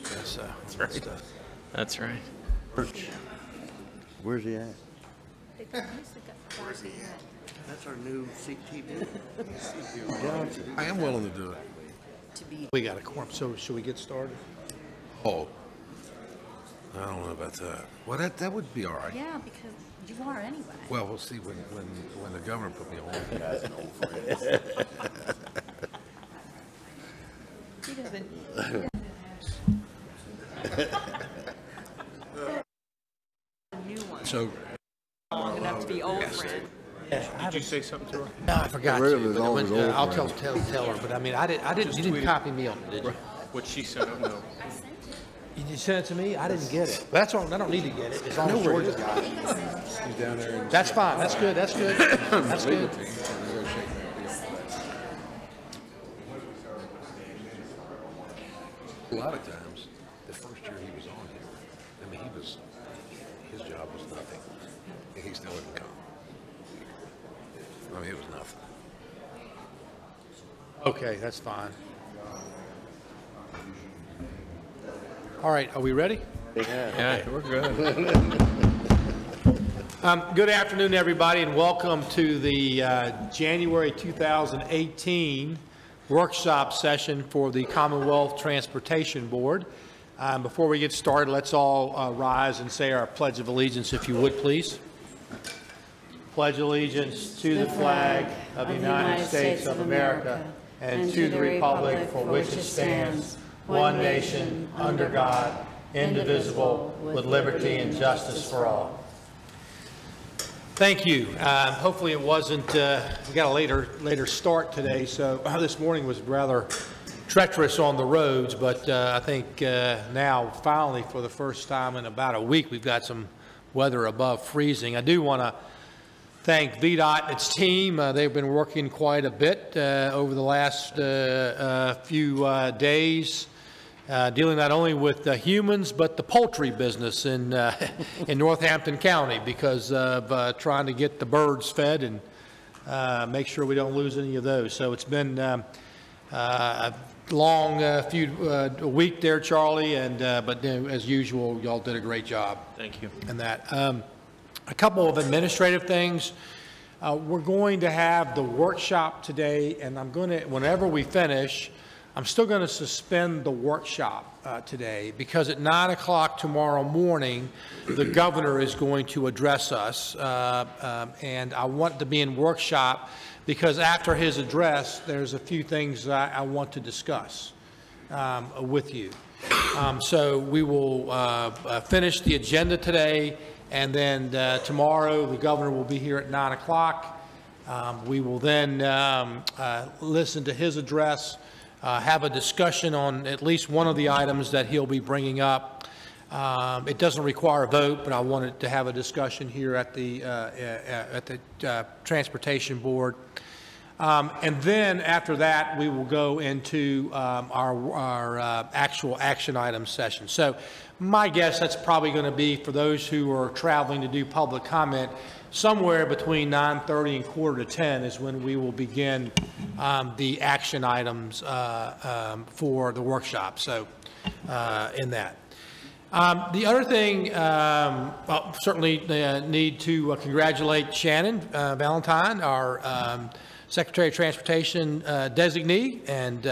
That's right. That's right. Perch. Where's he at? Where's he at? That's our new CTV. I am willing to do it. We got a quorum, so should we get started? Oh, I don't know about that. Well, that would be all right. Yeah, because you are anyway. Well, we'll see when the governor put me on. He doesn't. New one. So, Long enough to be old friend. Did you say something to her? No, I forgot Rid to. of his But own- when, his old I'll friend. tell her. But I mean, I didn't. You didn't copy me on it, did you? What she said, I don't know. You sent it to me. I didn't get it. That's all. I don't need to get it. As long as Georgia got it. he's down there and That's fine. That's good. That's good. That's good. A lot of times, the first year he was on here, I mean, his job was nothing, and he still wouldn't come. I mean, it was nothing. Okay, that's fine. All right, are we ready? Yeah, we're good. Good afternoon, everybody, and welcome to the January 2018 workshop session for the Commonwealth Transportation Board. Before we get started, let's all rise and say our Pledge of Allegiance, if you would, please. Pledge allegiance to the flag of the United States of America and to the republic for which it stands, one nation, under God, indivisible, with liberty and justice for all. Thank you. Hopefully it wasn't, we got a later start today, so this morning was rather treacherous on the roads, but I think now, finally, for the first time in about a week, we've got some weather above freezing. I do want to thank VDOT and its team. They've been working quite a bit over the last few days, dealing not only with the humans, but the poultry business in Northampton County because of trying to get the birds fed and make sure we don't lose any of those. So it's been a long a week there, Charlie, and but as usual, y'all did a great job. Thank you. And that. A couple of administrative things. We're going to have the workshop today, and I'm going to, whenever we finish, I'm still going to suspend the workshop today because at 9 o'clock tomorrow morning, the governor is going to address us, and I want to be in workshop because after his address, there's a few things I want to discuss with you. So we will finish the agenda today, and then tomorrow the governor will be here at 9 o'clock. We will then listen to his address, have a discussion on at least one of the items that he'll be bringing up. It doesn't require a vote, but I wanted to have a discussion here at the Transportation Board. And then after that, we will go into our actual action item session. So my guess that's probably going to be for those who are traveling to do public comment, somewhere between 9:30 and 9:45 is when we will begin the action items for the workshop. So in that. The other thing, well, certainly need to congratulate Shannon Valentine, our Secretary of Transportation designee, and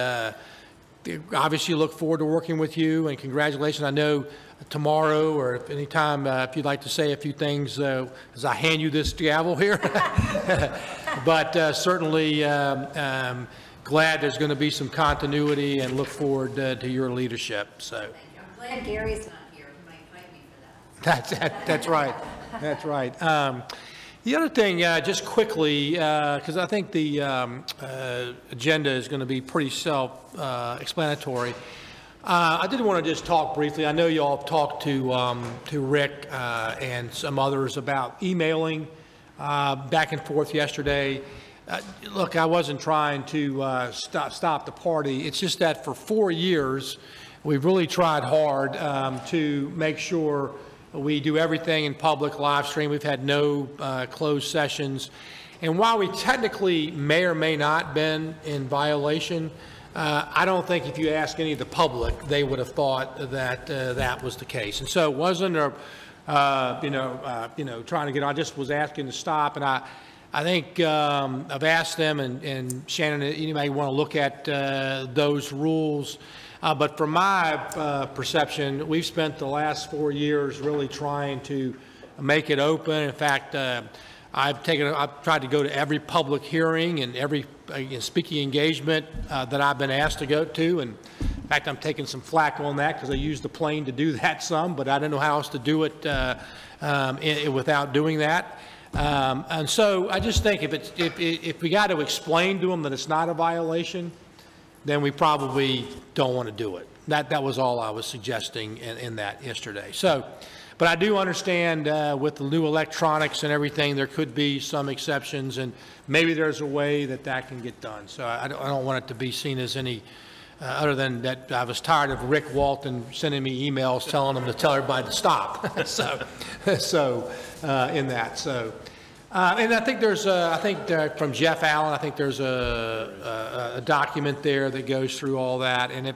obviously look forward to working with you, and congratulations. I know tomorrow or if any time if you'd like to say a few things as I hand you this gavel here, but certainly glad there's going to be some continuity and look forward to your leadership. So. I'm glad Gary's not here. He might fight me for that. That's right. That's right. The other thing, just quickly, because I think the agenda is going to be pretty self-explanatory. I did want to just talk briefly. I know you all have talked to Rick and some others about emailing back and forth yesterday. Look, I wasn't trying to stop the party. It's just that for 4 years, we've really tried hard to make sure we do everything in public live stream. We've had no closed sessions. And while we technically may or may not been in violation, I don't think if you ask any of the public, they would have thought that that was the case. And so it wasn't trying to get on. I just was asking to stop, and I think I've asked them, and Shannon, you may want to look at those rules. But from my perception, we've spent the last 4 years really trying to make it open. In fact, I've tried to go to every public hearing and every speaking engagement that I've been asked to go to. And in fact, I'm taking some flack on that because I used the plane to do that some, but I didn't know how else to do it without doing that. And so I just think if we got to explain to them that it's not a violation, then we probably don't want to do it. That was all I was suggesting in that yesterday. So, but I do understand with the new electronics and everything, there could be some exceptions, and maybe there's a way that can get done. So I don't want it to be seen as any other than that I was tired of Rick Walton sending me emails telling them to tell everybody to stop. In that. So. And I think there's, from Jeff Allen, I think there's a document there that goes through all that. And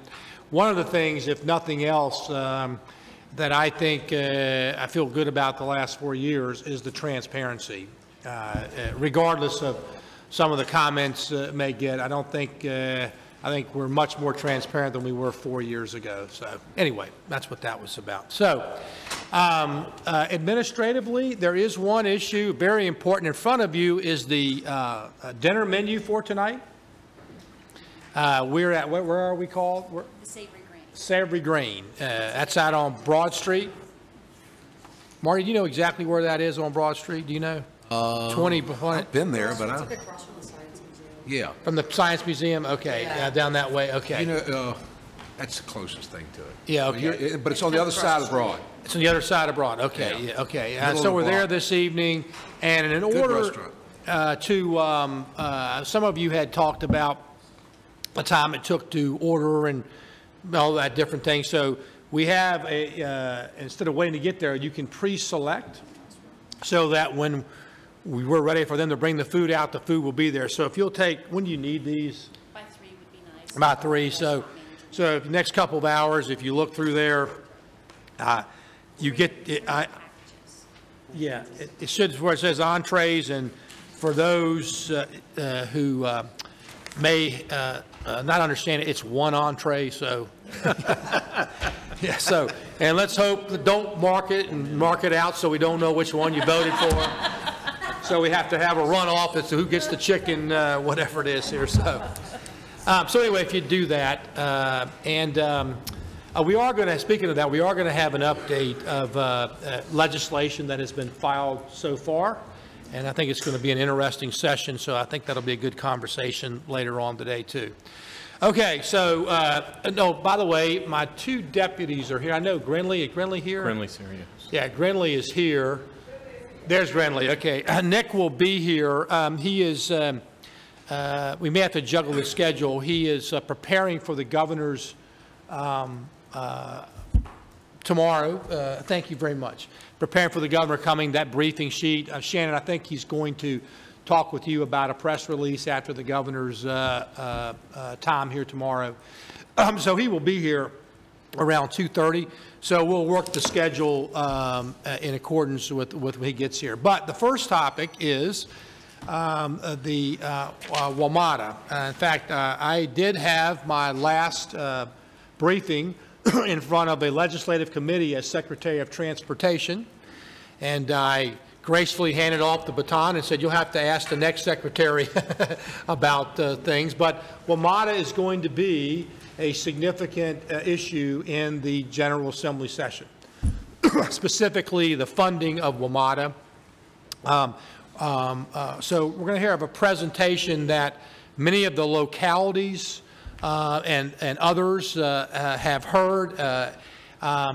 one of the things, if nothing else, that I think I feel good about the last 4 years is the transparency. Regardless of some of the comments may get, I think we're much more transparent than we were 4 years ago. So anyway, that's what that was about. So administratively, there is one issue, very important. In front of you is the dinner menu for tonight. We're at, where are we called? The Savory Green. Savory Green. That's out on Broad Street. Marty, do you know exactly where that is on Broad Street? Do you know? 20. I've been there, but I don't. Across from the Science Museum. Yeah. From the Science Museum? Okay, down that way, okay. You know, that's the closest thing to it. Yeah, okay. But it's on the other side of Broad. It's on the other side of Broad, okay, Yeah. yeah, okay. Middle So of we're there Broad. this evening, and in order to, some of you had talked about the time it took to order and all that different things. So we have instead of waiting to get there, you can pre-select so that when we're ready for them to bring the food out, the food will be there. So if you'll take, when do you need these? By 3 would be nice. About 3. So the next couple of hours, if you look through there, you get, yeah, it should, where it says entrees, and for those who may not understand it, it's one entree, so. Yeah, so, and let's hope that don't mark it out so we don't know which one you voted for. So we have to have a runoff as to who gets the chicken, whatever it is here. So anyway, if you do that, we are going to, speaking of that, we are going to have an update of legislation that has been filed so far, and I think it's going to be an interesting session. So I think that'll be a good conversation later on today too. Okay, so no, by the way, my 2 deputies are here. I know Grinley. Is Grinley here? Friendly's here, yes. Yeah, Grinley is here. There's Grinley, okay. Nick will be here. He is, we may have to juggle his schedule. He is preparing for the governor's tomorrow. Thank you very much. Preparing for the governor coming, that briefing sheet. Shannon, I think he's going to talk with you about a press release after the governor's time here tomorrow. So he will be here around 2:30. So we'll work the schedule in accordance with when he gets here. But the first topic is the WMATA. In fact, I did have my last briefing in front of a legislative committee as Secretary of Transportation, and I gracefully handed off the baton and said, you'll have to ask the next secretary about things. But WMATA is going to be a significant issue in the General Assembly session, specifically the funding of WMATA. So we're going to hear of a presentation that many of the localities and others have heard. So I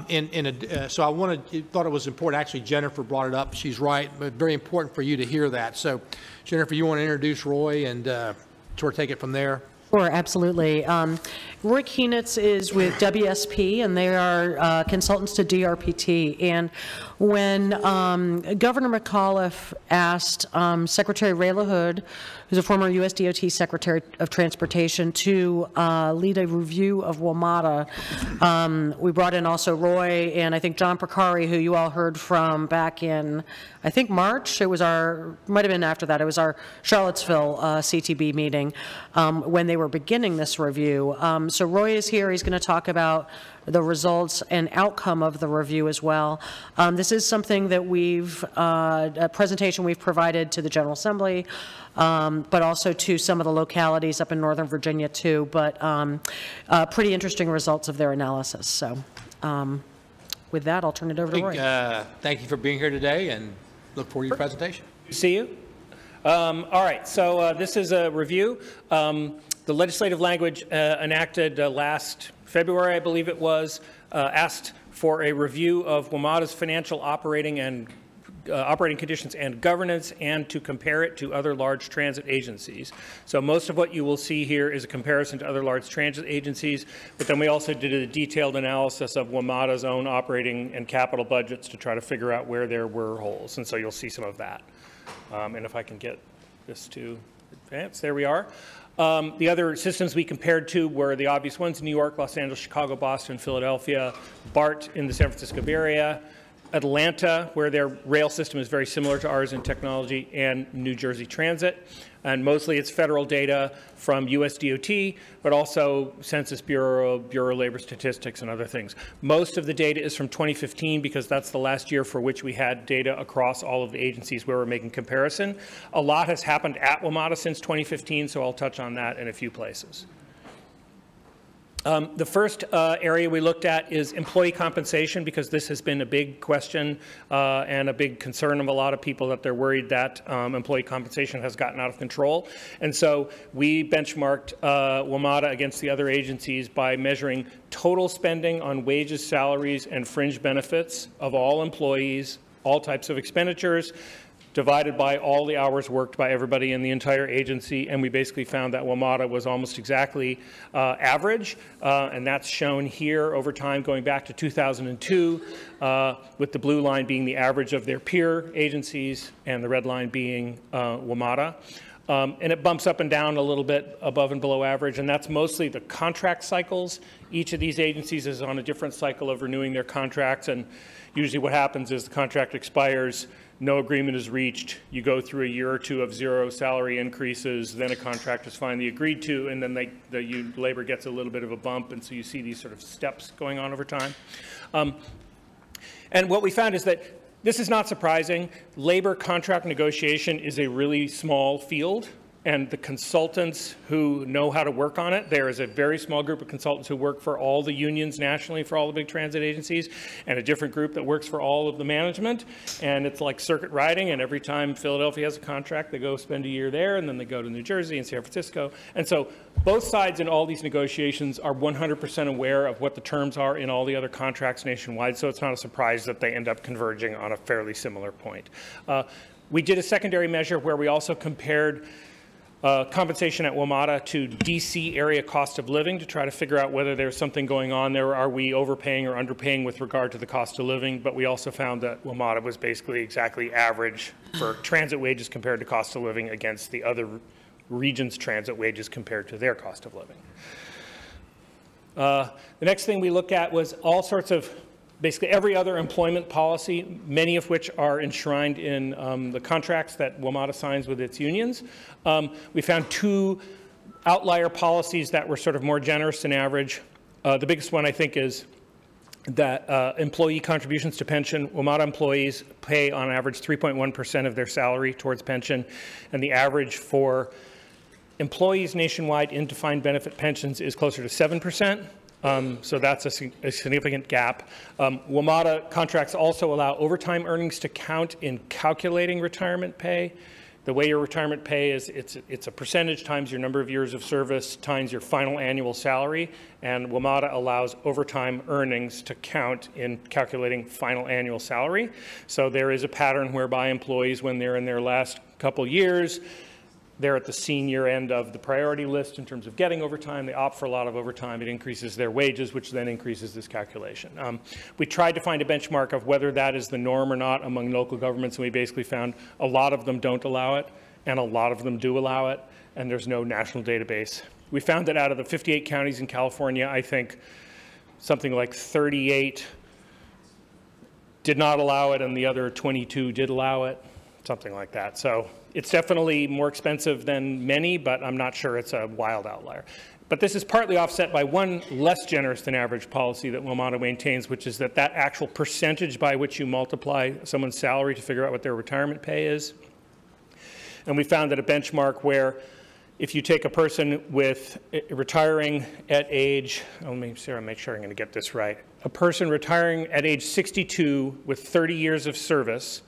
thought it was important. Actually, Jennifer brought it up. She's right, but very important for you to hear that. So, Jennifer, you want to introduce Roy and sort of take it from there? Sure, absolutely. Roy Keenitz is with WSP, and they are consultants to DRPT. And when Governor McAuliffe asked Secretary Ray LaHood, who's a former U.S. DOT Secretary of Transportation, to lead a review of WMATA, we brought in also Roy and I think John Procari, who you all heard from back in, I think, March. It was might have been after that. It was our Charlottesville CTB meeting when they were beginning this review. So Roy is here. He's going to talk about the results and outcome of the review as well. This is something that a presentation we've provided to the General Assembly, but also to some of the localities up in Northern Virginia too, but pretty interesting results of their analysis. So with that, I'll turn it over to Roy. Thank you for being here today, and look forward to your presentation. See you. All right, so this is a review. The legislative language enacted last February, I believe it was, asked for a review of WMATA's financial operating conditions and governance, and to compare it to other large transit agencies. So most of what you will see here is a comparison to other large transit agencies, but then we also did a detailed analysis of WMATA's own operating and capital budgets to try to figure out where there were holes, and so you'll see some of that. And if I can get this to advance, there we are. The other systems we compared to were the obvious ones: New York, Los Angeles, Chicago, Boston, Philadelphia, BART in the San Francisco Bay Area, Atlanta, where their rail system is very similar to ours in technology, and New Jersey Transit. And mostly it's federal data from US DOT, but also Census Bureau, Bureau of Labor Statistics, and other things. Most of the data is from 2015 because that's the last year for which we had data across all of the agencies where we're making comparison. A lot has happened at WMATA since 2015, so I'll touch on that in a few places. The first area we looked at is employee compensation, because this has been a big question and a big concern of a lot of people, that they're worried that employee compensation has gotten out of control. And so we benchmarked WMATA against the other agencies by measuring total spending on wages, salaries, and fringe benefits of all employees, all types of expenditures, divided by all the hours worked by everybody in the entire agency, and we basically found that WMATA was almost exactly average, and that's shown here over time going back to 2002, with the blue line being the average of their peer agencies and the red line being WMATA. And it bumps up and down a little bit above and below average, and that's mostly the contract cycles. Each of these agencies is on a different cycle of renewing their contracts, and usually what happens is the contract expires, no agreement is reached, you go through a year or two of zero salary increases, then a contract is finally agreed to, and then the labor gets a little bit of a bump, and so you see these sort of steps going on over time. And what we found is that this is not surprising. Labor contract negotiation is a really small field, and the consultants who know how to work on it, there is a very small group of consultants who work for all the unions nationally for all the big transit agencies, and a different group that works for all of the management. And it's like circuit riding, and every time Philadelphia has a contract, they go spend a year there, and then they go to New Jersey and San Francisco. And so both sides in all these negotiations are 100% aware of what the terms are in all the other contracts nationwide, so it's not a surprise that they end up converging on a fairly similar point. We did a secondary measure where we also compared compensation at WMATA to DC area cost of living to try to figure out whether there's something going on there. Are we overpaying or underpaying with regard to the cost of living? But we also found that WMATA was basically exactly average for transit wages compared to cost of living against the other regions' transit wages compared to their cost of living. The next thing we looked at was all sorts of basically every other employment policy, many of which are enshrined in the contracts that WMATA signs with its unions. We found two outlier policies that were sort of more generous than average. The biggest one, I think, is that employee contributions to pension. WMATA employees pay on average 3.1% of their salary towards pension, and the average for employees nationwide in defined benefit pensions is closer to 7%. So that's a significant gap. WMATA contracts also allow overtime earnings to count in calculating retirement pay. The way your retirement pay is, it's a percentage times your number of years of service times your final annual salary, and WMATA allows overtime earnings to count in calculating final annual salary. So there is a pattern whereby employees, when they're in their last couple years, they're at the senior end of the priority list in terms of getting overtime. They opt for a lot of overtime. It increases their wages, which then increases this calculation. We tried to find a benchmark of whether that is the norm or not among local governments, and we basically found a lot of them don't allow it, and a lot of them do allow it, and there's no national database. We found that out of the 58 counties in California, I think something like 38 did not allow it, and the other 22 did allow it, something like that. So it's definitely more expensive than many, but I'm not sure it's a wild outlier. But this is partly offset by one less generous than average policy that WMATA maintains, which is that actual percentage by which you multiply someone's salary to figure out what their retirement pay is. And we found that a benchmark where if you take a person with retiring at age, let me make sure I'm going to get this right. A person retiring at age 62 with 30 years of service,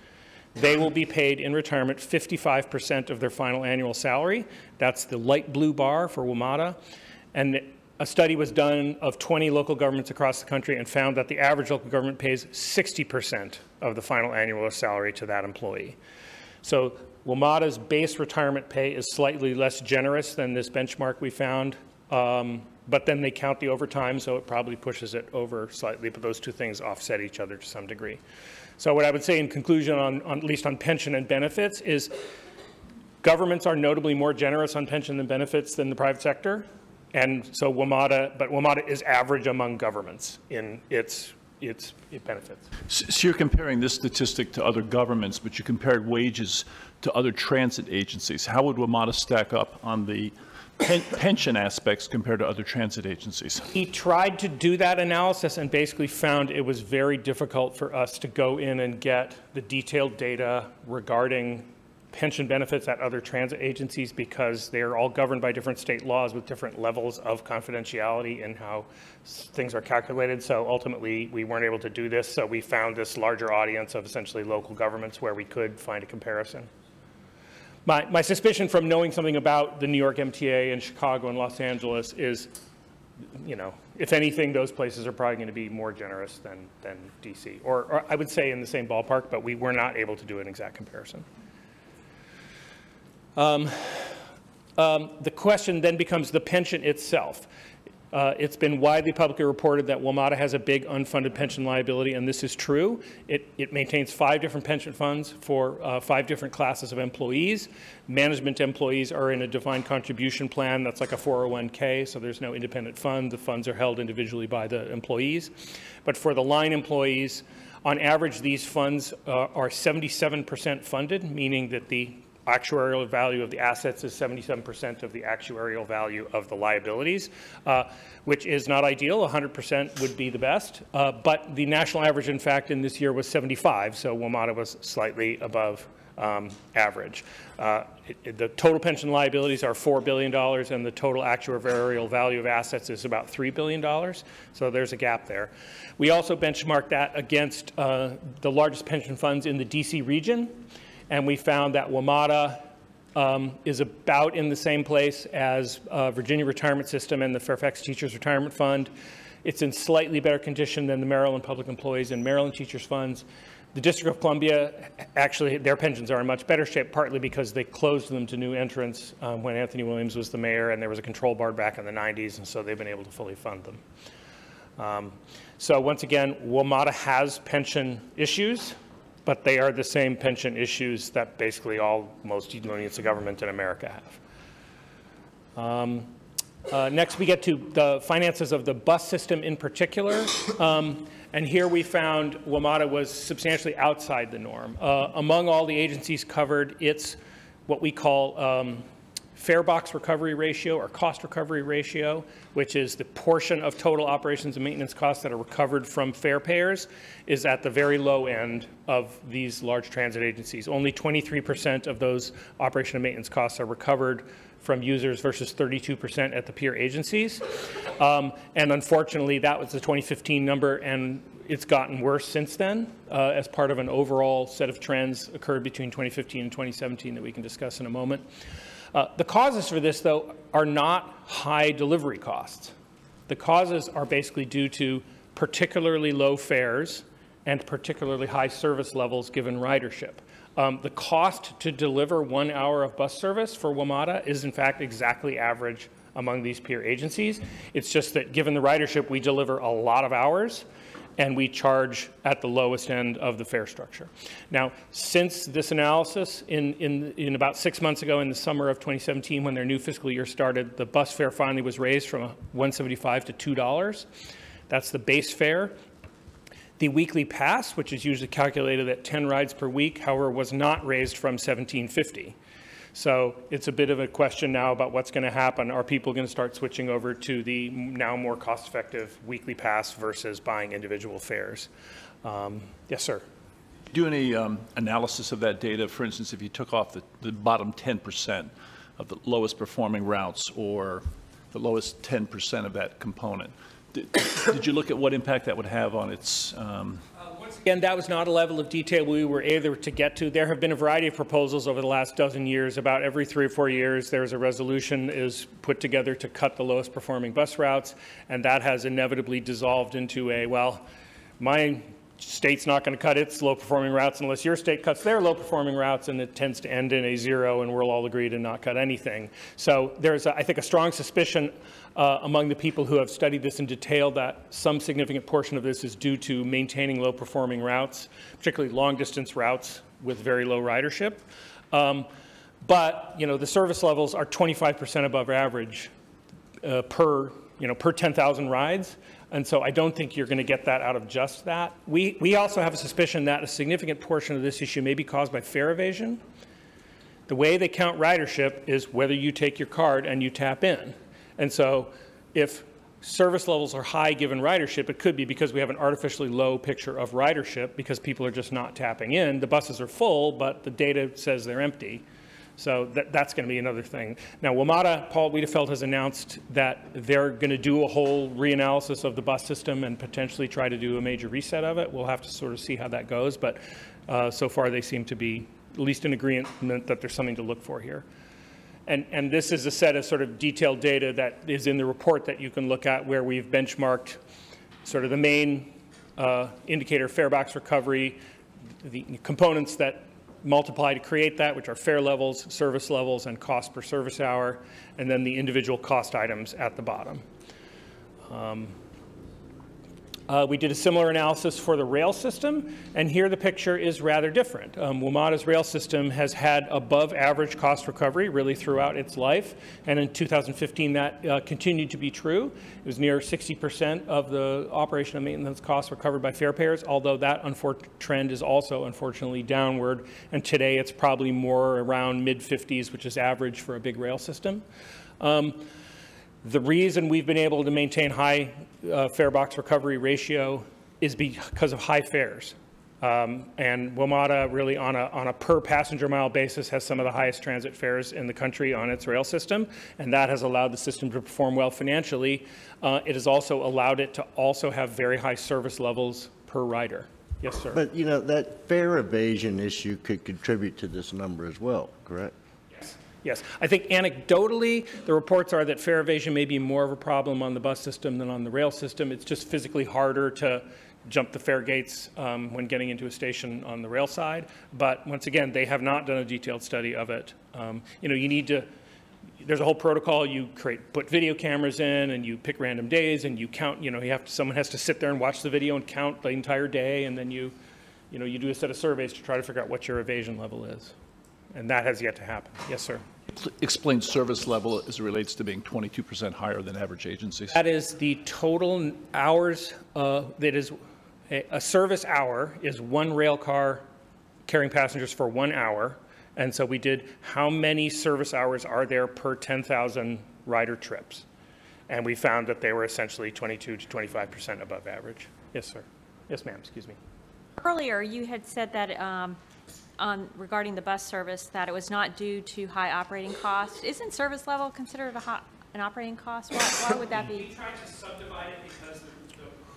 they will be paid in retirement 55% of their final annual salary. That's the light blue bar for WMATA. And a study was done of 20 local governments across the country and found that the average local government pays 60% of the final annual salary to that employee. So WMATA's base retirement pay is slightly less generous than this benchmark we found, but then they count the overtime, so it probably pushes it over slightly, but those two things offset each other to some degree. So what I would say in conclusion, at least on pension and benefits, is governments are notably more generous on pension and benefits than the private sector, and so WMATA is average among governments in its benefits. So you're comparing this statistic to other governments, but you compared wages to other transit agencies. How would WMATA stack up on the pension aspects compared to other transit agencies? He tried to do that analysis and basically found it was very difficult for us to go in and get the detailed data regarding pension benefits at other transit agencies because they're all governed by different state laws with different levels of confidentiality in how things are calculated. So ultimately, we weren't able to do this. So we found this larger audience of essentially local governments where we could find a comparison. My suspicion from knowing something about the New York MTA and Chicago and Los Angeles is, you know, if anything, those places are probably going to be more generous than DC. Or I would say in the same ballpark, but we were not able to do an exact comparison. The question then becomes the pension itself. It's been widely publicly reported that WMATA has a big unfunded pension liability, and this is true. It maintains 5 different pension funds for 5 different classes of employees. Management employees are in a defined contribution plan that's like a 401k, so there's no independent fund. The funds are held individually by the employees. But for the line employees, on average, these funds are 77% funded, meaning that the actuarial value of the assets is 77% of the actuarial value of the liabilities, which is not ideal. 100% would be the best. But the national average, in fact, in this year was 75, so WMATA was slightly above average. The total pension liabilities are $4 billion, and the total actuarial value of assets is about $3 billion, so there's a gap there. We also benchmarked that against the largest pension funds in the DC region, and we found that WMATA is about in the same place as Virginia Retirement System and the Fairfax Teachers Retirement Fund. It's in slightly better condition than the Maryland Public Employees and Maryland Teachers Funds. The District of Columbia, actually, their pensions are in much better shape, partly because they closed them to new entrants when Anthony Williams was the mayor, and there was a control board back in the 90s, and so they've been able to fully fund them. So once again, WMATA has pension issues, but they are the same pension issues that basically most units of government in America have. Next, we get to the finances of the bus system in particular. And here we found WMATA was substantially outside the norm. Among all the agencies covered, it's what we call fare box recovery ratio or cost recovery ratio, which is the portion of total operations and maintenance costs that are recovered from fare payers, is at the very low end of these large transit agencies. Only 23% of those operation and maintenance costs are recovered from users versus 32% at the peer agencies. And unfortunately, that was the 2015 number, and it's gotten worse since then as part of an overall set of trends occurred between 2015 and 2017 that we can discuss in a moment. The causes for this, though, are not high delivery costs. The causes are basically due to particularly low fares and particularly high service levels given ridership. The cost to deliver 1 hour of bus service for WMATA is in fact exactly average among these peer agencies. It's just that given the ridership, we deliver a lot of hours and we charge at the lowest end of the fare structure. Now, since this analysis, in about 6 months ago in the summer of 2017, when their new fiscal year started, the bus fare finally was raised from $1.75 to $2. That's the base fare. The weekly pass, which is usually calculated at 10 rides per week, however, was not raised from $17.50. So it's a bit of a question now about what's going to happen. Are people going to start switching over to the now more cost-effective weekly pass versus buying individual fares? Yes, sir. Do any analysis of that data? For instance, if you took off the bottom 10% of the lowest performing routes or the lowest 10% of that component, did you look at what impact that would have on its Once again, that was not a level of detail we were able to get to. There have been a variety of proposals over the last dozen years. About every 3 or 4 years, there's a resolution is put together to cut the lowest performing bus routes, and that has inevitably dissolved into a, well, my state's not going to cut its low-performing routes unless your state cuts their low-performing routes, and it tends to end in a zero, and we'll all agree to not cut anything. So there's, I think, a strong suspicion among the people who have studied this in detail that some significant portion of this is due to maintaining low-performing routes, particularly long-distance routes with very low ridership. But, you know, the service levels are 25% above average per 10,000 rides. And so I don't think you're going to get that out of just that. We also have a suspicion that a significant portion of this issue may be caused by fare evasion. The way they count ridership is whether you take your card and you tap in. And so if service levels are high given ridership, it could be because we have an artificially low picture of ridership because people are just not tapping in. The buses are full, but the data says they're empty. So that's going to be another thing. Now, WMATA, Paul Wiedefeld has announced that they're going to do a whole reanalysis of the bus system and potentially try to do a major reset of it. We'll have to sort of see how that goes, but so far they seem to be at least in agreement that there's something to look for here. And this is a set of sort of detailed data that is in the report that you can look at where we've benchmarked sort of the main indicator fare box recovery, the components that multiply to create that, which are fare levels, service levels, and cost per service hour, and then the individual cost items at the bottom. We did a similar analysis for the rail system, and here the picture is rather different. WMATA's rail system has had above average cost recovery really throughout its life, and in 2015 that continued to be true. It was near 60% of the operation and maintenance costs recovered by fare payers, although that trend is also unfortunately downward, and today it's probably more around mid-50s, which is average for a big rail system. The reason we've been able to maintain high fare box recovery ratio is because of high fares. And WMATA really on a per passenger mile basis has some of the highest transit fares in the country on its rail system, and that has allowed the system to perform well financially. It has also allowed it to also have very high service levels per rider. Yes, sir. But, you know, that fare evasion issue could contribute to this number as well, correct? Yes, I think anecdotally, the reports are that fare evasion may be more of a problem on the bus system than on the rail system. It's just physically harder to jump the fare gates when getting into a station on the rail side. But once again, they have not done a detailed study of it. You know, you need to, there's a whole protocol. You put video cameras in and you pick random days and you count, you know, someone has to sit there and watch the video and count the entire day, and then you do a set of surveys to try to figure out what your evasion level is. And that has yet to happen. Yes, sir. Explain service level as it relates to being 22% higher than average agencies. That is the total hours, that is a service hour is one rail car carrying passengers for 1 hour. And so we did how many service hours are there per 10,000 rider trips. And we found that they were essentially 22 to 25% above average. Yes, sir. Yes, ma'am. Excuse me. Earlier, you had said that regarding the bus service that it was not due to high operating costs. Isn't service level considered an operating cost? Why would that be? We tried to subdivide it because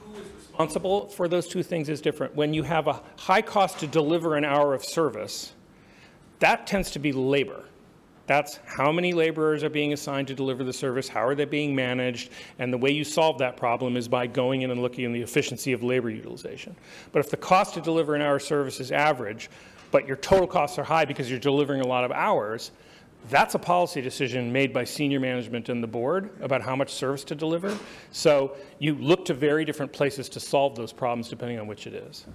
who is responsible for those two things is different. When you have a high cost to deliver an hour of service, that tends to be labor. That's how many laborers are being assigned to deliver the service, how are they being managed, and the way you solve that problem is by going in and looking at the efficiency of labor utilization. But if the cost to deliver an hour service is average, but your total costs are high because you're delivering a lot of hours, that's a policy decision made by senior management and the board about how much service to deliver. So you look to very different places to solve those problems depending on which it is. So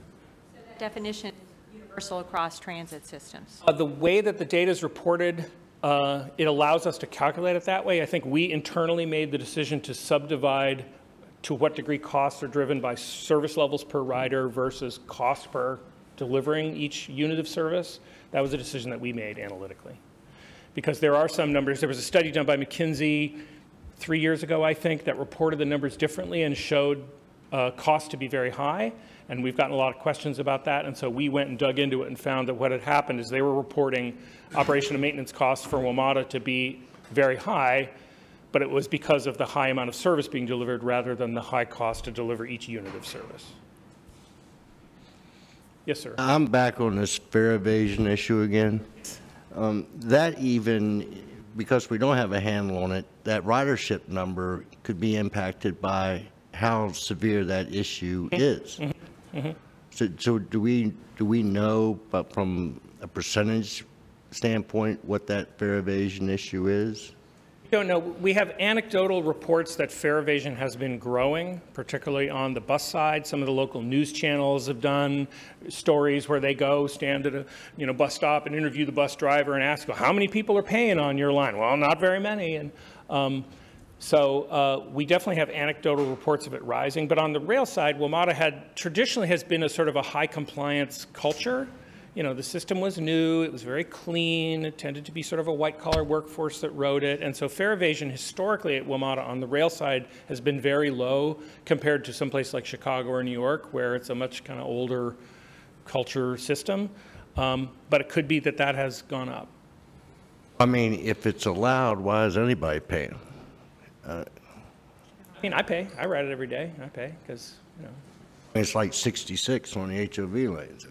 that definition is universal across transit systems. The way that the data is reported, it allows us to calculate it that way. I think we internally made the decision to subdivide to what degree costs are driven by service levels per rider versus cost per delivering each unit of service. That was a decision that we made analytically. Because there are some numbers. There was a study done by McKinsey 3 years ago, I think, that reported the numbers differently and showed costs to be very high. And we've gotten a lot of questions about that. And so we went and dug into it and found that what had happened is they were reporting operation and maintenance costs for WMATA to be very high, but it was because of the high amount of service being delivered rather than the high cost to deliver each unit of service. Yes, sir. I'm back on this fare evasion issue again. That even, because we don't have a handle on it, that ridership number could be impacted by how severe that issue is. So do we know, but from a percentage standpoint, what that fare evasion issue is? We don't know. We have anecdotal reports that fare evasion has been growing, particularly on the bus side. Some of the local news channels have done stories where they go stand at a bus stop and interview the bus driver and ask, well, how many people are paying on your line? Well, not very many. And so we definitely have anecdotal reports of it rising. But on the rail side, WMATA traditionally has been a sort of a high compliance culture. The system was new, it was very clean, it tended to be sort of a white-collar workforce that wrote it, and so fare evasion historically at WMATA on the rail side has been very low compared to some place like Chicago or New York, where it's a much kind of older culture system, but it could be that that has gone up. I mean, if it's allowed, why is anybody paying? I mean, I pay. I ride it every day. I pay because, It's like 66 on the HOV lanes.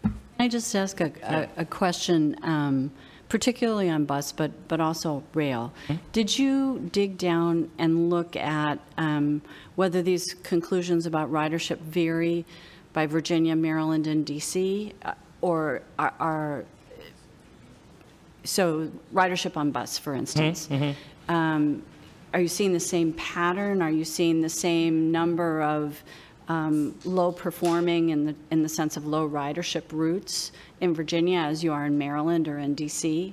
Can I just ask a question, particularly on bus, but also rail? Did you dig down and look at whether these conclusions about ridership vary by Virginia, Maryland, and DC, or so ridership on bus, for instance? Are you seeing the same pattern? Are you seeing the same number of low performing in the sense of low ridership routes in Virginia as you are in Maryland or in DC?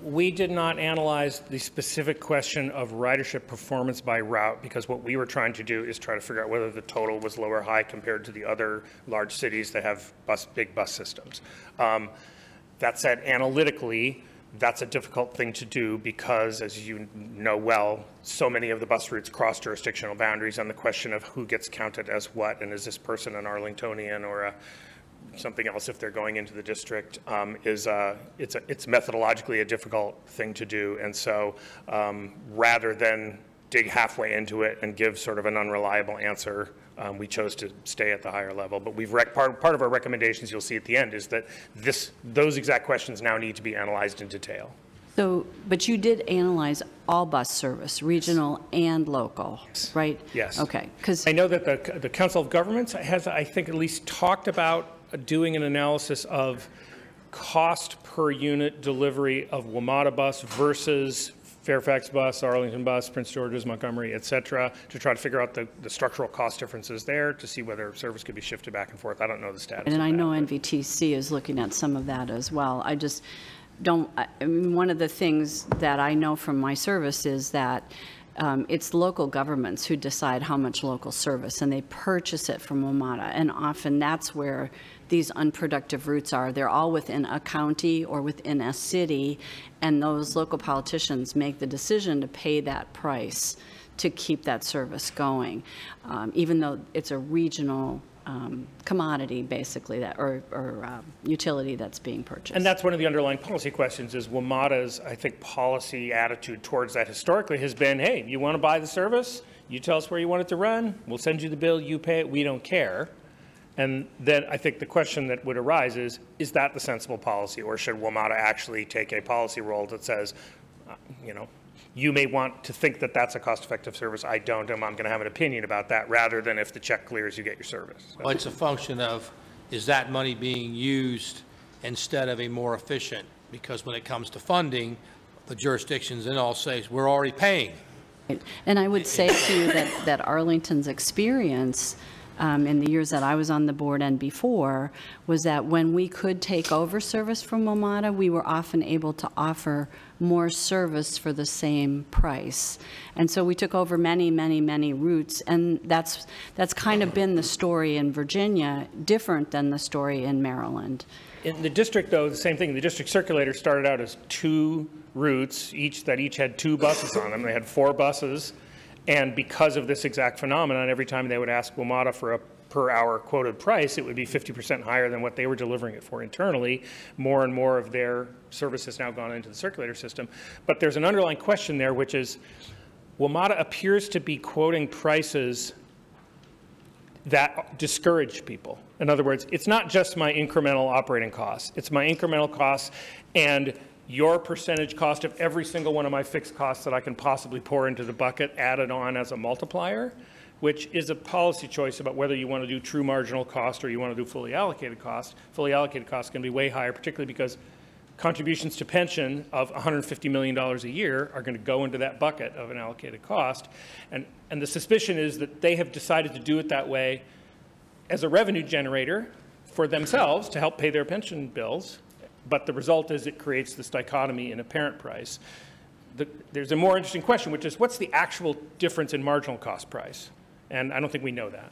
We did not analyze the specific question of ridership performance by route, because what we were trying to do is try to figure out whether the total was low or high compared to the other large cities that have big bus systems. That said, analytically, that's a difficult thing to do because, as you know well, so many of the bus routes cross jurisdictional boundaries on the question of who gets counted as what, and is this person an Arlingtonian or something else if they're going into the district, it's methodologically a difficult thing to do. And so rather than dig halfway into it and give sort of an unreliable answer, we chose to stay at the higher level. But part of our recommendations you'll see at the end is that those exact questions now need to be analyzed in detail. So, but you did analyze all bus service, regional and local, right? Yes. Okay. Because I know that the Council of Governments has, I think, at least talked about doing an analysis of cost per unit delivery of WMATA bus versus Fairfax bus, Arlington bus, Prince George's, Montgomery, et cetera, to try to figure out the structural cost differences there to see whether service could be shifted back and forth. I don't know the status. And I know NVTC is looking at some of that as well. I just don't, I mean, one of the things that I know from my service is that it's local governments who decide how much local service, and they purchase it from WMATA, and often that's where these unproductive routes are. They're all within a county or within a city, and those local politicians make the decision to pay that price to keep that service going, even though it's a regional commodity, basically, that or utility that's being purchased. And that's one of the underlying policy questions is WMATA's, I think, policy attitude towards that historically has been, hey, you want to buy the service? You tell us where you want it to run. We'll send you the bill. You pay it. We don't care. And then I think the question that would arise is that the sensible policy, or should WMATA actually take a policy role that says, you may want to think that that's a cost-effective service. I don't, and I'm going to have an opinion about that, rather than if the check clears, you get your service. So. Well, it's a function of is that money being used instead of a more efficient? Because when it comes to funding, the jurisdictions and all say, we're already paying. And I would say to you that Arlington's experience in the years that I was on the board and before was that when we could take over service from WMATA, we were often able to offer more service for the same price. And so we took over many, many, many routes, and that's kind of been the story in Virginia, different than the story in Maryland. In the district, though, the same thing. The district circulator started out as 2 routes, that each had 2 buses on them. They had 4 buses. And because of this exact phenomenon, every time they would ask WMATA for a per hour quoted price, it would be 50% higher than what they were delivering it for internally. More and more of their service has now gone into the circulator system. But there's an underlying question there, which is WMATA appears to be quoting prices that discourage people. In other words, it's not just my incremental operating costs. It's my incremental costs and your percentage cost of every single one of my fixed costs that I can possibly pour into the bucket added on as a multiplier, which is a policy choice about whether you want to do true marginal cost or you want to do fully allocated cost. Fully allocated costs can be way higher, particularly because contributions to pension of $150 million a year are going to go into that bucket of an allocated cost. And the suspicion is that they have decided to do it that way as a revenue generator for themselves to help pay their pension bills. But the result is it creates this dichotomy in a parent price. There's a more interesting question, which is what's the actual difference in marginal cost price? And I don't think we know that.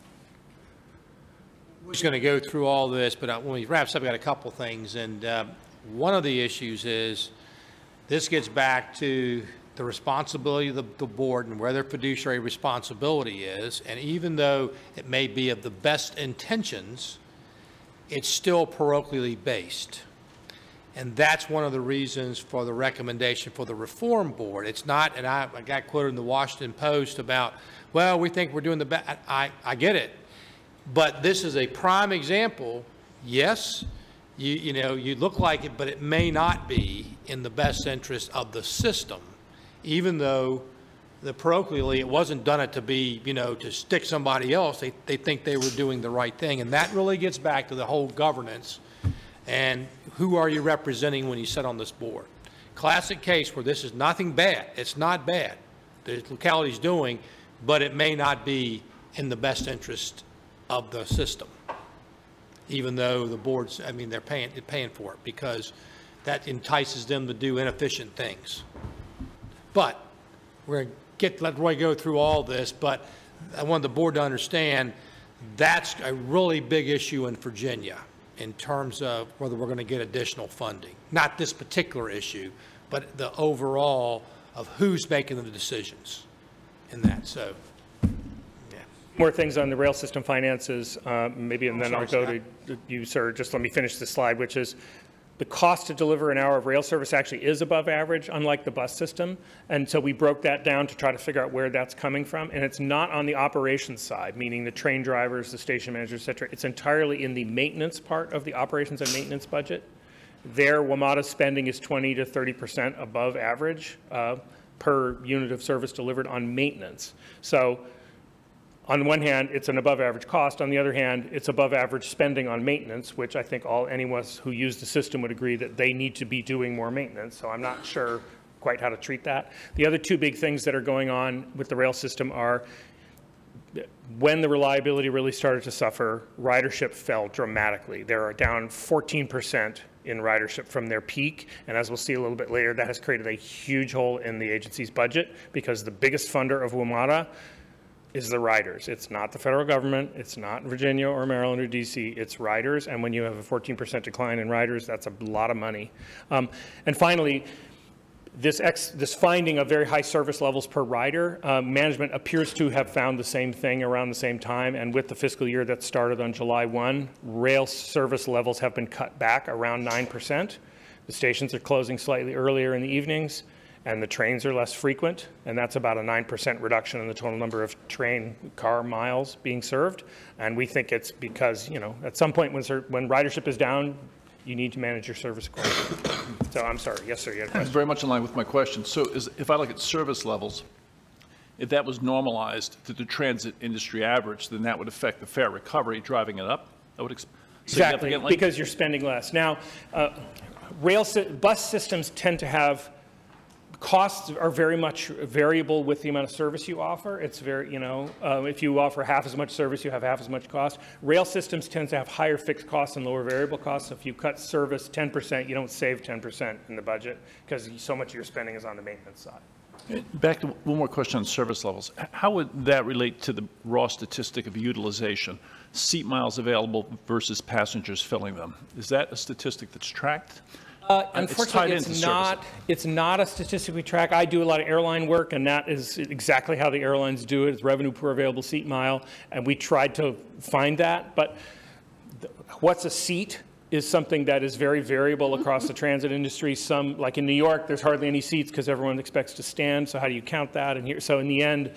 We're just going to go through all this, but when we wrap up, I've got a couple things. And one of the issues is this gets back to the responsibility of the board and where their fiduciary responsibility is. And even though it may be of the best intentions, it's still parochially based. And that's one of the reasons for the recommendation for the reform board. It's not, and I got quoted in the Washington Post about, well, we think we're doing the best. I get it. But this is a prime example. Yes, you look like it, but it may not be in the best interest of the system, even though the parochially, it wasn't done it to be, to stick somebody else. They think they were doing the right thing. And that really gets back to the whole governance. And who are you representing when you sit on this board? Classic case where this is nothing bad. It's not bad. The locality's doing, but it may not be in the best interest of the system, even though the boards, they're paying for it because that entices them to do inefficient things. But we're going to let Roy go through all this, but I want the board to understand that's a really big issue in Virginia in terms of whether we're going to get additional funding. Not this particular issue, but the overall of who's making the decisions in that. So, yeah. More things on the rail system finances, maybe, and then I'll go to you, sir. Just let me finish the slide, which is the cost to deliver an hour of rail service actually is above average, unlike the bus system. And so we broke that down to try to figure out where that's coming from. And it's not on the operations side, meaning the train drivers, the station managers, et cetera. It's entirely in the maintenance part of the operations and maintenance budget. There, WMATA's spending is 20 to 30% above average per unit of service delivered on maintenance. So on one hand, it's an above average cost. On the other hand, it's above average spending on maintenance, which I think anyone who used the system would agree that they need to be doing more maintenance. So I'm not sure quite how to treat that. The other two big things that are going on with the rail system are when the reliability really started to suffer, ridership fell dramatically. They are down 14% in ridership from their peak. And as we'll see a little bit later, that has created a huge hole in the agency's budget because the biggest funder of WMATA is the riders. It's not the federal government. It's not Virginia or Maryland or DC. It's riders. And when you have a 14% decline in riders, that's a lot of money. And finally, this finding of very high service levels per rider, management appears to have found the same thing around the same time. And with the fiscal year that started on July 1, rail service levels have been cut back around 9%. The stations are closing slightly earlier in the evenings, and the trains are less frequent, and that's about a 9% reduction in the total number of train car miles being served. And we think it's because, at some point when ridership is down, you need to manage your service accordingly. So I'm sorry. Yes, sir, you had a question. Very much in line with my question. So if I look at service levels, if that was normalized to the transit industry average, then that would affect the fare recovery, driving it up. Exactly, significantly? because you're spending less. Now, bus systems tend to have costs are very much variable with the amount of service you offer. It's very, if you offer half as much service, you have half as much cost. Rail systems tend to have higher fixed costs and lower variable costs. So if you cut service 10%, you don't save 10% in the budget because so much of your spending is on the maintenance side. Back to one more question on service levels. How would that relate to the raw statistic of utilization? Seat miles available versus passengers filling them. Is that a statistic that's tracked? Unfortunately, it's not a statistic we track. I do a lot of airline work, and that is exactly how the airlines do it. It's revenue per available seat mile, and we tried to find that. But what's a seat is something that is very variable across the transit industry. Some, like in New York, there's hardly any seats because everyone expects to stand. So how do you count that? And here, so in the end,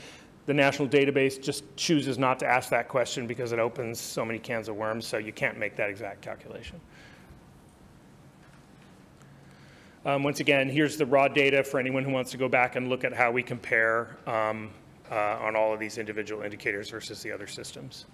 the national database just chooses not to ask that question because it opens so many cans of worms. So you can't make that exact calculation. Once again, here's the raw data for anyone who wants to go back and look at how we compare on all of these individual indicators versus the other systems.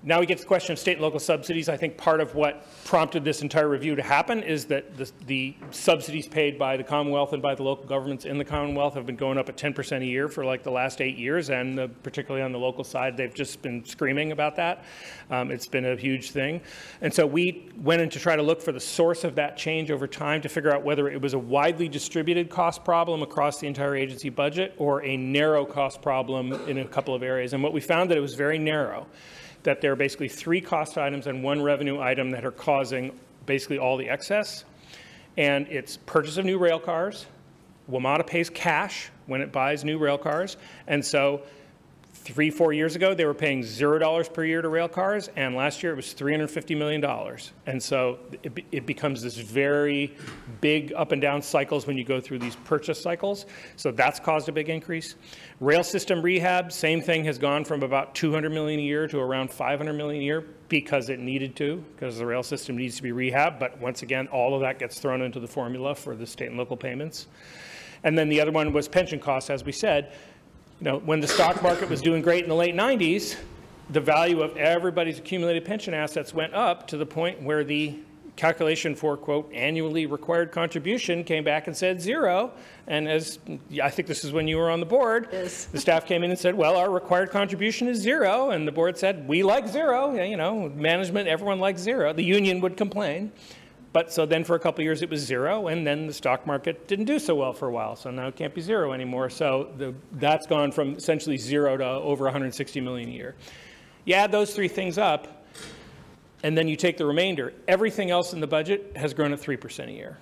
Now we get to the question of state and local subsidies. I think part of what prompted this entire review to happen is that the subsidies paid by the Commonwealth and by the local governments in the Commonwealth have been going up at 10% a year for like the last 8 years, and particularly on the local side, they've just been screaming about that. It's been a huge thing. And so we went in to try to look for the source of that change over time to figure out whether it was a widely distributed cost problem across the entire agency budget or a narrow cost problem in a couple of areas. And what we found that it was very narrow, that there are basically 3 cost items and 1 revenue item that are causing basically all the excess. And it's purchase of new rail cars. WMATA pays cash when it buys new rail cars. And so 3-4 years ago, they were paying $0 per year to rail cars, and last year it was $350 million. And so it becomes this very big up and down cycles when you go through these purchase cycles. So that's caused a big increase. Rail system rehab, same thing, has gone from about $200 million a year to around $500 million a year because it needed to, because the rail system needs to be rehabbed. But once again, all of that gets thrown into the formula for the state and local payments. And then the other one was pension costs, as we said. When the stock market was doing great in the late 90s, the value of everybody's accumulated pension assets went up to the point where the calculation for, quote, annually required contribution came back and said 0. And as I think this is when you were on the board, Yes. the staff came in and said, well, our required contribution is 0. And the board said, we like 0. Management, everyone likes 0. The union would complain. But so then for a couple of years it was 0, and then the stock market didn't do so well for a while. So now it can't be 0 anymore. So that's gone from essentially 0 to over 160 million a year. You add those 3 things up, and then you take the remainder. Everything else in the budget has grown at 3% a year.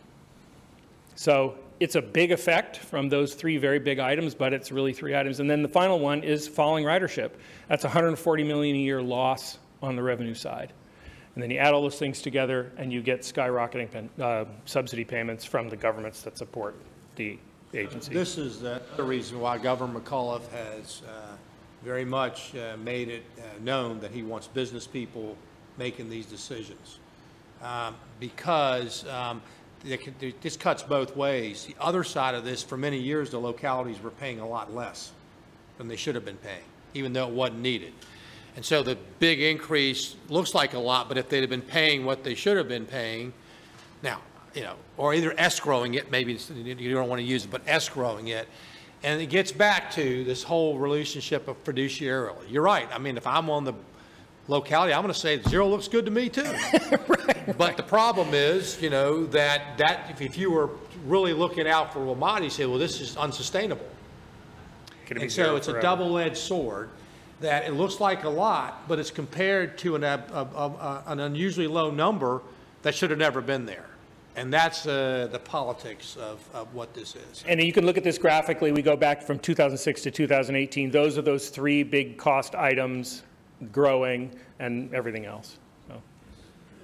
So it's a big effect from those 3 very big items, but it's really 3 items. And then the final one is falling ridership. That's 140 million a year loss on the revenue side. And then you add all those things together, and you get skyrocketing subsidy payments from the governments that support the agency. This is the reason why Governor McAuliffe has very much made it known that he wants business people making these decisions. Because this cuts both ways. The other side of this, for many years, the localities were paying a lot less than they should have been paying, even though it wasn't needed. And so the big increase looks like a lot, but if they'd have been paying what they should have been paying, now, or either escrowing it, maybe you don't want to use it, but escrowing it. And it gets back to this whole relationship of fiduciarily. You're right. I mean, if I'm on the locality, I'm going to say 0 looks good to me too. Right. But the problem is, that if you were really looking out for WMATA, you say, well, this is unsustainable. And so it's a double-edged sword. That it looks like a lot, but it's compared to an unusually low number that should have never been there. And that's the politics of what this is. And you can look at this graphically. We go back from 2006 to 2018. Those are those 3 big cost items growing and everything else. So.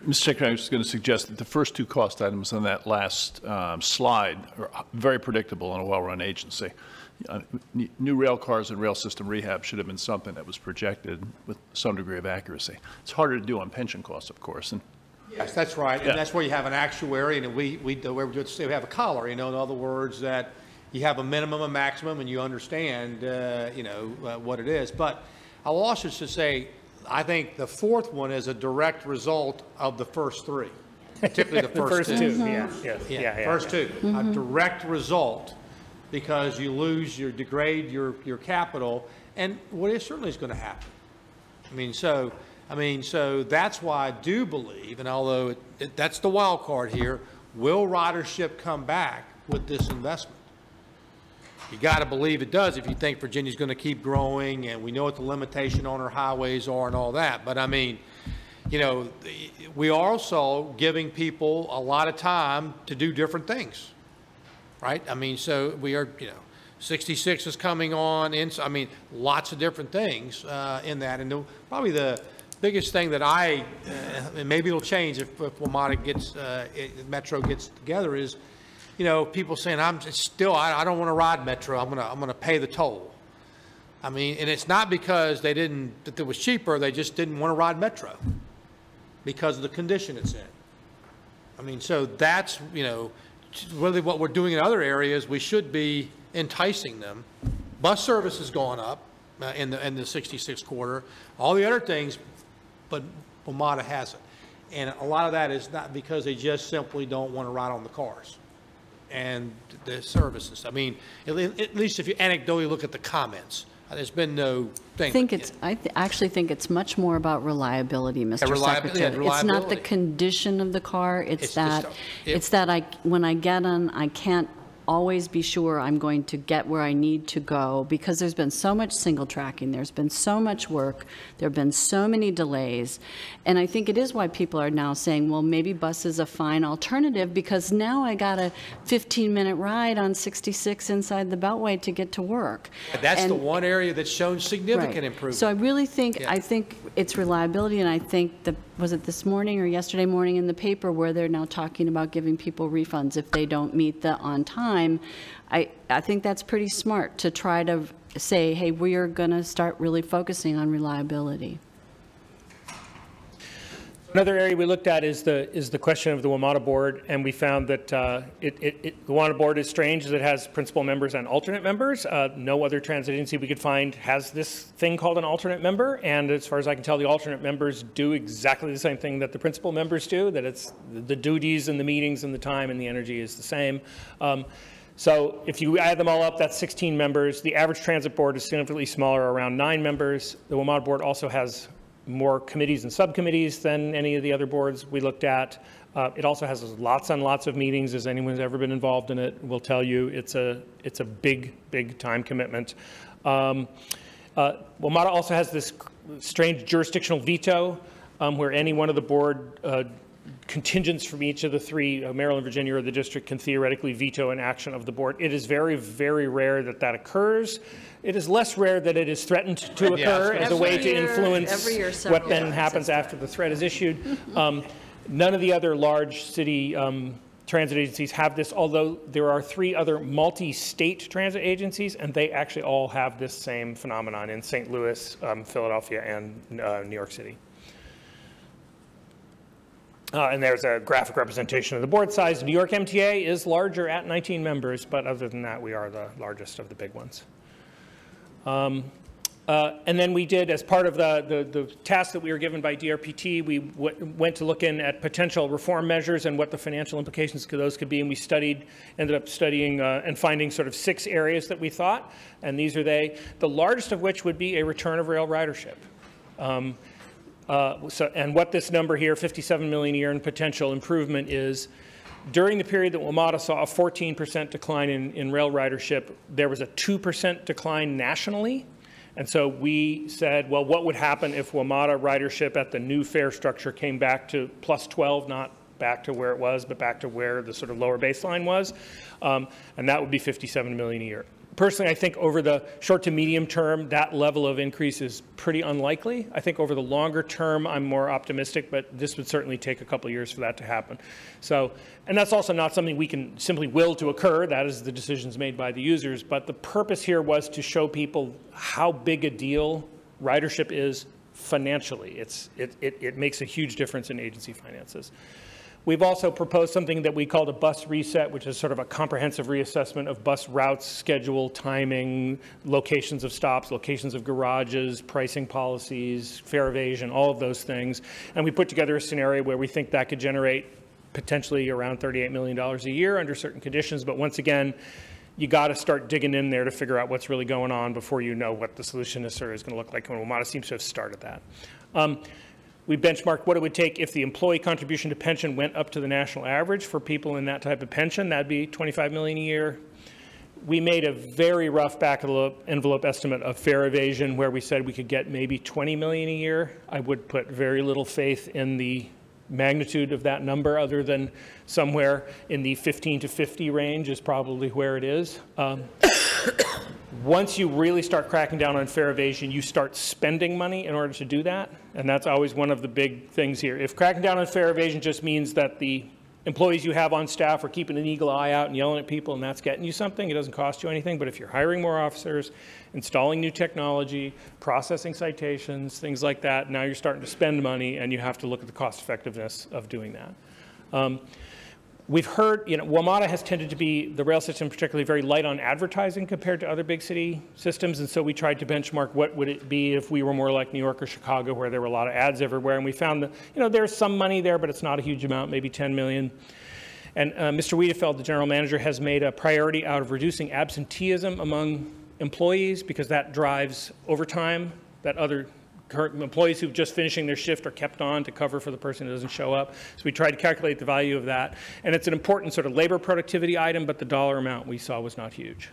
Mr. Secretary, I was going to suggest that the first 2 cost items on that last slide are very predictable in a well-run agency. New rail cars and rail system rehab should have been something that was projected with some degree of accuracy. It's harder to do on pension costs, of course. And yes, that's right. Yeah. And that's where you have an actuary, and we have a collar, in other words, that you have a minimum and maximum, and you understand, what it is. But I will also just say, I think the fourth one is a direct result of the first three, particularly the first two. First two, a direct result, because you degrade your capital, and what is certainly is going to happen. So that's why I do believe, and although that's the wild card here, will ridership come back with this investment? You got to believe it does if you think Virginia's going to keep growing, and we know what the limitation on our highways are and all that. But we are also giving people a lot of time to do different things, right? So we are, 66 is coming on, and lots of different things in that. And probably the biggest thing that and maybe it'll change if WMATA Metro gets together, is, people saying, I don't want to ride Metro. I'm gonna pay the toll. And it's not because that it was cheaper. They just didn't want to ride Metro because of the condition it's in. So that's, really what we're doing in other areas. We should be enticing them. Bus service has gone up in the 66 quarter. All the other things, but WMATA hasn't. And a lot of that is not because they just simply don't want to ride on the cars and the services. At least if you anecdotally look at the comments, there's been no thing. I actually think it's much more about reliability, Mr. Secretary. It's not the condition of the car. It's that when I get on, I can't always be sure I'm going to get where I need to go, because there's been so much single tracking, there's been so much work, there have been so many delays, and I think it is why people are now saying, well, maybe bus is a fine alternative, because now I got a 15-minute ride on 66 inside the Beltway to get to work. That's the one area that's shown significant improvement. So I really think, I think it's reliability, and I think was it this morning or yesterday morning in the paper where they're now talking about giving people refunds if they don't meet the on time. I think that's pretty smart to try to say, hey, we are going to start really focusing on reliability. Another area we looked at is the question of the WMATA board, and we found that the WMATA board is strange, as it has principal members and alternate members. No other transit agency we could find has this thing called an alternate member, and as far as I can tell, the alternate members do exactly the same thing that the principal members do, that it's the duties and the meetings and the time and the energy is the same. So if you add them all up, that's 16 members. The average transit board is significantly smaller, around 9 members. The WMATA board also has more committees and subcommittees than any of the other boards we looked at. It also has lots and lots of meetings, as anyone who's ever been involved in it will tell you. It's a big time commitment. WMATA also has this strange jurisdictional veto, where any one of the board contingents from each of the three, Maryland, Virginia, or the district, can theoretically veto an action of the board. It is very, very rare that that occurs. It is less rare that it is threatened to occur as a way to influence what then happens after the threat is issued. None of the other large city transit agencies have this, although there are 3 other multi-state transit agencies, and they actually all have this same phenomenon in St. Louis, Philadelphia, and New York City. And there's a graphic representation of the board size. New York MTA is larger at 19 members, but other than that, we are the largest of the big ones. And then we did, as part of the task that we were given by DRPT, we went to look in at potential reform measures and what the financial implications of those could be, and we ended up studying and finding sort of 6 areas that we thought, and these are they, the largest of which would be a return of rail ridership. And what this number here, 57 million a year in potential improvement, is during the period that WMATA saw a 14% decline in rail ridership, there was a 2% decline nationally. And so we said, well, what would happen if WMATA ridership at the new fare structure came back to plus 12, not back to where it was, but back to where the sort of lower baseline was? And that would be 57 million a year. Personally, I think over the short to medium term, that level of increase is pretty unlikely. I think over the longer term, I'm more optimistic, but this would certainly take a couple of years for that to happen. So, and that's also not something we can simply will to occur. That is the decisions made by the users. But the purpose here was to show people how big a deal ridership is financially. It makes a huge difference in agency finances. We've also proposed something that we called a bus reset, which is sort of a comprehensive reassessment of bus routes, schedule, timing, locations of stops, locations of garages, pricing policies, fare evasion, all of those things. And we put together a scenario where we think that could generate potentially around $38 million a year under certain conditions. But once again, you got to start digging in there to figure out what's really going on before you know what the solution necessarily is going to look like. And WMATA seems to have started that. We benchmarked what it would take if the employee contribution to pension went up to the national average for people in that type of pension. That'd be $25 million a year. We made a very rough back of the envelope estimate of fare evasion where we said we could get maybe $20 million a year. I would put very little faith in the magnitude of that number other than somewhere in the 15 to 50 range is probably where it is. Once you really start cracking down on fare evasion, you start spending money in order to do that. And that's always one of the big things here. If cracking down on fare evasion just means that the employees you have on staff are keeping an eagle eye out and yelling at people and that's getting you something, it doesn't cost you anything. But if you're hiring more officers, installing new technology, processing citations, things like that, now you're starting to spend money and you have to look at the cost effectiveness of doing that. We've heard, WMATA has tended to be, the rail system particularly, very light on advertising compared to other big city systems, and so we tried to benchmark what would it be if we were more like New York or Chicago, where there were a lot of ads everywhere, and we found that, there's some money there, but it's not a huge amount, maybe 10 million. And Mr. Wiedefeld, the general manager, has made a priority out of reducing absenteeism among employees because that drives overtime that other current employees who are just finishing their shift are kept on to cover for the person who doesn't show up. So we tried to calculate the value of that. And it's an important sort of labor productivity item, but the dollar amount we saw was not huge.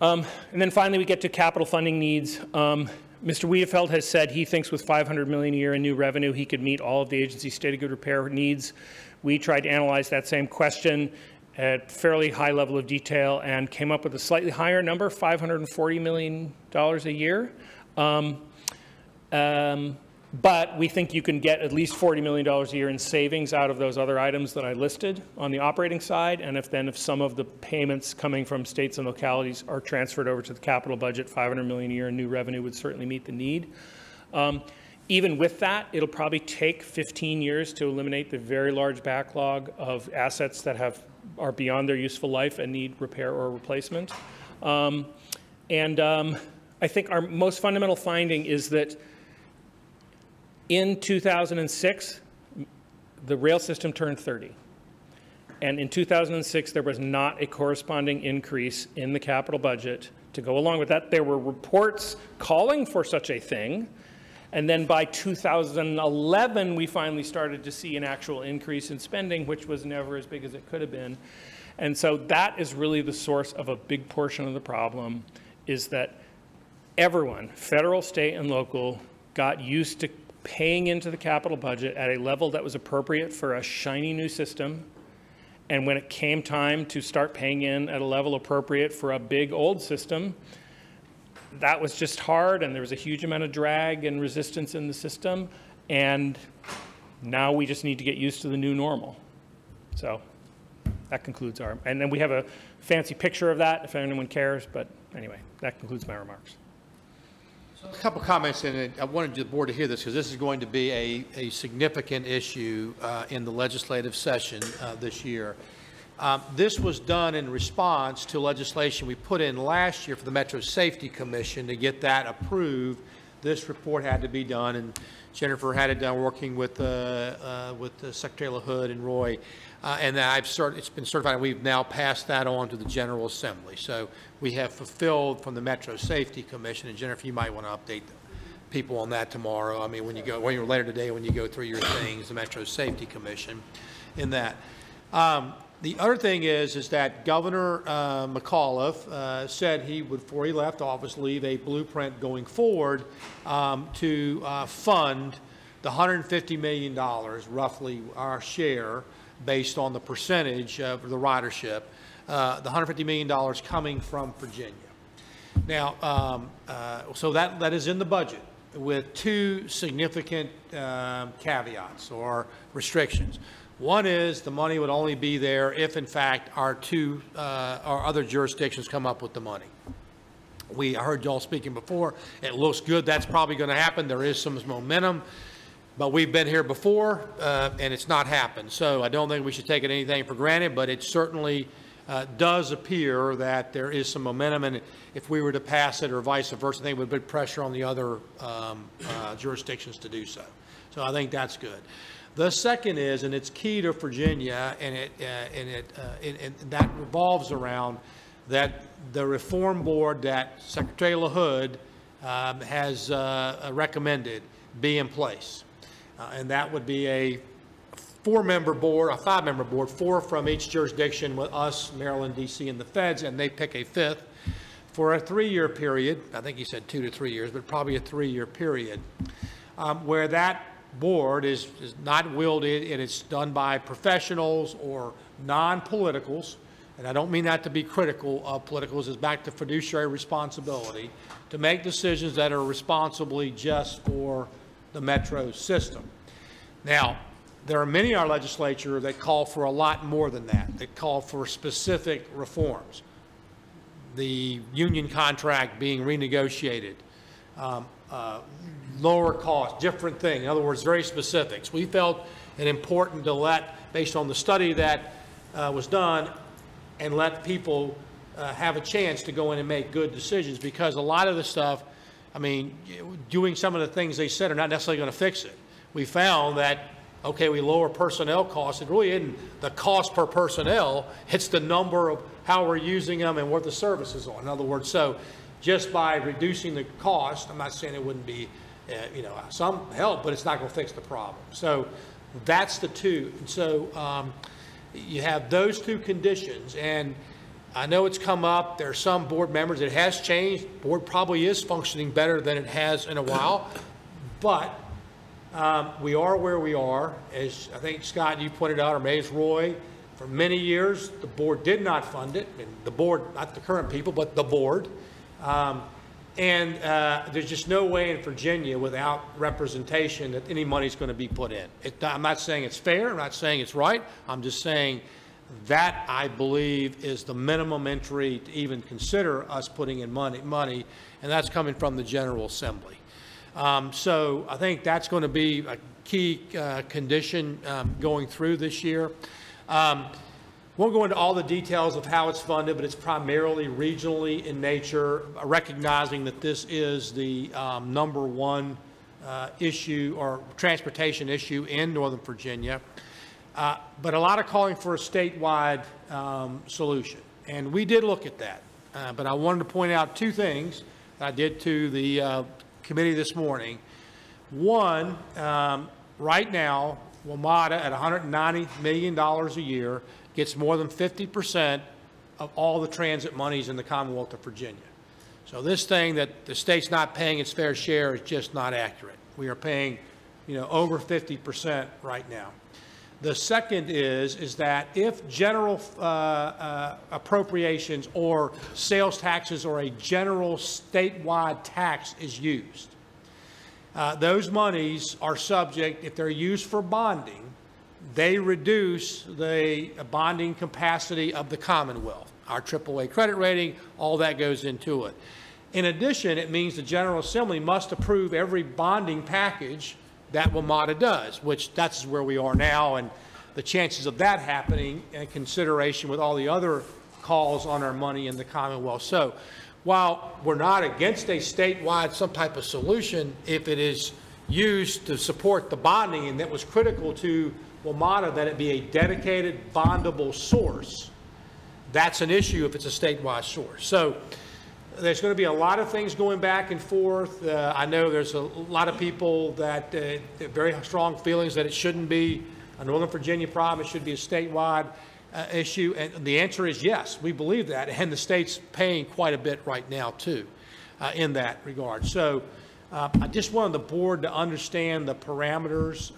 And then finally, we get to capital funding needs. Mr. Wiedefeld has said he thinks with $500 million a year in new revenue, he could meet all of the agency's state of good repair needs. We tried to analyze that same question at fairly high level of detail and came up with a slightly higher number, $540 million a year. But we think you can get at least $40 million a year in savings out of those other items that I listed on the operating side. And if some of the payments coming from states and localities are transferred over to the capital budget, $500 million a year in new revenue would certainly meet the need. Even with that, it'll probably take 15 years to eliminate the very large backlog of assets that are beyond their useful life and need repair or replacement. I think our most fundamental finding is that in 2006, the rail system turned 30. And in 2006, there was not a corresponding increase in the capital budget to go along with that. There were reports calling for such a thing. And then by 2011, we finally started to see an actual increase in spending, which was never as big as it could have been. And so that is really the source of a big portion of the problem, is that everyone, federal, state, and local, got used to paying into the capital budget at a level that was appropriate for a shiny new system. And when it came time to start paying in at a level appropriate for a big old system, that was just hard, and there was a huge amount of drag and resistance in the system. And now we just need to get used to the new normal. So that concludes and then we have a fancy picture of that if anyone cares, but anyway, that concludes my remarks. A couple comments, and I wanted the board to hear this because this is going to be a significant issue in the legislative session this year. This was done in response to legislation we put in last year for the Metro Safety Commission to get that approved. This report had to be done, and Jennifer had it done working with Secretary LaHood and Roy. And it's been certified, and we've now passed that on to the General Assembly. So we have fulfilled from the Metro Safety Commission, and Jennifer, you might want to update people on that tomorrow. I mean, when you're later today, when you go through your things, the Metro Safety Commission in that. The other thing is that Governor McAuliffe said he would, before he left office, leave a blueprint going forward to fund the $150 million, roughly our share, based on the percentage of the ridership, the $150 million coming from Virginia. Now, so that is in the budget with two significant caveats or restrictions. One is the money would only be there if, in fact, our other jurisdictions come up with the money. I heard y'all speaking before. It looks good. That's probably going to happen. There is some momentum. But we've been here before, and it's not happened. So I don't think we should take anything for granted, but it certainly does appear that there is some momentum, and if we were to pass it or vice versa, I think it would put pressure on the other jurisdictions to do so. So I think that's good. The second is, and it's key to Virginia, and that revolves around that the reform board that Secretary LaHood has recommended be in place. And that would be a 4-member board, a 5-member board, 4 from each jurisdiction with us, Maryland, D.C., and the feds, and they pick a 5th for a 3-year period. I think he said 2 to 3 years, but probably a 3-year period, where that board is not wielded, and it's done by professionals or non-politicals. And I don't mean that to be critical of politicals. It's back to fiduciary responsibility to make decisions that are responsibly just for the metro system. Now, there are many in our legislature that call for a lot more than that, that call for specific reforms. The union contract being renegotiated, lower cost, different thing. In other words, very specifics. We felt it important to let, based on the study that was done, and let people have a chance to go in and make good decisions, because a lot of the stuff, I mean, doing some of the things they said are not necessarily going to fix it. We found that, okay, we lower personnel costs. It really isn't the cost per personnel. It's the number of how we're using them and what the services are. In other words, so just by reducing the cost, I'm not saying it wouldn't be, some help, but it's not going to fix the problem. So that's the two. And so you have those two conditions, and I know it's come up. There are some board members. It has changed. Board probably is functioning better than it has in a while, but we are where we are. As I think, Scott, you pointed out, or Mays Roy, for many years, the board did not fund it. And the board, not the current people, but the board. And there's just no way in Virginia without representation that any money is going to be put in. I'm not saying it's fair. I'm not saying it's right. I'm just saying that, I believe, is the minimum entry to even consider us putting in money, and that's coming from the General Assembly. So I think that's going to be a key condition going through this year. Won't go into all the details of how it's funded, but it's primarily regionally in nature, recognizing that this is the #1 issue or transportation issue in Northern Virginia. But a lot of calling for a statewide solution. And we did look at that. But I wanted to point out 2 things that I did to the committee this morning. One, right now, WMATA at $190 million a year gets more than 50% of all the transit monies in the Commonwealth of Virginia. So this thing that the state's not paying its fair share is just not accurate. We are paying, over 50% right now. The second is that if general appropriations or sales taxes or a general statewide tax is used, those monies are subject, if they're used for bonding, they reduce the bonding capacity of the Commonwealth. Our AAA credit rating, all that goes into it. In addition, it means the General Assembly must approve every bonding package that WMATA does, which that's where we are now, and the chances of that happening in consideration with all the other calls on our money in the Commonwealth. So while we're not against a statewide some type of solution, if it is used to support the bonding, and that was critical to WMATA that it be a dedicated bondable source, that's an issue if it's a statewide source. So there's going to be a lot of things going back and forth. I know there's a lot of people that have very strong feelings that it shouldn't be a Northern Virginia problem, it should be a statewide issue. And the answer is yes, we believe that. And the state's paying quite a bit right now, too, in that regard. So I just wanted the board to understand the parameters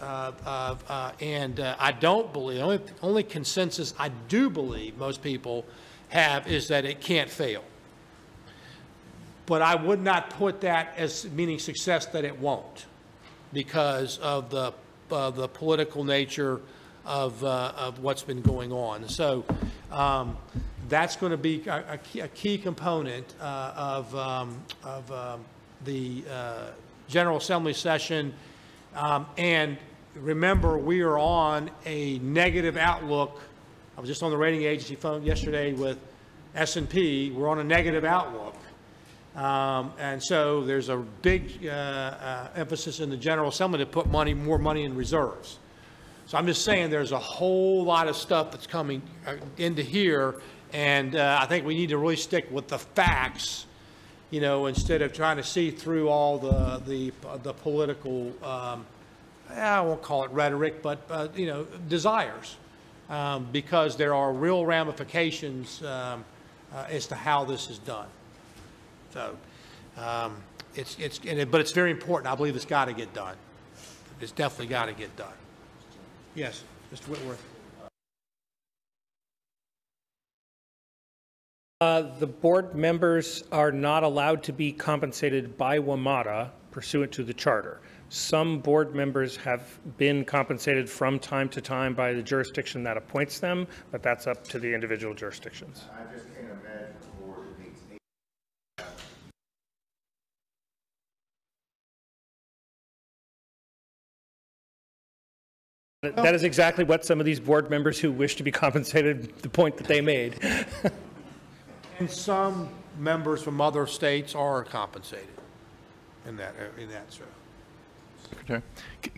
and I don't believe, only consensus I do believe most people have is that it can't fail. But I would not put that as meaning success that it won't, because of the political nature of what's been going on. So that's going to be a key component of the General Assembly session And remember, we are on a negative outlook. I was just on the rating agency phone yesterday with S&P. We're on a negative outlook. And so there's a big emphasis in the General Assembly to put more money in reserves. So I'm just saying there's a whole lot of stuff that's coming into here, and I think we need to really stick with the facts, you know, instead of trying to see through all the political, I won't call it rhetoric, but, you know, desires, because there are real ramifications as to how this is done. So but it's very important. I believe it's got to get done. It's definitely got to get done. Yes, Mr. Whitworth. The board members are not allowed to be compensated by WMATA pursuant to the charter. Some board members have been compensated from time to time by the jurisdiction that appoints them, but that's up to the individual jurisdictions. I just can't imagine a board that needs 8. That is exactly what some of these board members who wish to be compensated, the point that they made. And some members from other states are compensated in that so. Secretary,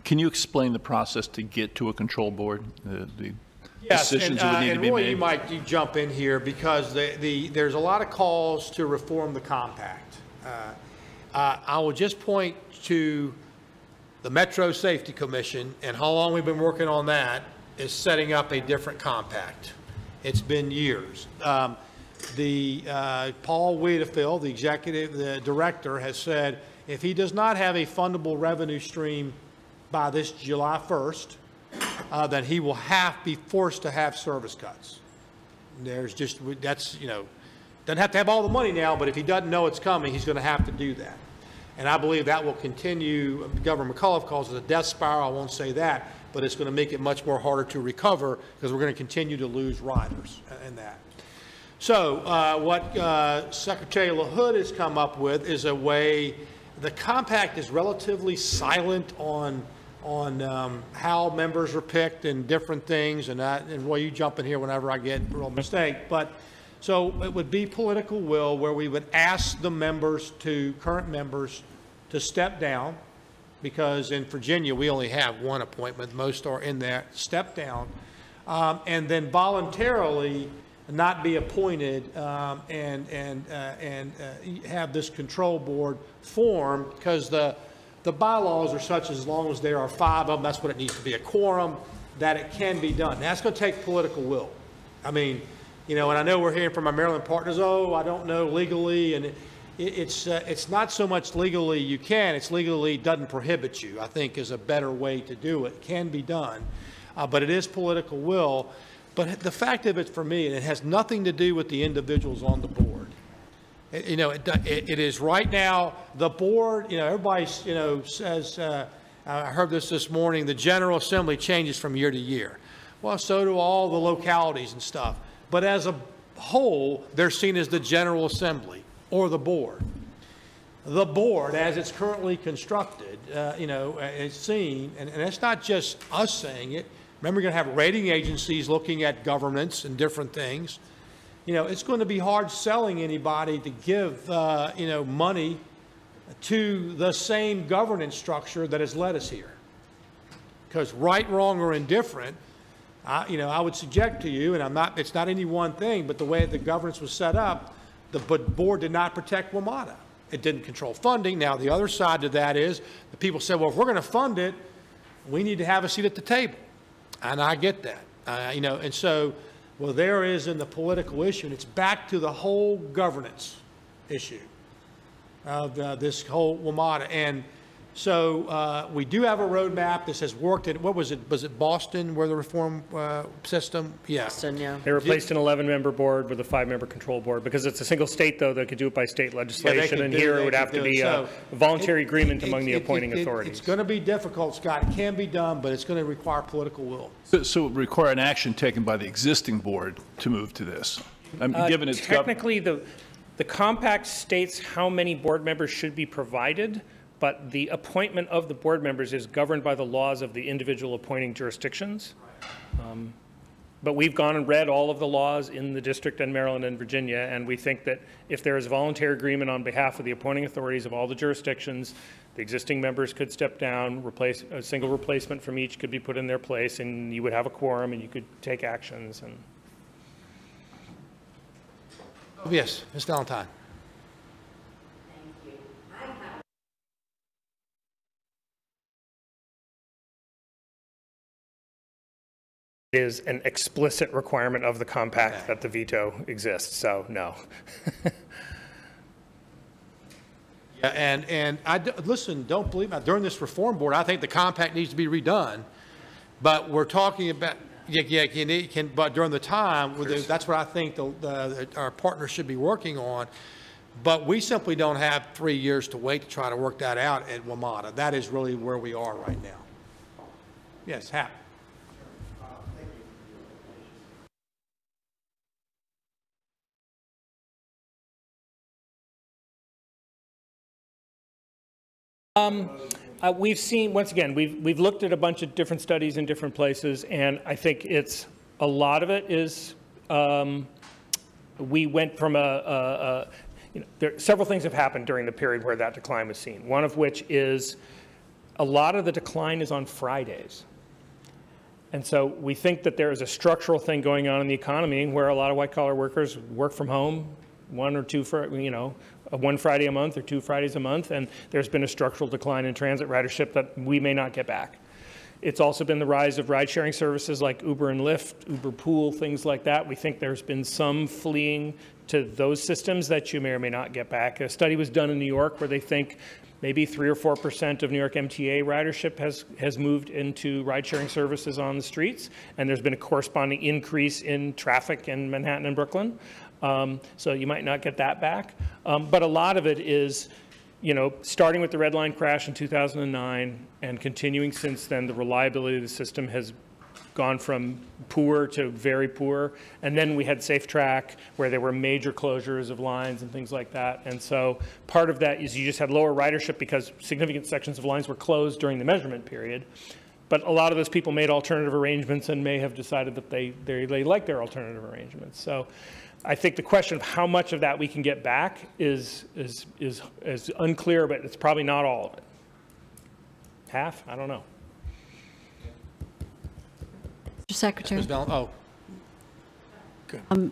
can you explain the process to get to a control board? The Yes, decisions that would need to be Roy, made? you might jump in here because there's a lot of calls to reform the compact. I will just point to the Metro Safety Commission and how long we've been working on that is setting up a different compact. It's been years. Paul Wiedefield, the director, has said if he does not have a fundable revenue stream by this July 1st, then he will be forced to have service cuts. That's, you know, doesn't have to have all the money now, but if he doesn't know it's coming, he's going to have to do that. And I believe that will continue. Governor McAuliffe calls it a death spiral. I won't say that, but it's going to make it much more harder to recover because we're going to continue to lose riders in that. So what Secretary LaHood has come up with is a way. The compact is relatively silent on how members are picked and different things, and Roy, you jump in here whenever I get a real mistake. But so it would be political will where we would ask the current members to step down, because in Virginia we only have one appointment. Most are in there. Step down, and then voluntarily not be appointed and have this control board formed, because the bylaws are such, as long as there are 5 of them, that's what it needs to be, a quorum, that it can be done. That's going to take political will. I mean, you know, and I know we're hearing from our Maryland partners, oh, I don't know legally, and it's not so much legally you can, it's legally doesn't prohibit you, I think, is a better way to do it. It can be done, but it is political will. But the fact of it for me, and it has nothing to do with the individuals on the board. You know, it is right now, the board, you know, everybody, you know, says, I heard this morning, the General Assembly changes from year to year. Well, so do all the localities and stuff. But as a whole, they're seen as the General Assembly or the board. The board, as it's currently constructed, you know, is seen, and it's not just us saying it. Remember, you're going to have rating agencies looking at governance and different things. You know, it's going to be hard selling anybody to give, you know, money to the same governance structure that has led us here. Because right, wrong, or indifferent, you know, I would suggest to you, and it's not any one thing, but the way the governance was set up, the board did not protect WMATA. It didn't control funding. Now, the other side to that is the people said, well, if we're going to fund it, we need to have a seat at the table. And I get that, you know, and so, well, there is in the political issue, and it's back to the whole governance issue of this whole WMATA. And so we do have a roadmap. This has worked. What was it? Was it Boston where the reform system? Yeah. Boston, yeah. They replaced an 11-member board with a 5-member control board, because it's a single state, though, that could do it by state legislation, and here it would have to be a voluntary agreement among the appointing authorities. It's going to be difficult, Scott. It can be done, but it's going to require political will. So it would require an action taken by the existing board to move to this. Given its technically, the compact states how many board members should be provided, but the appointment of the board members is governed by the laws of the individual appointing jurisdictions. But we've gone and read all of the laws in the district and Maryland and Virginia, and we think that if there is voluntary agreement on behalf of the appointing authorities of all the jurisdictions, the existing members could step down, replace a single replacement from each could be put in their place, and you would have a quorum and you could take actions. And Yes, Ms. Valentine. it is an explicit requirement of the compact that the veto exists, so no. Yeah, and listen, don't believe me, during this reform board, I think the compact needs to be redone, but we're talking about, but during the time, that's what I think our partners should be working on, but we simply don't have 3 years to wait to try to work that out at WMATA. That is really where we are right now. Yes, Hap. We've seen, once again, we've looked at a bunch of different studies in different places, and I think it's, a lot of it is, we went from several things have happened during the period where that decline was seen. One of which is a lot of the decline is on Fridays. And so we think that there is a structural thing going on in the economy where a lot of white-collar workers work from home one or two, one Friday a month or 2 Fridays a month, and there's been a structural decline in transit ridership that we may not get back. It's also been the rise of ride-sharing services like Uber and Lyft, Uber Pool, things like that. We think there's been some fleeing to those systems that you may or may not get back. A study was done in New York where they think maybe 3 or 4% of New York MTA ridership has moved into ride-sharing services on the streets, and there's been a corresponding increase in traffic in Manhattan and Brooklyn. So you might not get that back. But a lot of it is, starting with the red line crash in 2009 and continuing since then, the reliability of the system has gone from poor to very poor. And then we had Safe Track, where there were major closures of lines and things like that. And so part of that is you just had lower ridership because significant sections of lines were closed during the measurement period. But a lot of those people made alternative arrangements and may have decided that they like their alternative arrangements. So I think the question of how much of that we can get back is unclear, but it's probably not all of it. Half? I don't know. Mr. Secretary. Oh. Good.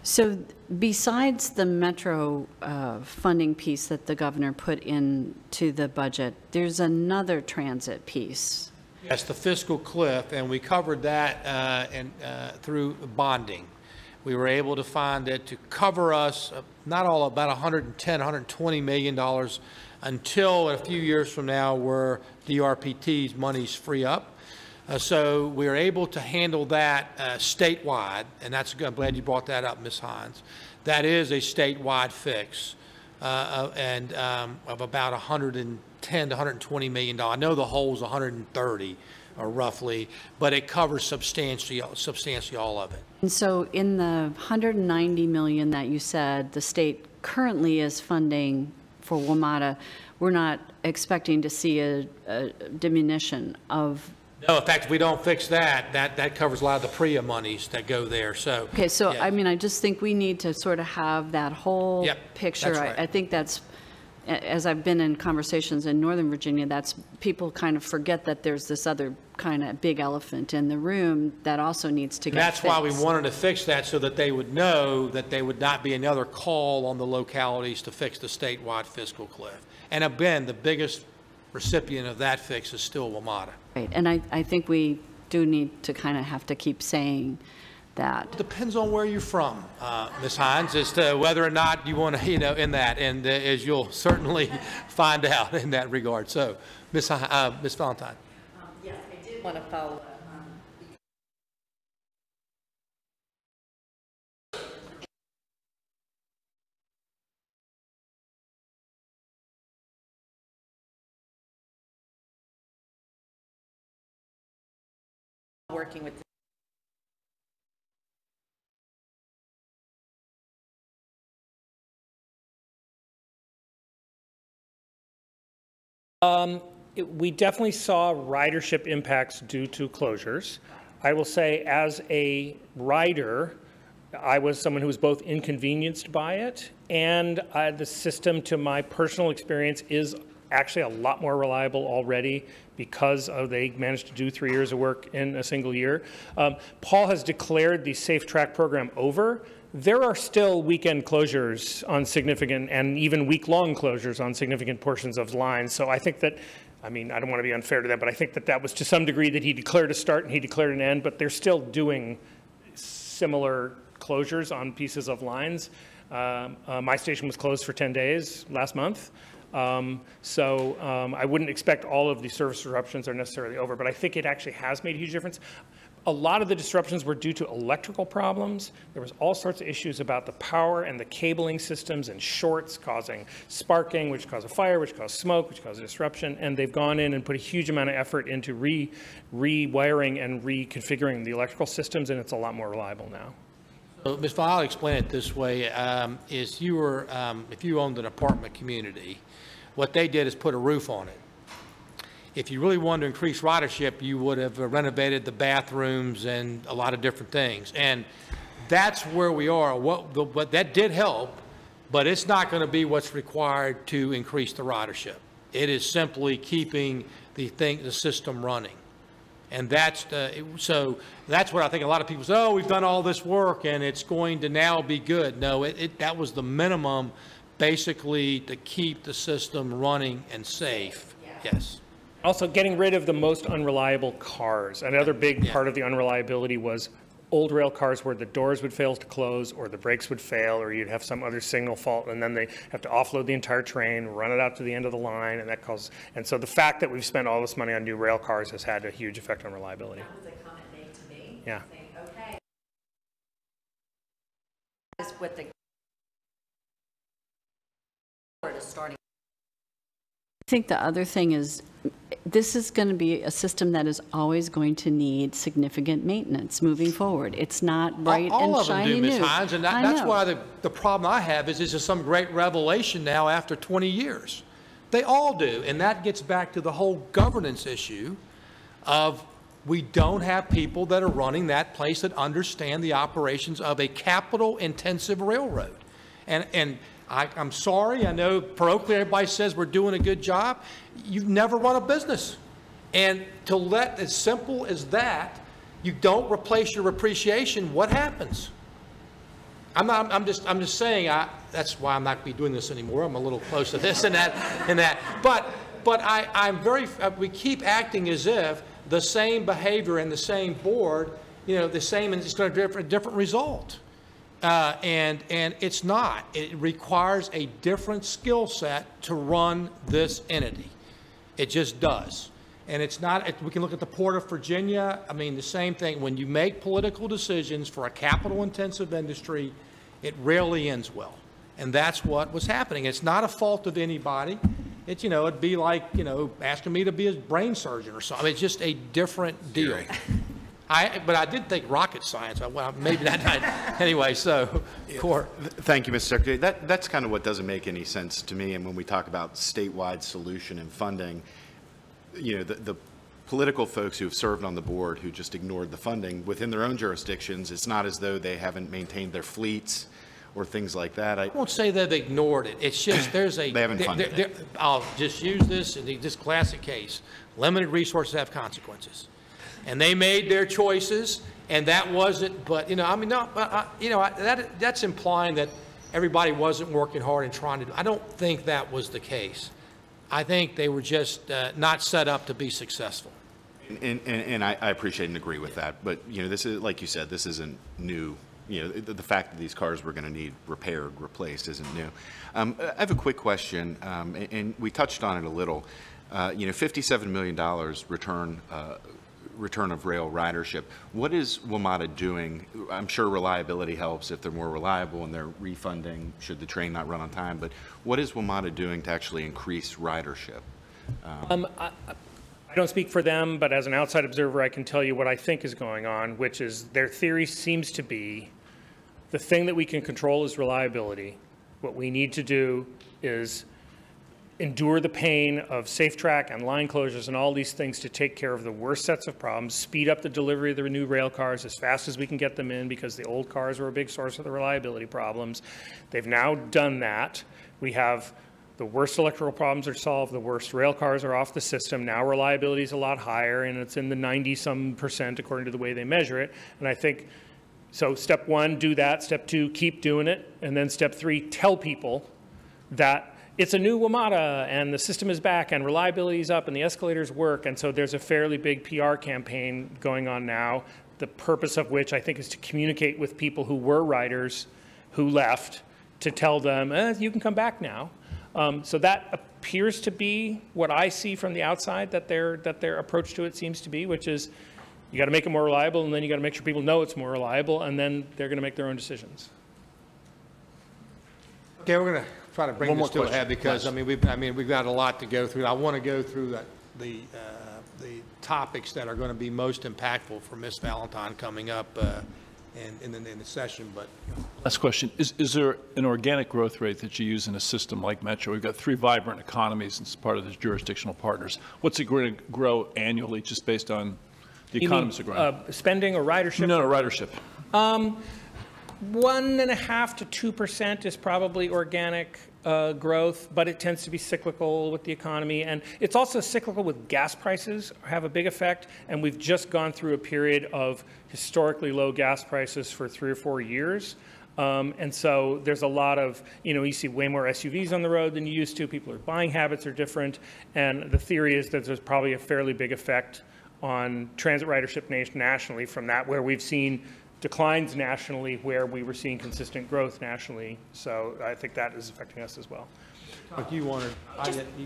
So besides the metro funding piece that the governor put into the budget, there's another transit piece. Yes, the Fiscal Cliff, and we covered that through bonding. We were able to find it to cover us, not all, about $110, $120 million until a few years from now where DRPT's monies free up. So we are able to handle that statewide, and that's good. I'm glad you brought that up, Ms. Hines. That is a statewide fix of about $110 to $120 million. I know the hole's 130 or roughly, but it covers substantially all of it. And so in the $190 million that you said the state currently is funding for WMATA, we're not expecting to see a diminution of. No, in fact, if we don't fix that, that covers a lot of the PREA monies that go there. So okay, so yeah. I mean, I just think we need to sort of have that whole picture. That's right. I think that's, as I've been in conversations in Northern Virginia, that's people kind of forget that there's this other kind of big elephant in the room that also needs to get That's fixed. why we wanted to fix that, so that they would know that there would not be another call on the localities to fix the statewide fiscal cliff. And again, the biggest recipient of that fix is still WMATA. Right, and I think we do need to kind of have to keep saying that. It depends on where you're from, Ms. Hines, as to whether or not you want to, in that, and as you'll certainly find out in that regard. So, Ms. Valentine. Yes, I did want to follow up. Working with We definitely saw ridership impacts due to closures. I will say, as a rider, I was someone who was both inconvenienced by it, and the system, to my personal experience, is actually a lot more reliable already because they managed to do 3 years of work in a single year. Paul has declared the Safe Track program over. There are still weekend closures on significant, and even week-long closures on significant portions of lines. So I think that, I mean, I don't want to be unfair to that, but I think that that was to some degree that he declared a start and he declared an end, but they're still doing similar closures on pieces of lines. My station was closed for 10 days last month. I wouldn't expect all of the service disruptions are necessarily over, but I think it actually has made a huge difference. A lot of the disruptions were due to electrical problems. There was all sorts of issues about the power and the cabling systems and shorts causing sparking, which cause a fire, which cause smoke, which cause a disruption. And they've gone in and put a huge amount of effort into rewiring and reconfiguring the electrical systems, and it's a lot more reliable now. So, Ms. Vaughn, I'll explain it this way. If you owned an apartment community, what they did is put a roof on it. If you really wanted to increase ridership, you would have renovated the bathrooms and a lot of different things. And that's where we are. What that did help, but it's not going to be what's required to increase the ridership. It is simply keeping the system running. And so that's what I think a lot of people say, oh, we've done all this work and it's going to now be good. No, that was the minimum, basically, to keep the system running and safe. Yes. Also, getting rid of the most unreliable cars. Another big part of the unreliability was old rail cars where the doors would fail to close or the brakes would fail or you'd have some other signal fault, and then they have to offload the entire train, run it out to the end of the line, and so the fact that we've spent all this money on new rail cars has had a huge effect on reliability. That was a comment made to me. Yeah. Saying, okay. Is what the starting. I think the other thing is, this is going to be a system that is always going to need significant maintenance moving forward. It's not bright and shiny new. All of them do, Ms. Hines, and that's why the problem I have is this is some great revelation now after 20 years. They all do, and that gets back to the whole governance issue of we don't have people that are running that place that understand the operations of a capital-intensive railroad. And I'm sorry, I know parochially everybody says we're doing a good job. You've never run a business. And to let, as simple as that, you don't replace your appreciation, what happens? I'm just saying, that's why I'm not going to be doing this anymore. I'm a little close to this and that. But we keep acting as if the same behavior and the same board, the same, and it's going to have a different result. And it's not. It requires a different skill set to run this entity. It just does. And it's not, we can look at the Port of Virginia. I mean, the same thing. When you make political decisions for a capital-intensive industry, it rarely ends well. And that's what was happening. It's not a fault of anybody. It's, it'd be like, asking me to be a brain surgeon or something. It's just a different deal. But I did think rocket science. Well, maybe not. Anyway, so, Court. Thank you, Mr. Secretary. That's kind of what doesn't make any sense to me. And when we talk about statewide solution and funding, the political folks who have served on the board who just ignored the funding within their own jurisdictions, it's not as though they haven't maintained their fleets or things like that. I won't say they've ignored it. It's just there's a... They haven't funded it. I'll just use this in this classic case. Limited resources have consequences. And they made their choices, and that wasn't, but, that's implying that everybody wasn't working hard and trying to do. I don't think that was the case. I think they were just not set up to be successful. And I appreciate and agree with that. But, this is, like you said, this isn't new. The fact that these cars were going to need repaired, replaced isn't new. I have a quick question, and we touched on it a little. $57 million return of rail ridership. What is WMATA doing? I'm sure reliability helps if they're more reliable and they're refunding should the train not run on time, but what is WMATA doing to actually increase ridership? I don't speak for them, but as an outside observer, I can tell you what I think is going on, which is their theory seems to be the thing that we can control is reliability. What we need to do is endure the pain of safe track and line closures and all these things to take care of the worst sets of problems, speed up the delivery of the new rail cars as fast as we can get them in because the old cars were a big source of the reliability problems. They've now done that. We have the worst electrical problems are solved, the worst rail cars are off the system. Now reliability is a lot higher, and it's in the 90-some% according to the way they measure it. And I think, so step one, do that. Step two, keep doing it. And then step three, tell people that it's a new WMATA and the system is back and reliability is up and the escalators work. And so there's a fairly big PR campaign going on now, the purpose of which I think is to communicate with people who were riders who left to tell them, you can come back now. So that appears to be what I see from the outside that their approach to it seems to be, which is you got to make it more reliable, and then you got to make sure people know it's more reliable, and then they're going to make their own decisions. Okay, we're going to try to bring this to a head because we've got a lot to go through. I want to go through the topics that are going to be most impactful for Ms. Valentine coming up in the session. But last question: Is there an organic growth rate that you use in a system like Metro? We've got 3 vibrant economies as part of the jurisdictional partners. What's it going to grow annually, just based on the economies are growing? Spending or ridership? No, ridership. 1.5% to 2% is probably organic growth, but it tends to be cyclical with the economy. And it's also cyclical with gas prices have a big effect. And we've just gone through a period of historically low gas prices for 3 or 4 years. And so there's a lot of, you see way more SUVs on the road than you used to. People's buying habits are different. And the theory is that there's probably a fairly big effect on transit ridership nationally from that, where we've seen declines nationally where we were seeing consistent growth nationally. So I think that is affecting us as well. But you wanted,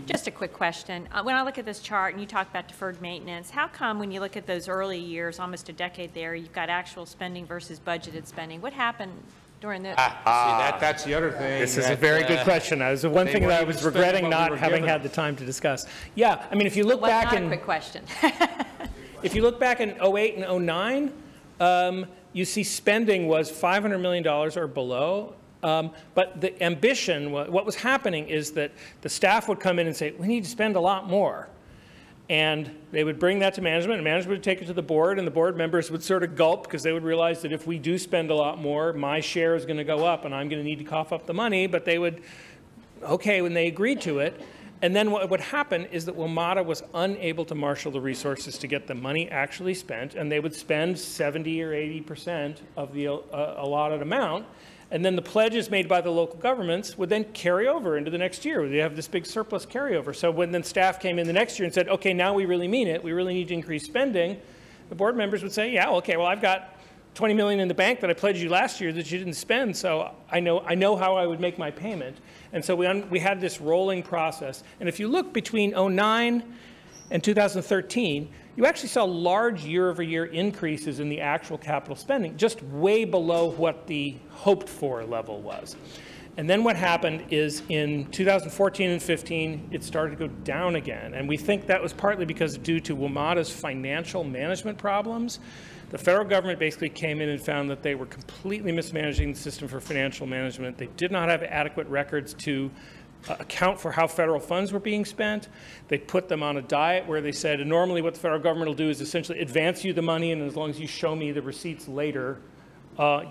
just a quick question. When I look at this chart and you talk about deferred maintenance, how come when you look at those early years, almost a decade there, you've got actual spending versus budgeted spending? What happened during the... that's the other thing. This is a very good question. That was the one thing that I was regretting not having had the time to discuss. Yeah, I mean, if you look back in... Not a quick question. If you look back in 08 and 09, you see spending was $500 million or below. But the ambition, what was happening is that the staff would come in and say, we need to spend a lot more. And they would bring that to management, and management would take it to the board, and the board members would sort of gulp because they would realize that if we do spend a lot more, my share is going to go up and I'm going to need to cough up the money. But they would, okay, when they agreed to it. And then what would happen is that WMATA was unable to marshal the resources to get the money actually spent, and they would spend 70 or 80% of the allotted amount. And then the pledges made by the local governments would then carry over into the next year. They have this big surplus carryover. So when then staff came in the next year and said, okay, now we really mean it, we really need to increase spending, the board members would say, yeah, okay, well, I've got $20 million in the bank that I pledged you last year that you didn't spend, so I know how I would make my payment. And so we had this rolling process. And if you look between 09 and 2013, you actually saw large year-over-year increases in the actual capital spending, just way below what the hoped-for level was. And then what happened is in 2014 and 15, it started to go down again. And we think that was partly because due to WMATA's financial management problems. The federal government basically came in and found that they were completely mismanaging the system for financial management. They did not have adequate records to account for how federal funds were being spent. They put them on a diet where they said, normally what the federal government will do is essentially advance you the money, and as long as you show me the receipts later,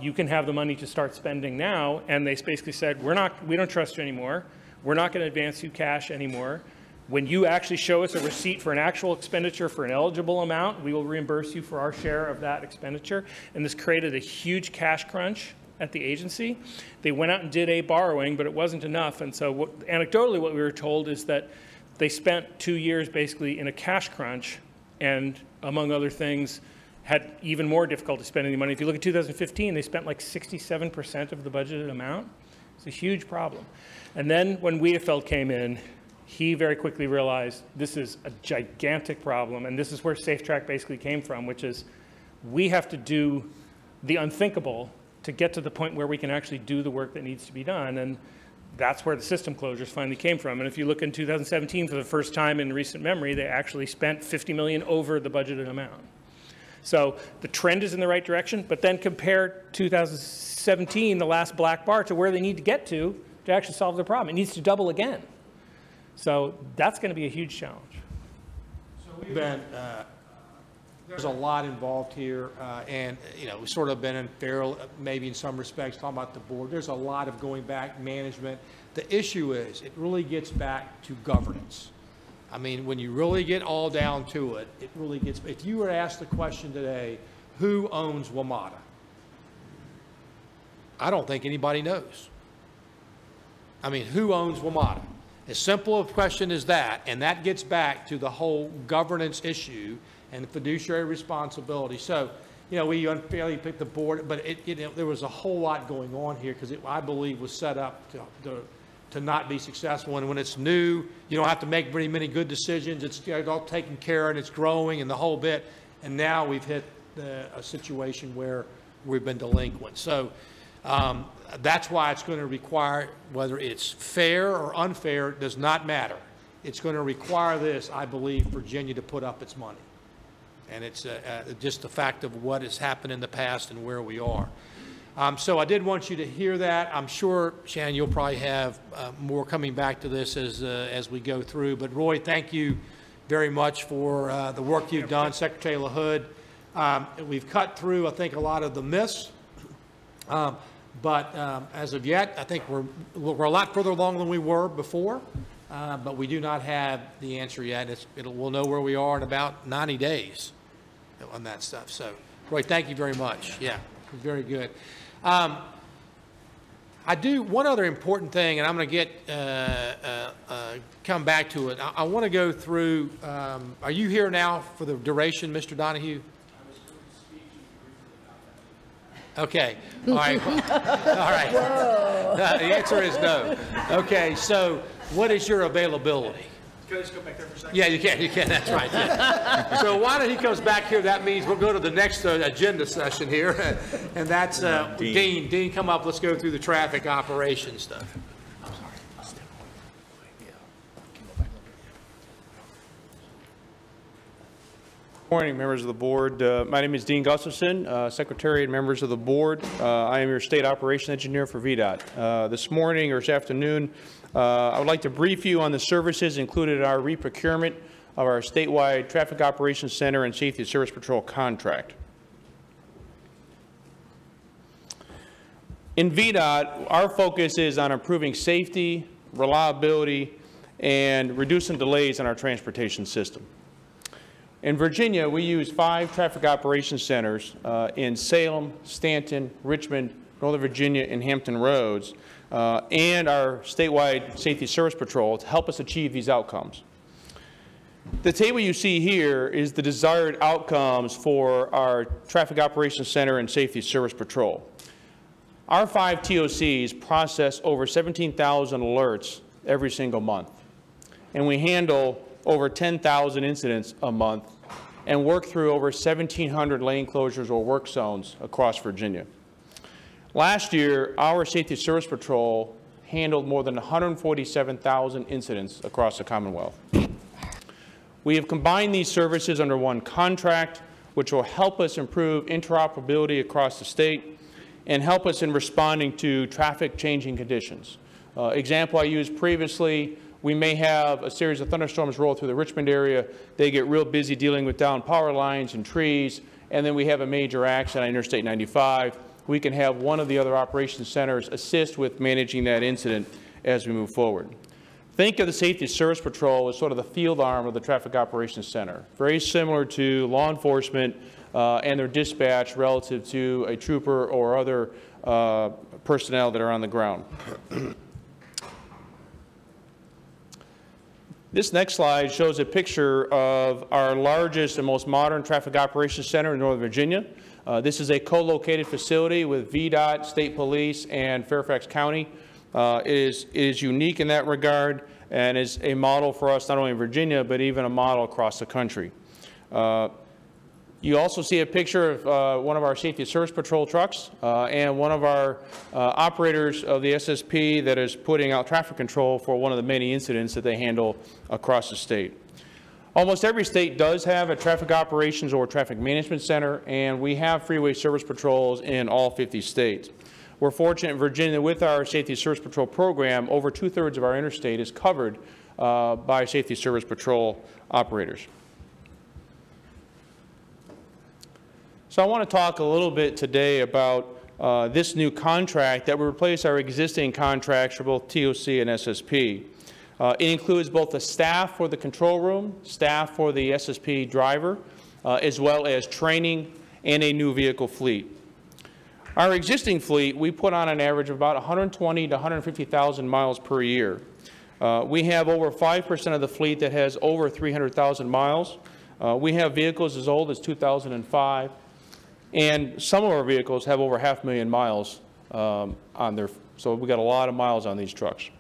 you can have the money to start spending now. And they basically said, we don't trust you anymore. We're not going to advance you cash anymore. When you actually show us a receipt for an actual expenditure for an eligible amount, we will reimburse you for our share of that expenditure. And this created a huge cash crunch at the agency. They went out and did a borrowing, but it wasn't enough. And so anecdotally, what we were told is that they spent 2 years basically in a cash crunch and, among other things, had even more difficulty spending the money. If you look at 2015, they spent like 67% of the budgeted amount. It's a huge problem. And then when Wiedefeld came in, he very quickly realized this is a gigantic problem, and this is where SafeTrack basically came from, which is we have to do the unthinkable to get to the point where we can actually do the work that needs to be done, and that's where the system closures finally came from. And if you look in 2017, for the first time in recent memory, they actually spent $50 million over the budgeted amount. So the trend is in the right direction, but then compare 2017, the last black bar, to where they need to get to actually solve the problem. It needs to double again. So that's going to be a huge challenge. So we've been, there's a lot involved here, and, you know, we've sort of been unfair, maybe in some respects, talking about the board. There's a lot of going back management. The issue is, it really gets back to governance. I mean, when you really get all down to it, it really gets, if you were asked the question today, who owns WMATA? I don't think anybody knows. I mean, who owns WMATA? As simple a question as that, and that gets back to the whole governance issue and the fiduciary responsibility. So, you know, we unfairly picked the board, but there was a whole lot going on here because I believe was set up to not be successful. And when it's new, you don't have to make very many good decisions. It's all taken care of and it's growing and the whole bit. And now we've hit a situation where we've been delinquent. So that's why it's going to require, whether it's fair or unfair, it does not matter. It's going to require this, I believe, Virginia to put up its money. And it's just the fact of what has happened in the past and where we are. So I did want you to hear that. I'm sure, Shannon, you'll probably have more coming back to this as we go through. But Roy, thank you very much for the work you've done, Secretary LaHood. We've cut through, I think, a lot of the myths. But as of yet, I think we're a lot further along than we were before. But we do not have the answer yet. We'll know where we are in about 90 days on that stuff. So, Roy, thank you very much. Yeah, very good. I do one other important thing, and I'm going to get come back to it. I want to go through. Are you here now for the duration, Mr. Donahue? Okay. All right. All right. The answer is no. Okay. So, what is your availability? Can I just go back there for a second? Yeah, you can. You can. That's right. Yeah. So why don't he comes back here? That means we'll go to the next agenda session here, and that's Dean. Dean, come up. Let's go through the traffic operations stuff. I'm sorry. Good morning, members of the board. My name is Dean Gustafson, Secretary and members of the board. I am your State Operations Engineer for VDOT. This morning or this afternoon, I would like to brief you on the services included in our re-procurement of our statewide Traffic Operations Center and Safety Service Patrol contract. In VDOT, our focus is on improving safety, reliability, and reducing delays in our transportation system. In Virginia, we use 5 traffic operations centers in Salem, Stanton, Richmond, Northern Virginia, and Hampton Roads, and our statewide Safety Service Patrol to help us achieve these outcomes. The table you see here is the desired outcomes for our Traffic Operations Center and Safety Service Patrol. Our 5 TOCs process over 17,000 alerts every single month, and we handle over 10,000 incidents a month and work through over 1,700 lane closures or work zones across Virginia. Last year, our Safety Service Patrol handled more than 147,000 incidents across the Commonwealth. We have combined these services under one contract, which will help us improve interoperability across the state and help us in responding to traffic changing conditions. Example I used previously, we may have a series of thunderstorms roll through the Richmond area. They get real busy dealing with downed power lines and trees, and then we have a major accident on Interstate 95. We can have one of the other operations centers assist with managing that incident as we move forward. Think of the Safety Service Patrol as sort of the field arm of the Traffic Operations Center, very similar to law enforcement and their dispatch relative to a trooper or other personnel that are on the ground. This next slide shows a picture of our largest and most modern Traffic Operations Center in Northern Virginia. This is a co-located facility with VDOT, State Police, and Fairfax County. It is unique in that regard and is a model for us not only in Virginia, but even a model across the country. You also see a picture of one of our Safety Service Patrol trucks and one of our operators of the SSP that is putting out traffic control for one of the many incidents that they handle across the state. Almost every state does have a traffic operations or traffic management center, and we have freeway service patrols in all 50 states. We're fortunate in Virginia with our Safety Service Patrol program, over 2/3 of our interstate is covered by Safety Service Patrol operators. So I want to talk a little bit today about this new contract that will replace our existing contracts for both TOC and SSP. It includes both the staff for the control room, staff for the SSP driver, as well as training and a new vehicle fleet. Our existing fleet, we put on an average of about 120 to 150,000 miles per year. We have over 5% of the fleet that has over 300,000 miles. We have vehicles as old as 2005. And some of our vehicles have over 500,000 miles on their, so we got a lot of miles on these trucks.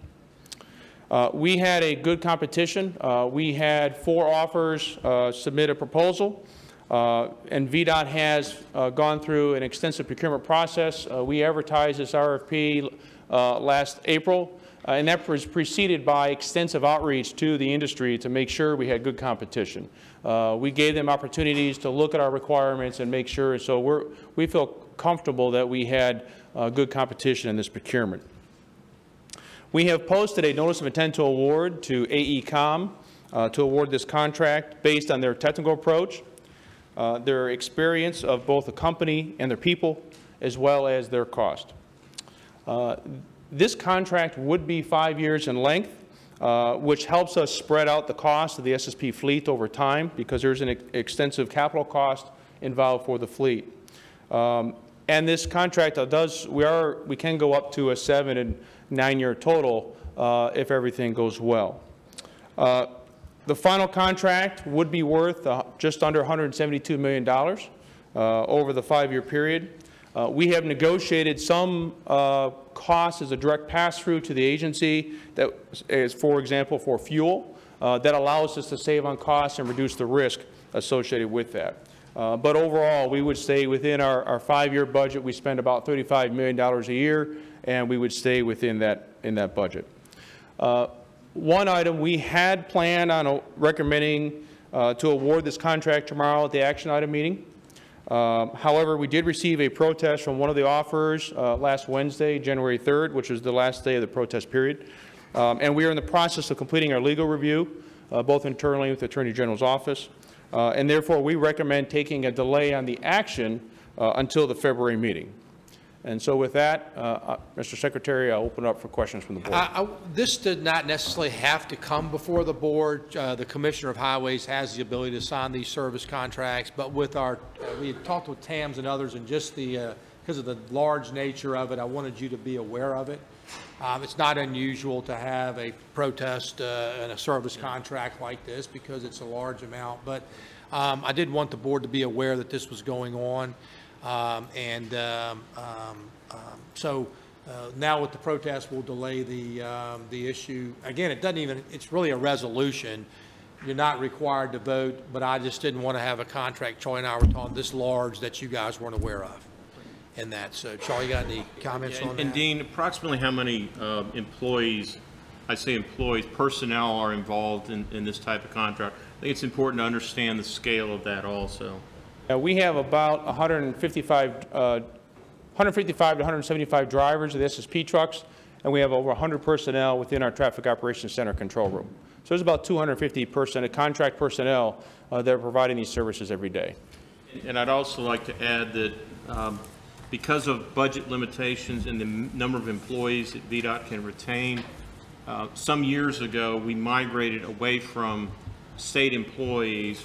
We had a good competition. We had 4 offers submit a proposal, and VDOT has gone through an extensive procurement process. We advertised this RFP last April, and that was preceded by extensive outreach to the industry to make sure we had good competition. We gave them opportunities to look at our requirements and make sure, so we feel comfortable that we had good competition in this procurement. We have posted a notice of intent to award to AECom to award this contract based on their technical approach, their experience of both the company and their people, as well as their cost. This contract would be 5 years in length, which helps us spread out the cost of the SSP fleet over time because there's an extensive capital cost involved for the fleet. And this contract we can go up to a 7 and 9 year total if everything goes well. The final contract would be worth just under $172 million over the 5 year period. We have negotiated some costs as a direct pass-through to the agency that is, for example, for fuel, that allows us to save on costs and reduce the risk associated with that. But overall, we would stay within our 5 year budget. We spend about $35 million a year, and we would stay within that budget. One item we had planned on recommending to award this contract tomorrow at the action item meeting. However, we did receive a protest from one of the offers last Wednesday, January 3rd, which was the last day of the protest period. And we are in the process of completing our legal review, both internally with the Attorney General's office. And therefore, we recommend taking a delay on the action until the February meeting. And so with that, Mr. Secretary, I'll open up for questions from the board. This did not necessarily have to come before the board. The Commissioner of Highways has the ability to sign these service contracts, but with our, we had talked with TAMS and others, and just the, because of the large nature of it, I wanted you to be aware of it. It's not unusual to have a protest and a service contract like this because it's a large amount, but I did want the board to be aware that this was going on. So now with the protest, we'll delay the issue. Again, it doesn't even, it's really a resolution. You're not required to vote, but I just didn't want to have a contract, Charlie and I were talking, this large that you guys weren't aware of in that. So Charlie, you got any comments on that? And Dean, approximately how many employees, I say employees, personnel are involved in this type of contract? I think it's important to understand the scale of that also. We have about 155 to 175 drivers of the SSP trucks, and we have over 100 personnel within our Traffic Operations Center control room. So there's about 250 contract personnel that are providing these services every day. And I'd also like to add that because of budget limitations and the number of employees that VDOT can retain, some years ago we migrated away from state employees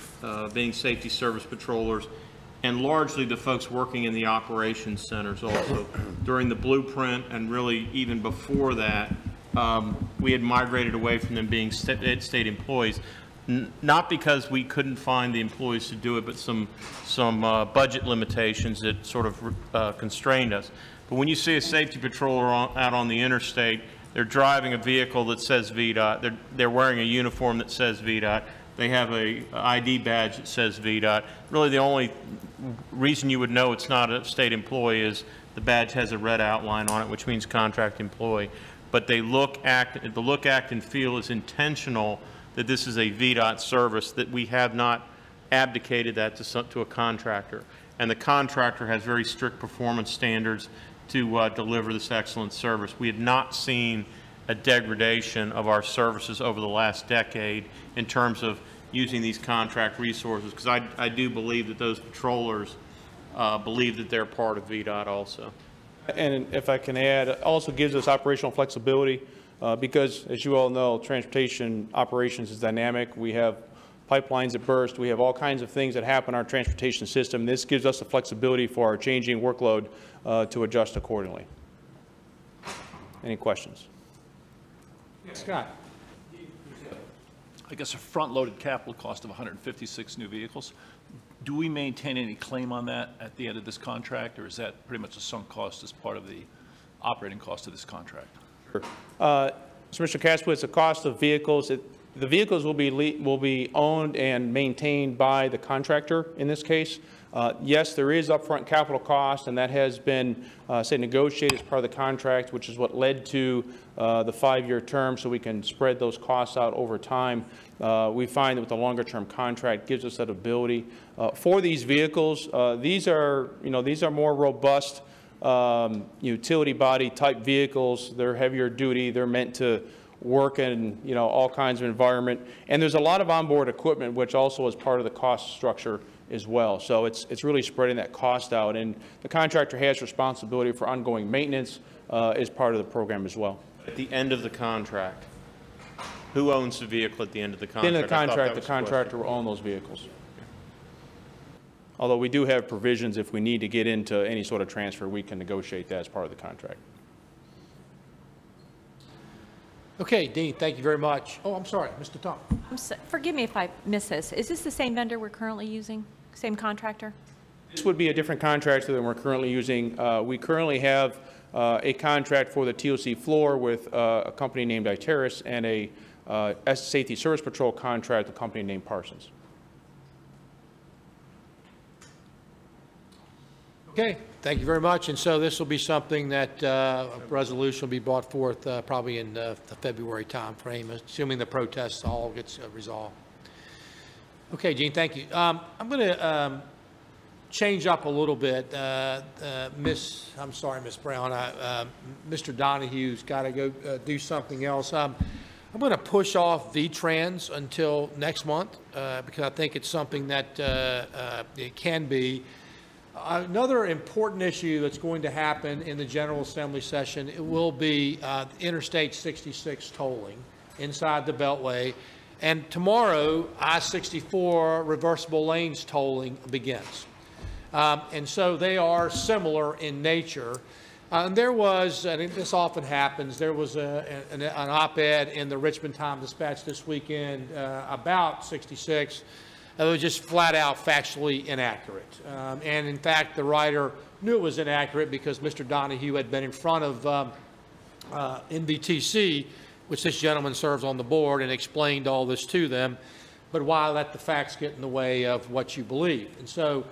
being safety service patrollers, and largely the folks working in the operations centers also. During the blueprint and really even before that, we had migrated away from them being state employees, not because we couldn't find the employees to do it, but some budget limitations that sort of constrained us. But when you see a safety patroller out on the interstate, they're driving a vehicle that says VDOT, they're wearing a uniform that says VDOT, they have a ID badge that says VDOT. Really the only reason you would know it's not a state employee is the badge has a red outline on it, which means contract employee. But they look, act, and feel is intentional that this is a VDOT service, that we have not abdicated that to a contractor. And the contractor has very strict performance standards to deliver this excellent service. We had not seen a degradation of our services over the last decade in terms of using these contract resources, because I do believe that those patrollers believe that they're part of VDOT also. And if I can add, it also gives us operational flexibility because, as you all know, transportation operations is dynamic. We have pipelines that burst. We have all kinds of things that happen in our transportation system. This gives us the flexibility for our changing workload to adjust accordingly. Any questions? Yes, Scott. I guess a front-loaded capital cost of 156 new vehicles. Do we maintain any claim on that at the end of this contract, or is that pretty much a sunk cost as part of the operating cost of this contract? Sure. So, Mr. Caspowitz, the cost of vehicles, the vehicles will be owned and maintained by the contractor in this case. Yes, there is upfront capital cost, and that has been, say, negotiated as part of the contract, which is what led to the 5-year term, so we can spread those costs out over time. We find that with the longer-term contract gives us that ability. For these vehicles, these are more robust utility body type vehicles. They're heavier duty. They're meant to work in all kinds of environment, and there's a lot of onboard equipment, which also is part of the cost structure as well. So it's really spreading that cost out, and the contractor has responsibility for ongoing maintenance as part of the program as well. At the end of the contract, who owns the vehicle at the end of the contract? In the contract, the contractor will own those vehicles. Although we do have provisions if we need to get into any sort of transfer, we can negotiate that as part of the contract. Okay, Dean, thank you very much. Oh, I'm sorry, Mr. Tom. Forgive me if I missed this. Is this the same vendor we're currently using? Same contractor? This would be a different contractor than we're currently using. We currently have a contract for the TOC floor with a company named Iteris and a Safety Service Patrol contract with a company named Parsons. Okay, thank you very much. And so this will be something that a resolution will be brought forth probably in the February time frame, assuming the protests all gets resolved. Okay, Gene, thank you. I'm going to change up a little bit. Miss Brown, Mr. Donahue's got to go do something else. I'm going to push off VTrans until next month because I think it's something that it can be. Another important issue that's going to happen in the General Assembly session, it will be Interstate 66 tolling inside the Beltway. And tomorrow, I-64 reversible lanes tolling begins. And so they are similar in nature. And there was, and this often happens, there was an op-ed in the Richmond Times-Dispatch this weekend about 66. It was just flat out factually inaccurate. And in fact, the writer knew it was inaccurate because Mr. Donahue had been in front of NBTC, which this gentleman serves on the board, and explained all this to them. But why let the facts get in the way of what you believe? And so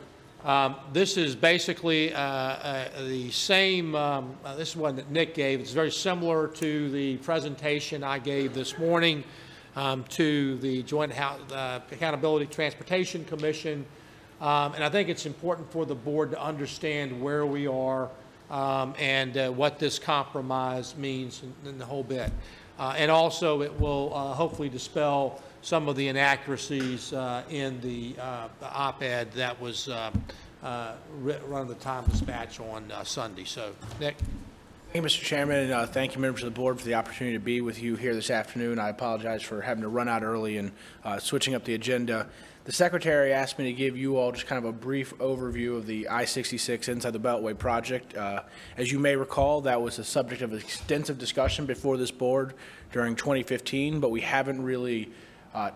this is basically the same, this is one that Nick gave. It's very similar to the presentation I gave this morning to the Joint Accountability Transportation Commission. And I think it's important for the board to understand where we are and what this compromise means in the whole bit. And also it will hopefully dispel some of the inaccuracies in the op-ed that was run the Times-Dispatch on Sunday. So, Nick. Thank you, Mr. Chairman, and thank you, members of the board, for the opportunity to be with you here this afternoon. I apologize for having to run out early and switching up the agenda. The Secretary asked me to give you all just kind of a brief overview of the I-66 Inside the Beltway project. As you may recall, that was the subject of extensive discussion before this board during 2015, but we haven't really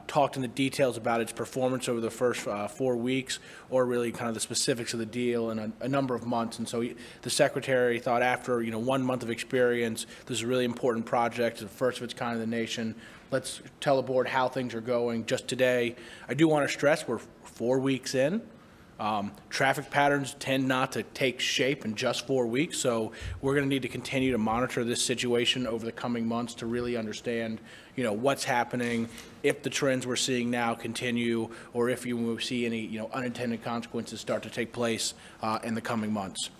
talked in the details about its performance over the first 4 weeks, or really kind of the specifics of the deal in a number of months. And so the Secretary thought, after 1 month of experience, this is a really important project, the first of its kind in the nation. Let's tell the board how things are going just today. I do want to stress we're 4 weeks in. Traffic patterns tend not to take shape in just 4 weeks, so we're going to need to continue to monitor this situation over the coming months to really understand, what's happening, if the trends we're seeing now continue, or if you see any, unintended consequences start to take place in the coming months.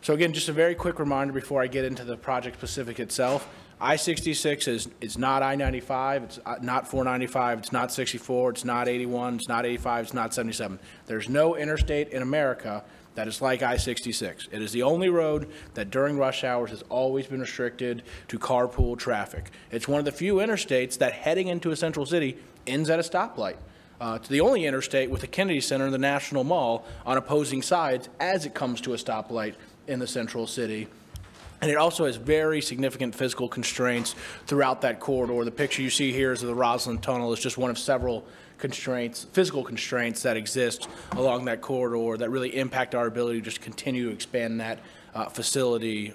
So again, just a very quick reminder before I get into the project specific itself. I-66 is not I-95, it's not 495, it's not 64, it's not 81, it's not 85, it's not 77. There's no interstate in America that is like I-66. It is the only road that during rush hours has always been restricted to carpool traffic. It's one of the few interstates that heading into a central city ends at a stoplight. It's the only interstate with the Kennedy Center and the National Mall on opposing sides as it comes to a stoplight in the central city. And it also has very significant physical constraints throughout that corridor. The picture you see here is of the Roslyn Tunnel. It's just one of several constraints, physical constraints that exist along that corridor that really impact our ability to just continue to expand that facility,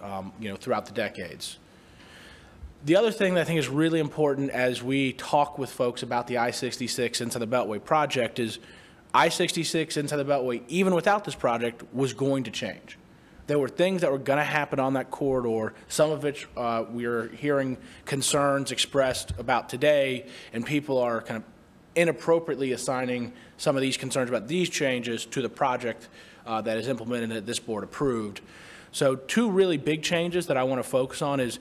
throughout the decades. The other thing that I think is really important as we talk with folks about the I-66 Inside the Beltway project is I-66 Inside the Beltway, even without this project, was going to change. There were things that were going to happen on that corridor, some of which we are hearing concerns expressed about today, and people are kind of inappropriately assigning some of these concerns about these changes to the project that is implemented that this board approved. So two really big changes that I want to focus on is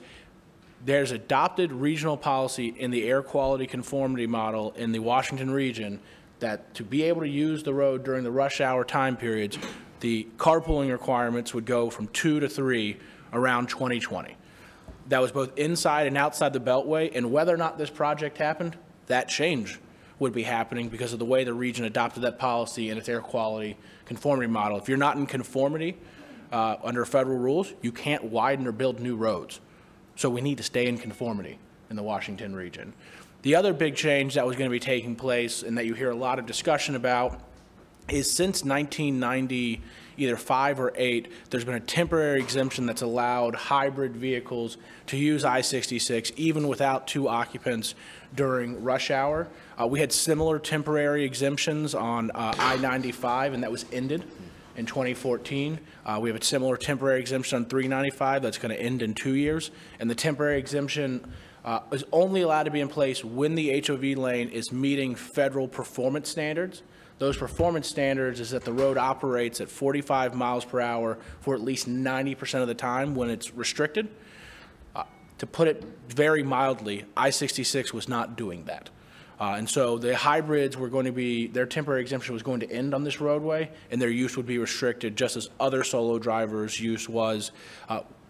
there's adopted regional policy in the air quality conformity model in the Washington region that to be able to use the road during the rush hour time periods, the carpooling requirements would go from 2 to 3 around 2020. That was both inside and outside the Beltway, and whether or not this project happened, that change would be happening because of the way the region adopted that policy and its air quality conformity model. If you're not in conformity under federal rules, you can't widen or build new roads. So we need to stay in conformity in the Washington region. The other big change that was going to be taking place and that you hear a lot of discussion about is since 1990, either 5 or 8, there's been a temporary exemption that's allowed hybrid vehicles to use I-66 even without 2 occupants during rush hour. We had similar temporary exemptions on I-95, and that was ended in 2014. We have a similar temporary exemption on 395 that's going to end in 2 years, and the temporary exemption is only allowed to be in place when the HOV lane is meeting federal performance standards. Those performance standards is that the road operates at 45 miles per hour for at least 90% of the time when it's restricted. To put it very mildly, I-66 was not doing that. And so the hybrids were going to be, their temporary exemption was going to end on this roadway, and their use would be restricted just as other solo drivers' use was,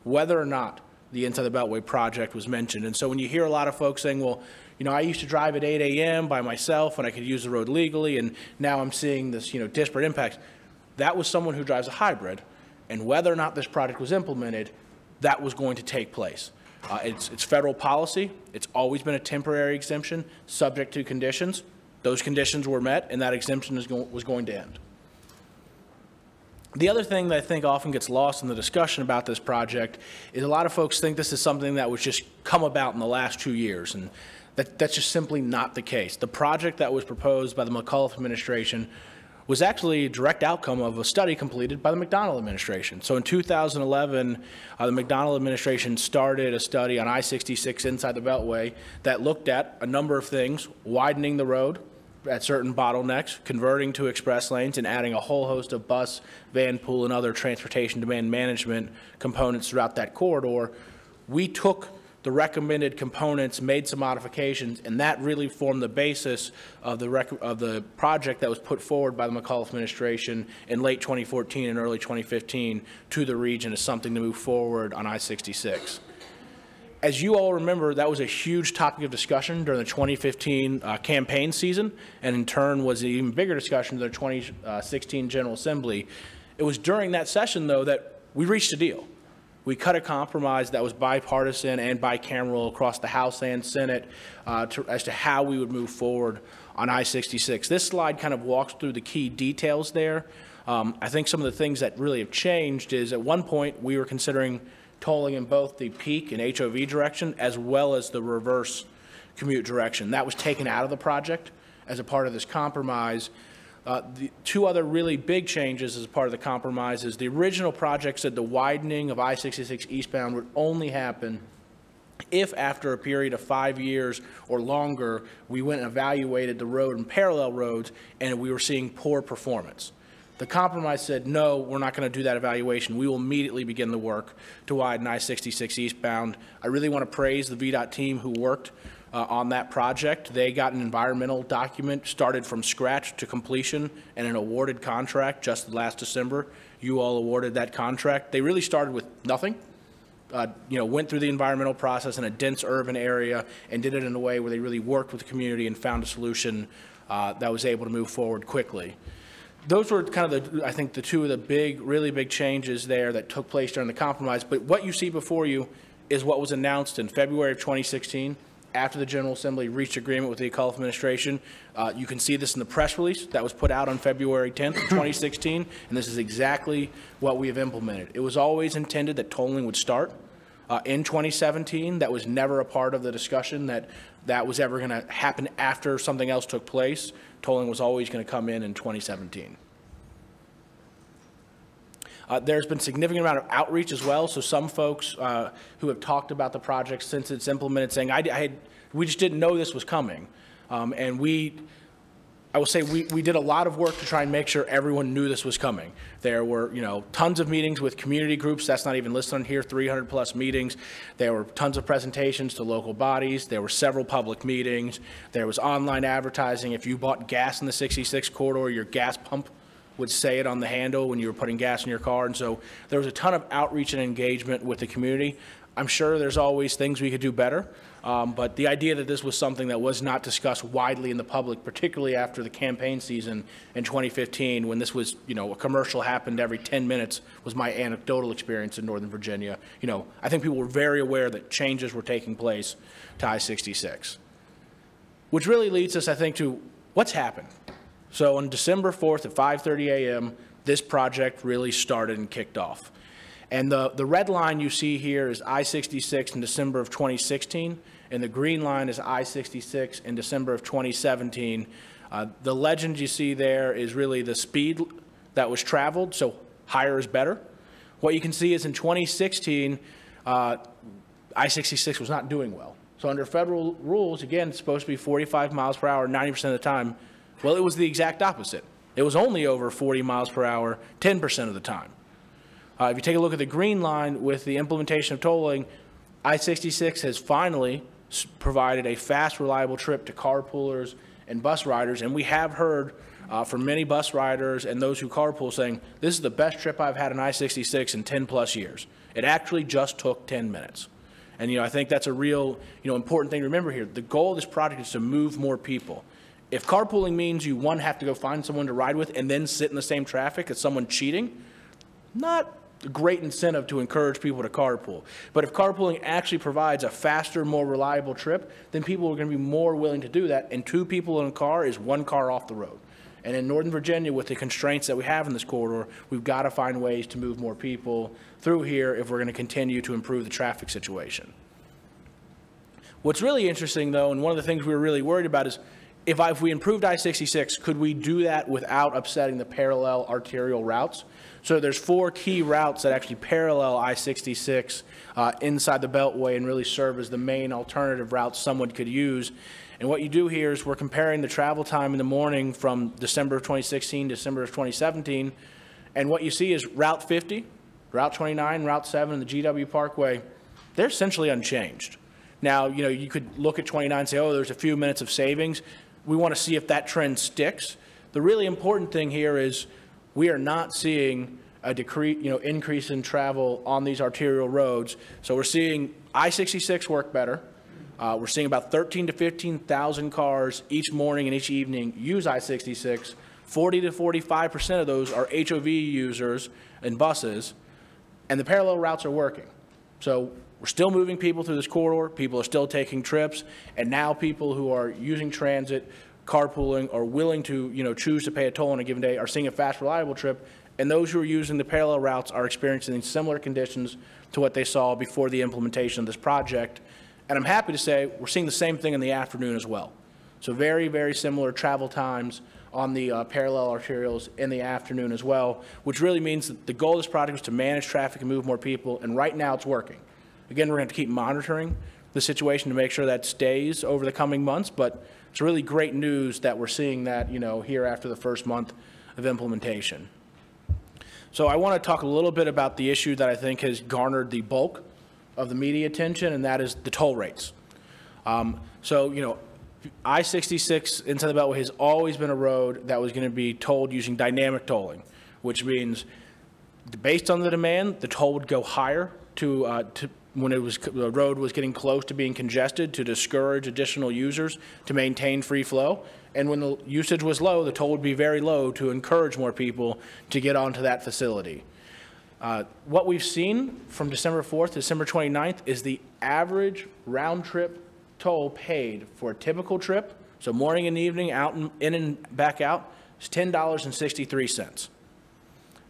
whether or not the Inside the Beltway project was mentioned. And so when you hear a lot of folks saying, well, I used to drive at 8 a.m. by myself when I could use the road legally, and now I'm seeing this, disparate impacts. That was someone who drives a hybrid, and whether or not this project was implemented, that was going to take place. It's federal policy. It's always been a temporary exemption subject to conditions. Those conditions were met, and that exemption was going to end. The other thing that I think often gets lost in the discussion about this project is a lot of folks think this is something that was just come about in the last 2 years, and that's just simply not the case. The project that was proposed by the McAuliffe administration was actually a direct outcome of a study completed by the McDonnell administration. So in 2011, the McDonnell administration started a study on I-66 Inside the Beltway that looked at a number of things: widening the road at certain bottlenecks, converting to express lanes, and adding a whole host of bus, van pool, and other transportation demand management components throughout that corridor. We took the recommended components, made some modifications, and that really formed the basis of the project that was put forward by the McAuliffe administration in late 2014 and early 2015 to the region as something to move forward on I-66. As you all remember, that was a huge topic of discussion during the 2015 campaign season, and in turn was an even bigger discussion during the 2016 General Assembly. It was during that session, though, that we reached a deal. We cut a compromise that was bipartisan and bicameral across the House and Senate as to how we would move forward on I-66. This slide kind of walks through the key details there. I think some of the things that really have changed is at one point we were considering tolling in both the peak and HOV direction as well as the reverse commute direction. That was taken out of the project as a part of this compromise. The two other really big changes as part of the compromise is the original project said the widening of I-66 eastbound would only happen if after a period of 5 years or longer, we went and evaluated the road and parallel roads and we were seeing poor performance. The compromise said, no, we're not going to do that evaluation. We will immediately begin the work to widen I-66 eastbound. I really want to praise the VDOT team who worked on that project. They got an environmental document started from scratch to completion and an awarded contract just last December. You all awarded that contract. They really started with nothing. Went through the environmental process in a dense urban area and did it in a way where they really worked with the community and found a solution that was able to move forward quickly. Those were kind of I think the two of the really big changes there that took place during the compromise. But what you see before you is what was announced in February of 2016 after the General Assembly reached agreement with the Culliff administration. You can see this in the press release that was put out on February 10th, 2016, and this is exactly what we have implemented. It was always intended that tolling would start in 2017. That was never a part of the discussion that was ever going to happen after something else took place. Tolling was always going to come in 2017. There's been significant amount of outreach as well. So some folks who have talked about the project since it's implemented saying, we just didn't know this was coming. And I will say we did a lot of work to try and make sure everyone knew this was coming. There were, tons of meetings with community groups. That's not even listed on here, 300 plus meetings. There were tons of presentations to local bodies. There were several public meetings. There was online advertising. If you bought gas in the 66 corridor, your gas pump would say it on the handle when you were putting gas in your car. And so there was a ton of outreach and engagement with the community. I'm sure there's always things we could do better, but the idea that this was something that was not discussed widely in the public, particularly after the campaign season in 2015, when this was, a commercial happened every 10 minutes, was my anecdotal experience in Northern Virginia. I think people were very aware that changes were taking place to I-66, which really leads us, I think, to what's happened. So on December 4th at 5:30 a.m., this project really started and kicked off. And the red line you see here is I-66 in December of 2016, and the green line is I-66 in December of 2017. The legend you see there is really the speed that was traveled, so higher is better. What you can see is in 2016, I-66 was not doing well. So under federal rules, again, it's supposed to be 45 miles per hour 90% of the time. Well, it was the exact opposite. It was only over 40 miles per hour 10% of the time. If you take a look at the green line with the implementation of tolling, I-66 has finally provided a fast, reliable trip to carpoolers and bus riders, and we have heard from many bus riders and those who carpool saying, this is the best trip I've had on I-66 in 10 plus years. It actually just took 10 minutes. And I think that's a real important thing to remember here. The goal of this project is to move more people. If carpooling means you, one, have to go find someone to ride with and then sit in the same traffic as someone cheating, not a great incentive to encourage people to carpool. But if carpooling actually provides a faster, more reliable trip, then people are going to be more willing to do that. And 2 people in a car is 1 car off the road. And in Northern Virginia, with the constraints that we have in this corridor, we've got to find ways to move more people through here if we're going to continue to improve the traffic situation. What's really interesting, though, and one of the things we were really worried about is if we improved I-66, could we do that without upsetting the parallel arterial routes? So there's 4 key routes that actually parallel I-66 inside the Beltway and really serve as the main alternative routes someone could use. And what you do here is we're comparing the travel time in the morning from December of 2016 to December of 2017. And what you see is Route 50, Route 29, Route 7, and the GW Parkway, they're essentially unchanged. Now, you could look at 29 and say, oh, there's a few minutes of savings. We want to see if that trend sticks. The really important thing here is we are not seeing a increase in travel on these arterial roads. So we're seeing I-66 work better. We're seeing about 13,000 to 15,000 cars each morning and each evening use I-66. 40 to 45% of those are HOV users and buses, and the parallel routes are working. So we're still moving people through this corridor. People are still taking trips, and now people who are using transit, carpooling, or willing to choose to pay a toll on a given day are seeing a fast, reliable trip. And those who are using the parallel routes are experiencing similar conditions to what they saw before the implementation of this project. And I'm happy to say we're seeing the same thing in the afternoon as well. So very, very similar travel times on the parallel arterials in the afternoon as well, which really means that the goal of this project was to manage traffic and move more people, and right now it's working. Again, we're going to have to keep monitoring the situation to make sure that stays over the coming months, but it's really great news that we're seeing that, here after the first month of implementation. So I want to talk a little bit about the issue that I think has garnered the bulk of the media attention, and that is the toll rates. So, you know, I-66 inside the Beltway has always been a road that was going to be tolled using dynamic tolling, which means based on the demand, the toll would go higher to when the road was getting close to being congested to discourage additional users to maintain free flow. And when the usage was low, the toll would be very low to encourage more people to get onto that facility. What we've seen from December 4th to December 29th is the average round trip toll paid for a typical trip, so morning and evening, out and in and back out, is $10.63.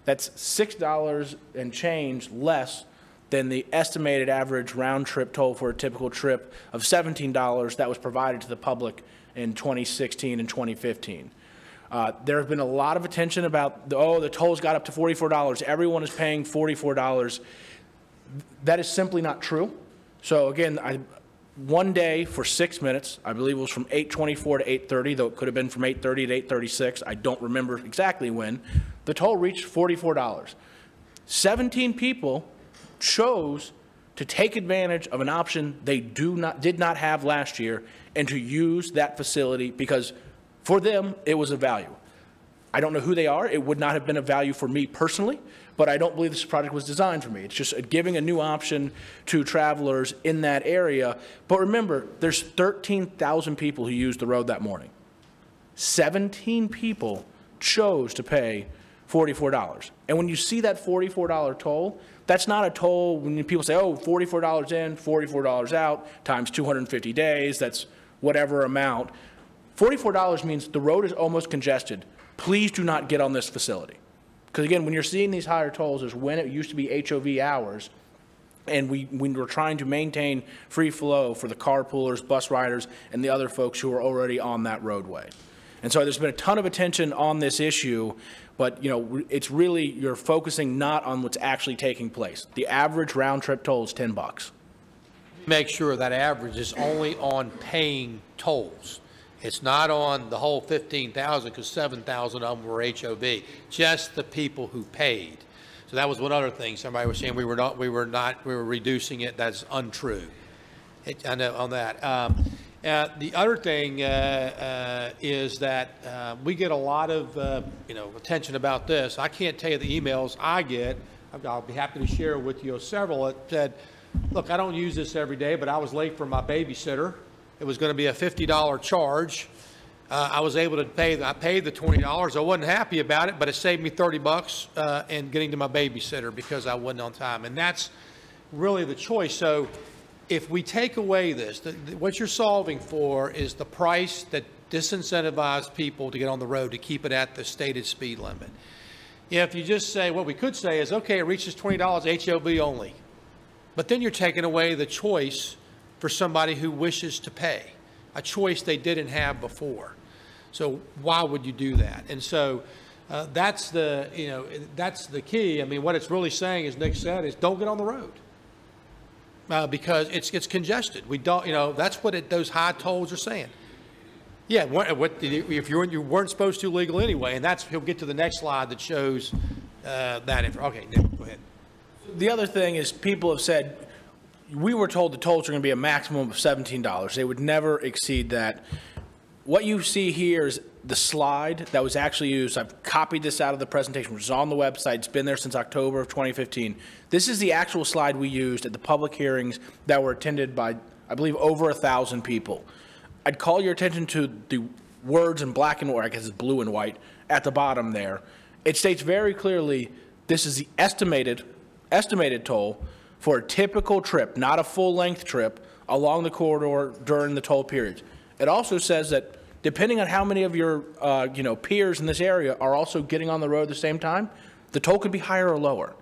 That's $6 and change less than the estimated average round trip toll for a typical trip of $17 that was provided to the public in 2016 and 2015. There has been a lot of attention about, the tolls got up to $44. Everyone is paying $44. That is simply not true. So again, one day for 6 minutes, I believe it was from 8:24 to 8:30, though it could have been from 8:30 to 8:36. I don't remember exactly when. The toll reached $44. 17 people chose to take advantage of an option they did not have last year and to use that facility because for them it was a value. I don't know who they are. It would not have been a value for me personally, but I don't believe this project was designed for me. It's just giving a new option to travelers in that area. But remember, there's 13,000 people who used the road that morning. 17 people chose to pay $44. And when you see that $44 toll, that's not a toll when people say, oh, $44 in, $44 out, times 250 days, that's whatever amount. $44 means the road is almost congested. Please do not get on this facility. Because again, when you're seeing these higher tolls is when it used to be HOV hours, and when we're trying to maintain free flow for the carpoolers, bus riders, and the other folks who are already on that roadway. And so there's been a ton of attention on this issue, but you know, it's really, you're focusing not on what's actually taking place. The average round trip toll is $10. Make sure that average is only on paying tolls. It's not on the whole 15,000 because 7,000 of them were HOV, just the people who paid. So that was one other thing. Somebody was saying we were reducing it. That's untrue. I know on that. The other thing is that we get a lot of attention about this. I can't tell you the emails I get. I'll be happy to share with you several that said, look, I don't use this every day, but I was late for my babysitter. It was going to be a $50 charge. I was able to pay, I paid the $20. I wasn't happy about it, but it saved me $30 in getting to my babysitter because I wasn't on time. And that's really the choice. So if we take away this, what you're solving for is the price that disincentivizes people to get on the road to keep it at the stated speed limit. If you just say, what we could say is, okay, it reaches $20, HOV only. But then you're taking away the choice for somebody who wishes to pay, a choice they didn't have before. So why would you do that? And so that's the key. I mean, what it's really saying, as Nick said, is don't get on the road because it's congested. We don't, that's what those high tolls are saying. Yeah, if you weren't supposed to legal anyway, and he'll get to the next slide that shows that. Okay, Nick, go ahead. The other thing is people have said, we were told the tolls are going to be a maximum of $17. They would never exceed that. What you see here is the slide that was actually used. I've copied this out of the presentation, which is on the website. It's been there since October of 2015. This is the actual slide we used at the public hearings that were attended by, I believe, over 1,000 people. I'd call your attention to the words in black and white, I guess it's blue and white, at the bottom there. It states very clearly this is the estimated toll for a typical trip, not a full-length trip, along the corridor during the toll periods. It also says that depending on how many of your peers in this area are also getting on the road at the same time, the toll could be higher or lower.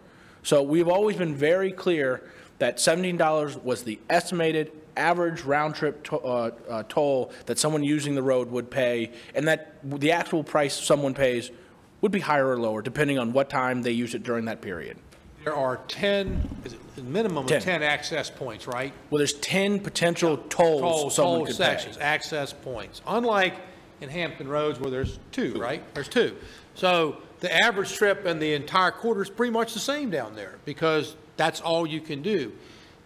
So we've always been very clear that $17 was the estimated average round-trip toll that someone using the road would pay, and that the actual price someone pays would be higher or lower depending on what time they use it during that period. There are 10, minimum of 10 access points, right? Well, there's 10 potential tolls someone could sections, pay. access points. Unlike in Hampton Roads where there's 2, right? There's 2. So the average trip in the entire quarter is pretty much the same down there because that's all you can do.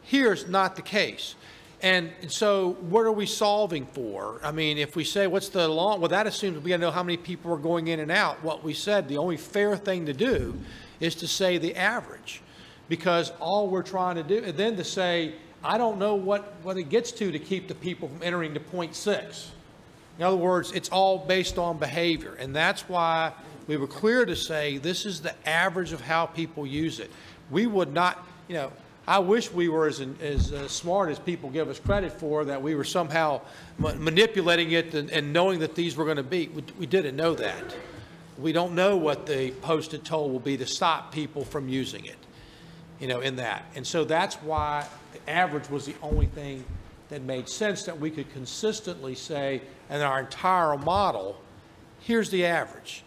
Here's not the case. And so what are we solving for? I mean, if we say what's the long, well, that assumes we got to know how many people are going in and out. What we said, the only fair thing to do is to say the average, because all we're trying to do, and then to say, I don't know what it gets to keep the people from entering to 0.6. In other words, it's all based on behavior. And that's why we were clear to say this is the average of how people use it. We would not, you know, I wish we were as smart as people give us credit for, that we were somehow manipulating it and knowing that these were going to be. We didn't know that. We don't know what the posted toll will be to stop people from using it, you know, in that. And so that's why the average was the only thing that made sense, that we could consistently say in our entire model, here's the average.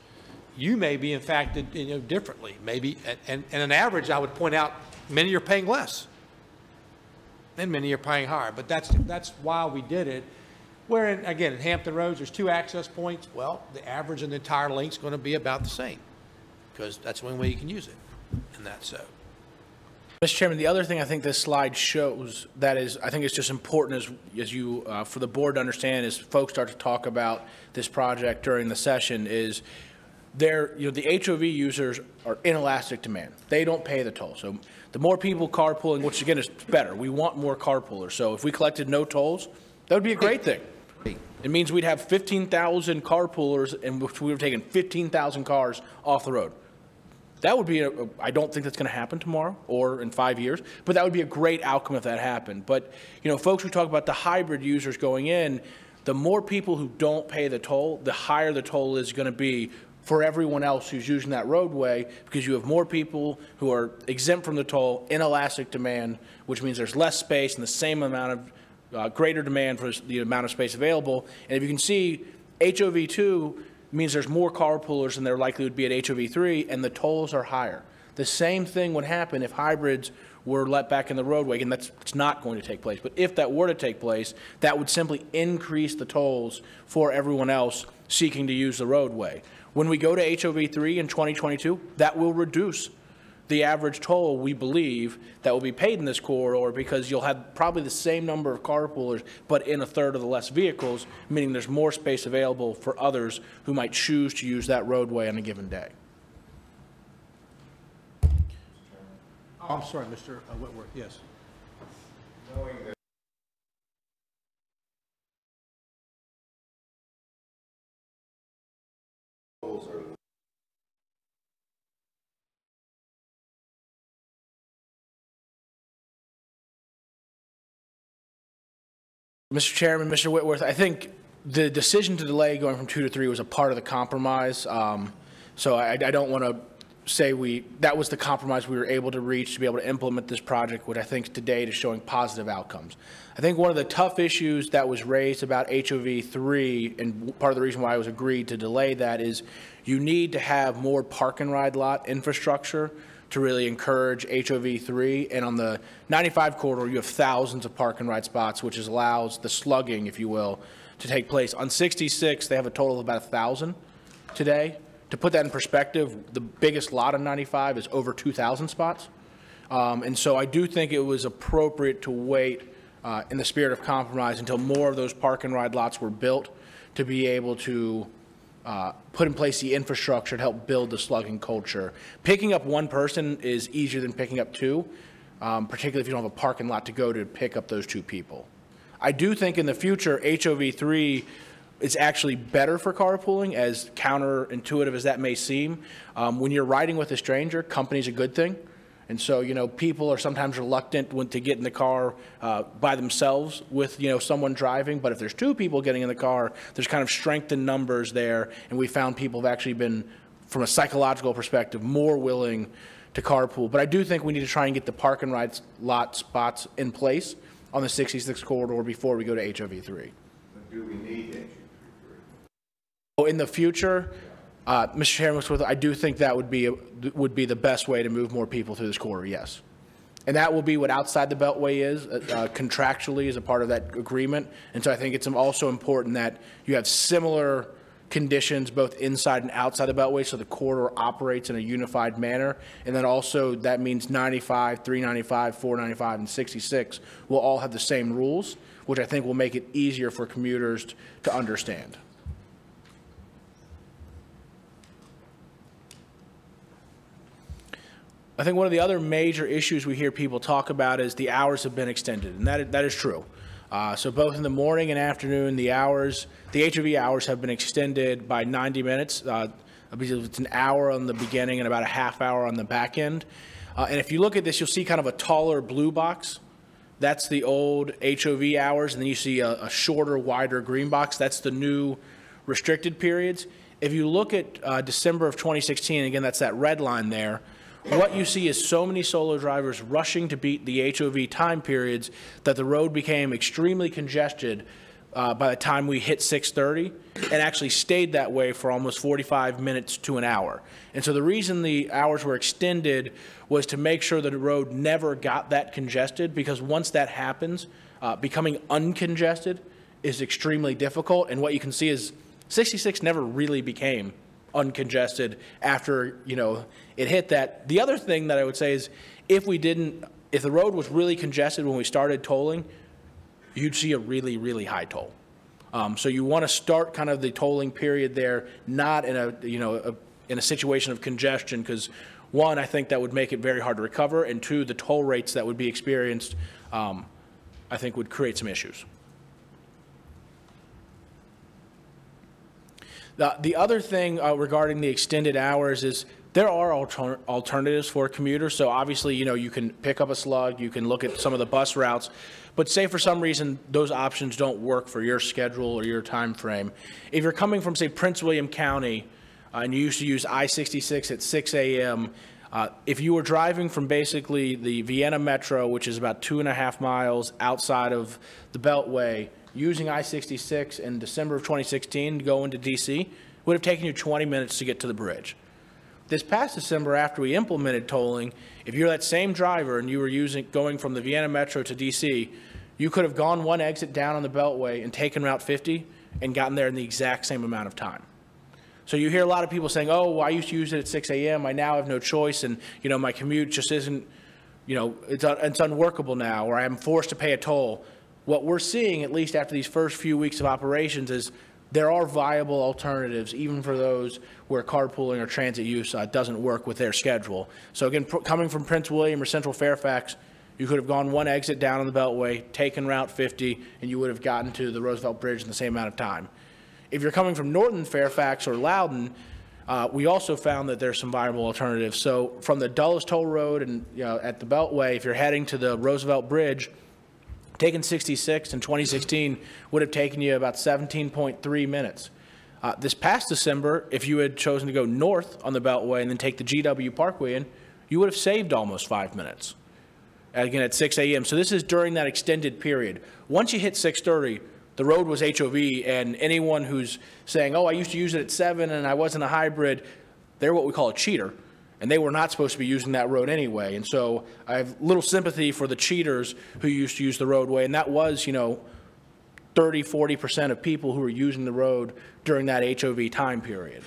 You may be impacted, you know, differently. Maybe, and an average, I would point out, many are paying less, and many are paying higher. But that's why we did it. Where, again, in Hampton Roads, there's 2 access points. Well, the average in the entire link's going to be about the same, because that's the only way you can use it, and that's so. Mr. Chairman, the other thing I think this slide shows that is, I think it's just important as you, for the board to understand as folks start to talk about this project during the session is you know, the HOV users are inelastic demand. They don't pay the toll. So the more people carpooling, which again is better, we want more carpoolers. So if we collected no tolls, that would be a great thing. It means we'd have 15,000 carpoolers in which we were taking 15,000 cars off the road. That would be, I don't think that's going to happen tomorrow or in 5 years, but that would be a great outcome if that happened. But, you know, folks who talk about the hybrid users going in, the more people who don't pay the toll, the higher the toll is going to be for everyone else who's using that roadway, because you have more people who are exempt from the toll, inelastic demand, which means there's less space and the same amount of greater demand for the amount of space available. And if you can see, HOV2 means there's more carpoolers than there likely would be at HOV3, and the tolls are higher. The same thing would happen if hybrids were let back in the roadway, and it's not going to take place. But if that were to take place, that would simply increase the tolls for everyone else seeking to use the roadway. When we go to HOV3 in 2022, that will reduce the average toll, we believe, that will be paid in this corridor, because you'll have probably the same number of carpoolers, but in a third of the less vehicles, meaning there's more space available for others who might choose to use that roadway on a given day. Oh, I'm sorry, Mr. Whitworth, yes. Knowing that tolls are Mr. Chairman, Mr. Whitworth, I think the decision to delay going from 2 to 3 was a part of the compromise. So I don't want to say that was the compromise we were able to reach to be able to implement this project, which I think to date is showing positive outcomes. I think one of the tough issues that was raised about HOV3, and part of the reason why I was agreed to delay that, is you need to have more park and ride lot infrastructure to really encourage HOV3. And on the 95 corridor, you have thousands of park and ride spots, which allows the slugging, if you will, to take place. On 66, they have a total of about 1,000 today. To put that in perspective, the biggest lot on 95 is over 2,000 spots. And so I do think it was appropriate to wait in the spirit of compromise until more of those park and ride lots were built to be able to put in place the infrastructure to help build the slugging culture. Picking up one person is easier than picking up 2, particularly if you don't have a parking lot to go to pick up those 2 people. I do think in the future, HOV3 is actually better for carpooling, as counterintuitive as that may seem. When you're riding with a stranger, company's a good thing. And so, you know, people are sometimes reluctant to get in the car by themselves with, you know, someone driving. But if there's 2 people getting in the car, there's kind of strength in numbers there. And we found people have actually been, from a psychological perspective, more willing to carpool. But I do think we need to try and get the park and ride lot spots in place on the 66 corridor before we go to HOV3. But do we need HOV3? In the future, Mr. Chairman, I do think that would be the best way to move more people through this corridor, yes. And that will be what outside the Beltway is, contractually as a part of that agreement. And so I think it's also important that you have similar conditions both inside and outside the Beltway, so the corridor operates in a unified manner. And then also that means 95, 395, 495, and 66 will all have the same rules, which I think will make it easier for commuters to understand. I think one of the other major issues we hear people talk about is the hours have been extended, and that is true. So both in the morning and afternoon, the HOV hours have been extended by 90 minutes. Because it's an hour on the beginning and about a half hour on the back end. And if you look at this, you'll see kind of a taller blue box. That's the old HOV hours, and then you see a shorter, wider green box. That's the new restricted periods. If you look at December of 2016, again, that's that red line there, what you see is so many solo drivers rushing to beat the HOV time periods that the road became extremely congested by the time we hit 6:30, and actually stayed that way for almost 45 minutes to an hour. And so the reason the hours were extended was to make sure that the road never got that congested, because once that happens, becoming uncongested is extremely difficult. And what you can see is 66 never really became uncongested after, it hit that. The other thing that I would say is if the road was really congested when we started tolling, you'd see a really, really high toll. So you want to start kind of the tolling period there, not in a situation of congestion, because one, I think that would make it very hard to recover, and two, the toll rates that would be experienced, I think would create some issues. The other thing regarding the extended hours is there are alternatives for commuters. So obviously, you can pick up a slug, you can look at some of the bus routes, but say for some reason those options don't work for your schedule or your time frame. If you're coming from, say, Prince William County, and you used to use I-66 at 6 a.m., if you were driving from basically the Vienna Metro, which is about 2.5 miles outside of the Beltway, using I-66 in December of 2016 to go into D.C., would have taken you 20 minutes to get to the bridge. This past December, after we implemented tolling, if you're that same driver and you were going from the Vienna Metro to D.C., you could have gone one exit down on the Beltway and taken Route 50 and gotten there in the exact same amount of time. So you hear a lot of people saying, oh, well, I used to use it at 6 a.m. I now have no choice, and my commute just isn't, it's unworkable now, or I'm forced to pay a toll. What we're seeing, at least after these first few weeks of operations, is there are viable alternatives, even for those where carpooling or transit use doesn't work with their schedule. So again, coming from Prince William or Central Fairfax, you could have gone one exit down on the Beltway, taken Route 50, and you would have gotten to the Roosevelt Bridge in the same amount of time. If you're coming from Northern Fairfax or Loudoun, we also found that there's some viable alternatives. So from the Dulles Toll Road and at the Beltway, if you're heading to the Roosevelt Bridge, taking 66 in 2016 would have taken you about 17.3 minutes. This past December, if you had chosen to go north on the Beltway and then take the GW Parkway in, you would have saved almost 5 minutes, again at 6 a.m. So this is during that extended period. Once you hit 6:30, the road was HOV, and anyone who's saying, oh, I used to use it at 7 and I wasn't a hybrid, they're what we call a cheater. And they were not supposed to be using that road anyway. And so I have little sympathy for the cheaters who used to use the roadway. And that was, 30–40% of people who were using the road during that HOV time period.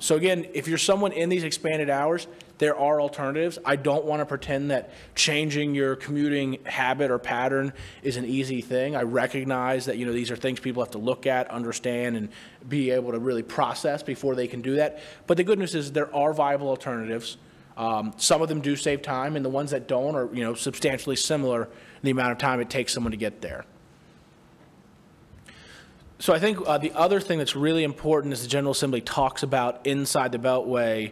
So again, if you're someone in these expanded hours, there are alternatives. I don't want to pretend that changing your commuting habit or pattern is an easy thing. I recognize that, these are things people have to look at, understand, and be able to really process before they can do that. But the good news is there are viable alternatives. Some of them do save time, and the ones that don't are, substantially similar in the amount of time it takes someone to get there. So I think the other thing that's really important as the General Assembly talks about inside the Beltway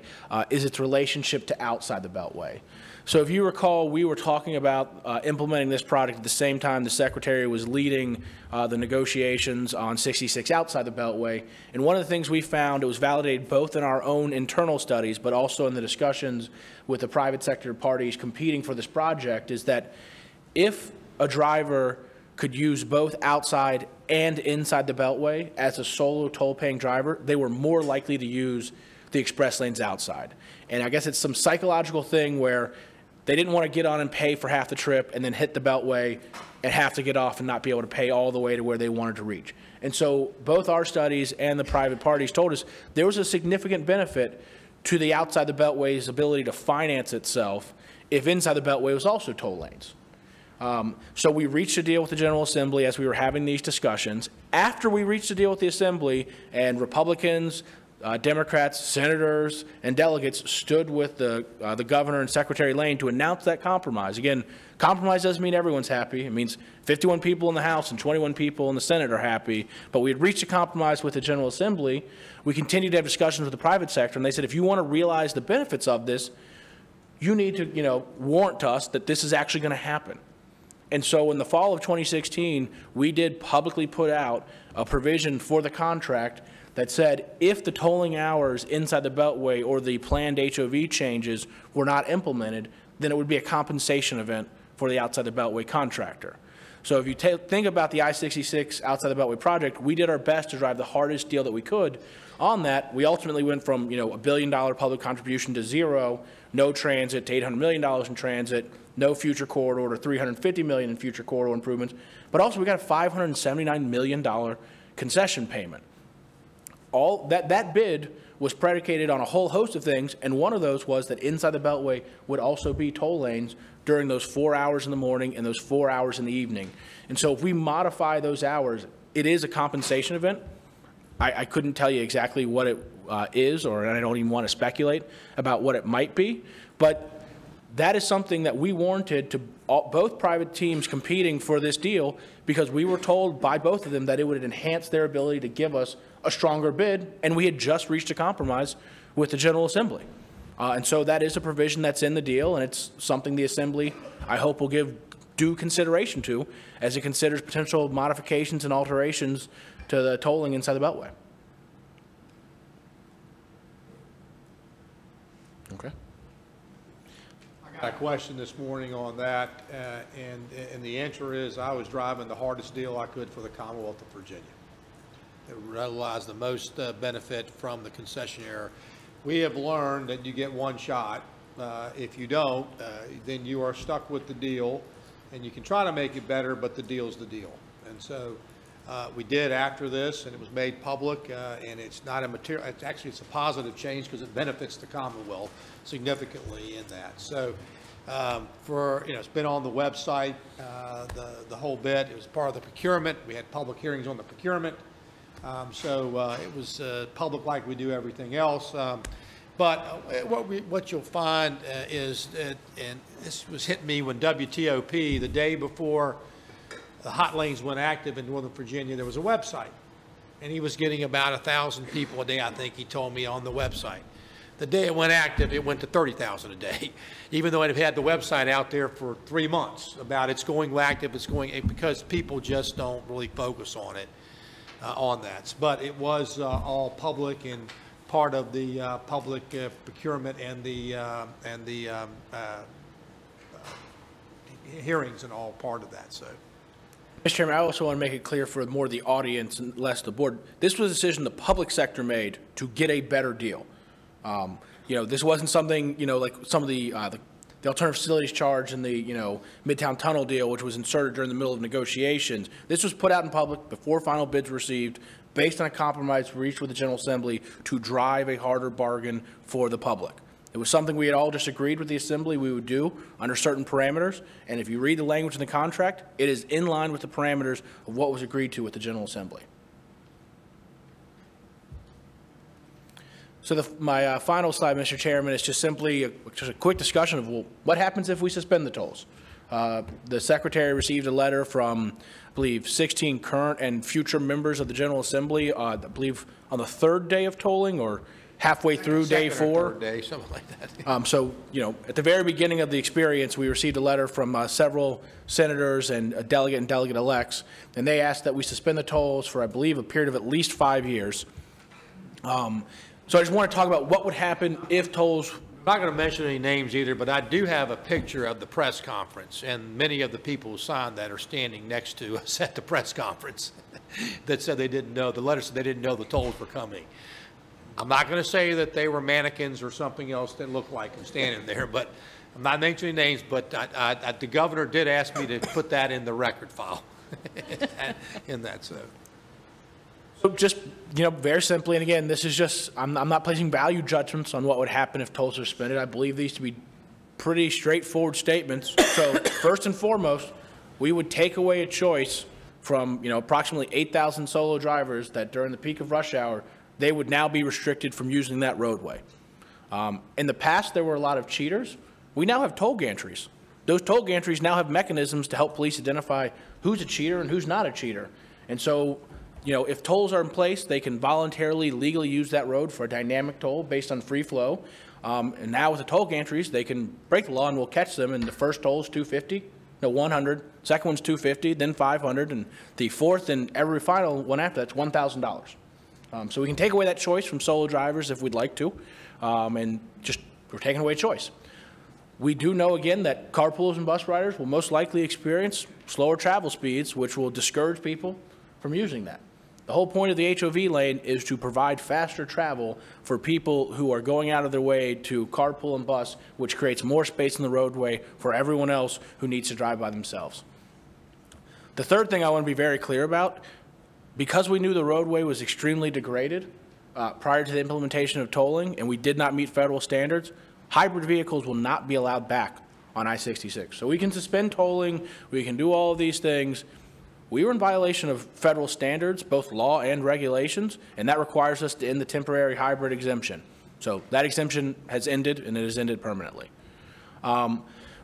is its relationship to outside the Beltway. So if you recall, we were talking about implementing this product at the same time the Secretary was leading the negotiations on 66 outside the Beltway. And one of the things we found, it was validated both in our own internal studies, but also in the discussions with the private sector parties competing for this project, is that if a driver could use both outside and inside the Beltway as a solo toll-paying driver, they were more likely to use the express lanes outside. And I guess it's some psychological thing where They didn't want to get on and pay for half the trip and then hit the Beltway and have to get off and not be able to pay all the way to where they wanted to reach. And so both our studies and the private parties told us there was a significant benefit to the outside the Beltway's ability to finance itself if inside the Beltway was also toll lanes. So we reached a deal with the General Assembly as we were having these discussions. After we reached a deal with the Assembly and Republicans, Democrats, senators, and delegates stood with the governor and Secretary Lane to announce that compromise. Again, compromise doesn't mean everyone's happy. It means 51 people in the House and 21 people in the Senate are happy. But we had reached a compromise with the General Assembly. We continued to have discussions with the private sector, and they said, if you want to realize the benefits of this, you need to, warrant to us that this is actually going to happen. And so in the fall of 2016, we did publicly put out a provision for the contract that said if the tolling hours inside the Beltway or the planned HOV changes were not implemented, then it would be a compensation event for the outside the Beltway contractor. So if you think about the I-66 outside the Beltway project, we did our best to drive the hardest deal that we could on that. We ultimately went from, $1 billion public contribution to zero, no transit, to $800 million in transit, no future corridor to $350 million in future corridor improvements. But also we got a $579 million concession payment. All that bid was predicated on a whole host of things, and one of those was that inside the Beltway would also be toll lanes during those 4 hours in the morning and those 4 hours in the evening. And so if we modify those hours, it is a compensation event. I couldn't tell you exactly what it is, and I don't even want to speculate about what it might be, but that is something that we warranted to both private teams competing for this deal, because we were told by both of them that it would enhance their ability to give us a stronger bid, and we had just reached a compromise with the General Assembly. And so that is a provision that's in the deal, and it's something the Assembly, I hope, will give due consideration to as it considers potential modifications and alterations to the tolling inside the Beltway. Okay. I got a question this morning on that, and the answer is I was driving the hardest deal I could for the Commonwealth of Virginia. It realized the most benefit from the concessionaire. We have learned that you get one shot. If you don't, then you are stuck with the deal, and you can try to make it better, but the deal's the deal. And so we did after this, and it was made public, and it's not a material, it's a positive change because it benefits the Commonwealth significantly in that. So it's been on the website, the whole bit. It was part of the procurement. We had public hearings on the procurement. It was public like we do everything else. But what you'll find is that, and this was hitting me when WTOP, the day before the hot lanes went active in Northern Virginia, there was a website. And he was getting about 1,000 people a day, I think he told me, on the website. The day it went active, it went to 30,000 a day, even though it had the website out there for 3 months about it's going active, because people just don't really focus on it, on that. But it was all public and part of the public procurement and the hearings and all part of that. So. Mr. Chairman, I also want to make it clear for more of the audience and less the board, this was a decision the public sector made to get a better deal. This wasn't something, like some of the alternative facilities charge and the, Midtown Tunnel deal, which was inserted during the middle of negotiations. This was put out in public before final bids were received, based on a compromise reached with the General Assembly to drive a harder bargain for the public. It was something we had all just agreed with the Assembly we would do under certain parameters, and if you read the language in the contract, it is in line with the parameters of what was agreed to with the General Assembly. So my final slide, Mr. Chairman, is just simply just a quick discussion of, well, what happens if we suspend the tolls? The Secretary received a letter from, I believe, 16 current and future members of the General Assembly, I believe on the 3rd day of tolling or halfway through day 4. Day, something like that. At the very beginning of the experience, we received a letter from several senators and a delegate and delegate-elects, and they asked that we suspend the tolls for, I believe, a period of at least 5 years. So I just want to talk about what would happen if tolls. I'm not going to mention any names either, but I do have a picture of the press conference, and many of the people who signed that are standing next to us at the press conference that said they didn't know, the letter said they didn't know the tolls were coming. I'm not going to say that they were mannequins or something else that looked like them standing there, but I'm not mentioning names, but the governor did ask me to put that in the record file in that, so. So just, very simply, and again, this is just, I'm not placing value judgments on what would happen if tolls are suspended. I believe these to be pretty straightforward statements. So first and foremost, we would take away a choice from, approximately 8,000 solo drivers that during the peak of rush hour, they would now be restricted from using that roadway. In the past, there were a lot of cheaters. We now have toll gantries. Those toll gantries now have mechanisms to help police identify who's a cheater and who's not a cheater. And so, if tolls are in place, they can voluntarily, legally use that road for a dynamic toll based on free flow. And now with the toll gantries, they can break the law and we'll catch them. And the first toll is $250, no, $100. Second one's $250, then $500, and the fourth and every final one after that's $1,000. So we can take away that choice from solo drivers if we'd like to, and just we're taking away a choice. We do know, again, that carpoolers and bus riders will most likely experience slower travel speeds, which will discourage people from using that. The whole point of the HOV lane is to provide faster travel for people who are going out of their way to carpool and bus, which creates more space in the roadway for everyone else who needs to drive by themselves. The third thing I want to be very clear about, because we knew the roadway was extremely degraded prior to the implementation of tolling and we did not meet federal standards, hybrid vehicles will not be allowed back on I-66. So we can suspend tolling, we can do all of these things. We were in violation of federal standards, both law and regulations, and that requires us to end the temporary hybrid exemption. So that exemption has ended, and it has ended permanently.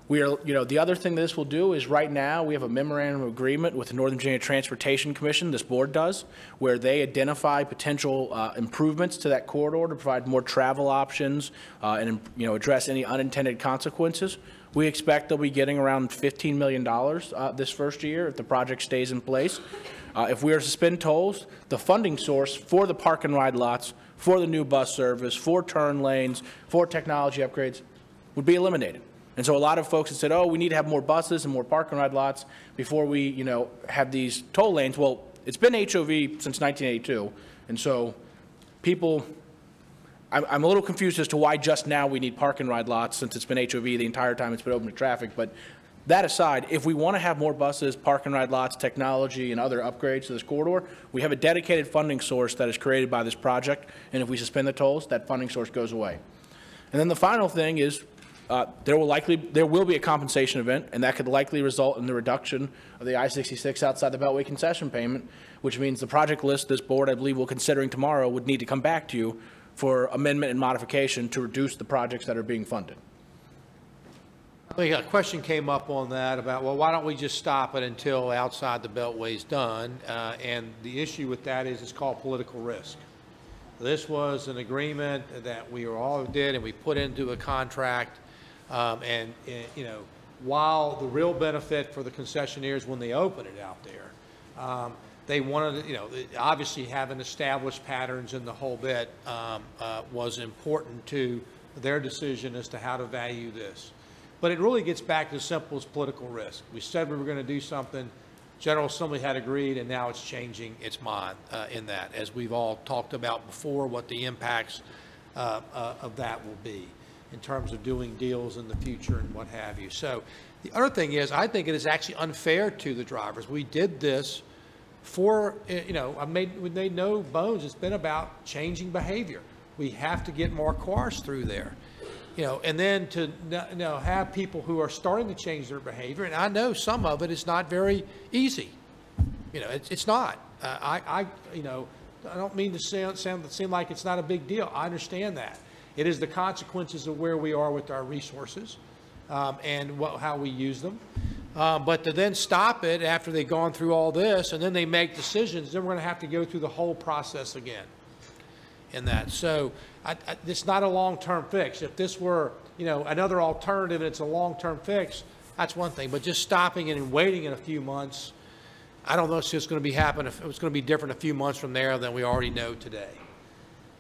The other thing this will do is right now we have a memorandum of agreement with the Northern Virginia Transportation Commission, this board does, where they identify potential improvements to that corridor to provide more travel options and address any unintended consequences. We expect they'll be getting around $15 million this first year if the project stays in place. If we are to suspend tolls, the funding source for the park and ride lots, for the new bus service, for turn lanes, for technology upgrades would be eliminated. And so a lot of folks have said, oh, we need to have more buses and more park and ride lots before we, have these toll lanes. Well, it's been HOV since 1982. And so people, I'm a little confused as to why just now we need park and ride lots since it's been HOV the entire time it's been open to traffic. But that aside, if we want to have more buses, park and ride lots, technology, and other upgrades to this corridor, we have a dedicated funding source that is created by this project. And if we suspend the tolls, that funding source goes away. And then the final thing is, there will be a compensation event, and that could likely result in the reduction of the I-66 outside the Beltway concession payment, which means the project list this board, I believe, will considering tomorrow would need to come back to you for amendment and modification to reduce the projects that are being funded. I think a question came up on that about, well, why don't we just stop it until outside the Beltway is done? And the issue with that is it's called political risk. This was an agreement that we all did and we put into a contract. While the real benefit for the concessionaires when they open it out there, they wanted, obviously having established patterns in the whole bit was important to their decision as to how to value this. But it really gets back to the simplest political risk. We said we were going to do something, General Assembly had agreed, and now it's changing its mind in that, as we've all talked about before, what the impacts of that will be in terms of doing deals in the future and what have you. So the other thing is, I think it is actually unfair to the drivers. We did this for, we made no bones. It's been about changing behavior. We have to get more cars through there, and then to have people who are starting to change their behavior. And I know some of it is not very easy. It's not. I don't mean to seem like it's not a big deal. I understand that. It is the consequences of where we are with our resources and how we use them. But to then stop it after they've gone through all this and then they make decisions, then we're going to have to go through the whole process again in that. So it's not a long-term fix. If this were, another alternative and it's a long-term fix, that's one thing. But just stopping it and waiting in a few months, I don't know if it's just going to it's going to be different a few months from there than we already know today.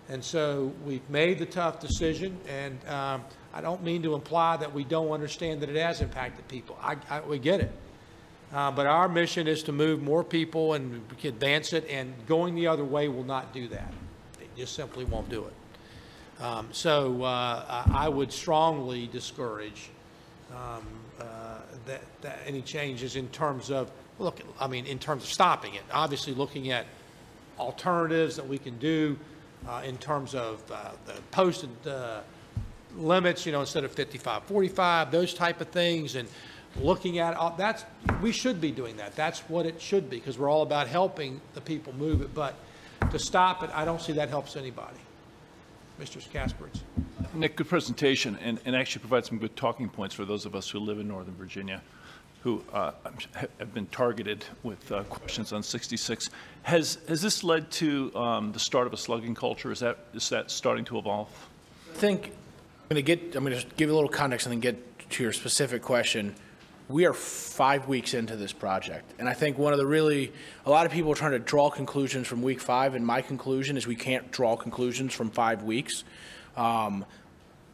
And so we've made the tough decision, and I don't mean to imply that we don't understand that it has impacted people. We get it. But our mission is to move more people and advance it, and going the other way will not do that. It just simply won't do it. I would strongly discourage any changes in terms of, look, I mean, in terms of stopping it. Obviously, looking at alternatives that we can do in terms of the posted limits, instead of 55, 45, those type of things, and looking at we should be doing that. That's what it should be, because we're all about helping the people move it. But to stop it, I don't see that helps anybody. Mr. Kaspertz. Nick, good presentation, and actually provide some good talking points for those of us who live in Northern Virginia, who have been targeted with questions on 66. Has this led to the start of a slugging culture? Is that starting to evolve? I think I'm going to just give you a little context and then get to your specific question. We are 5 weeks into this project, and I think a lot of people are trying to draw conclusions from week 5, and my conclusion is we can't draw conclusions from 5 weeks.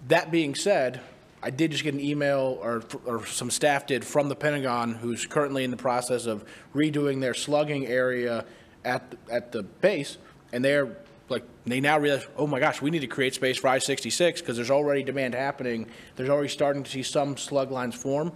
That being said, I did just get an email, or some staff did, from the Pentagon, who's currently in the process of redoing their slugging area at the base, and they now realize, oh my gosh, we need to create space for I-66 because there's already demand happening. There's already starting to see some slug lines form.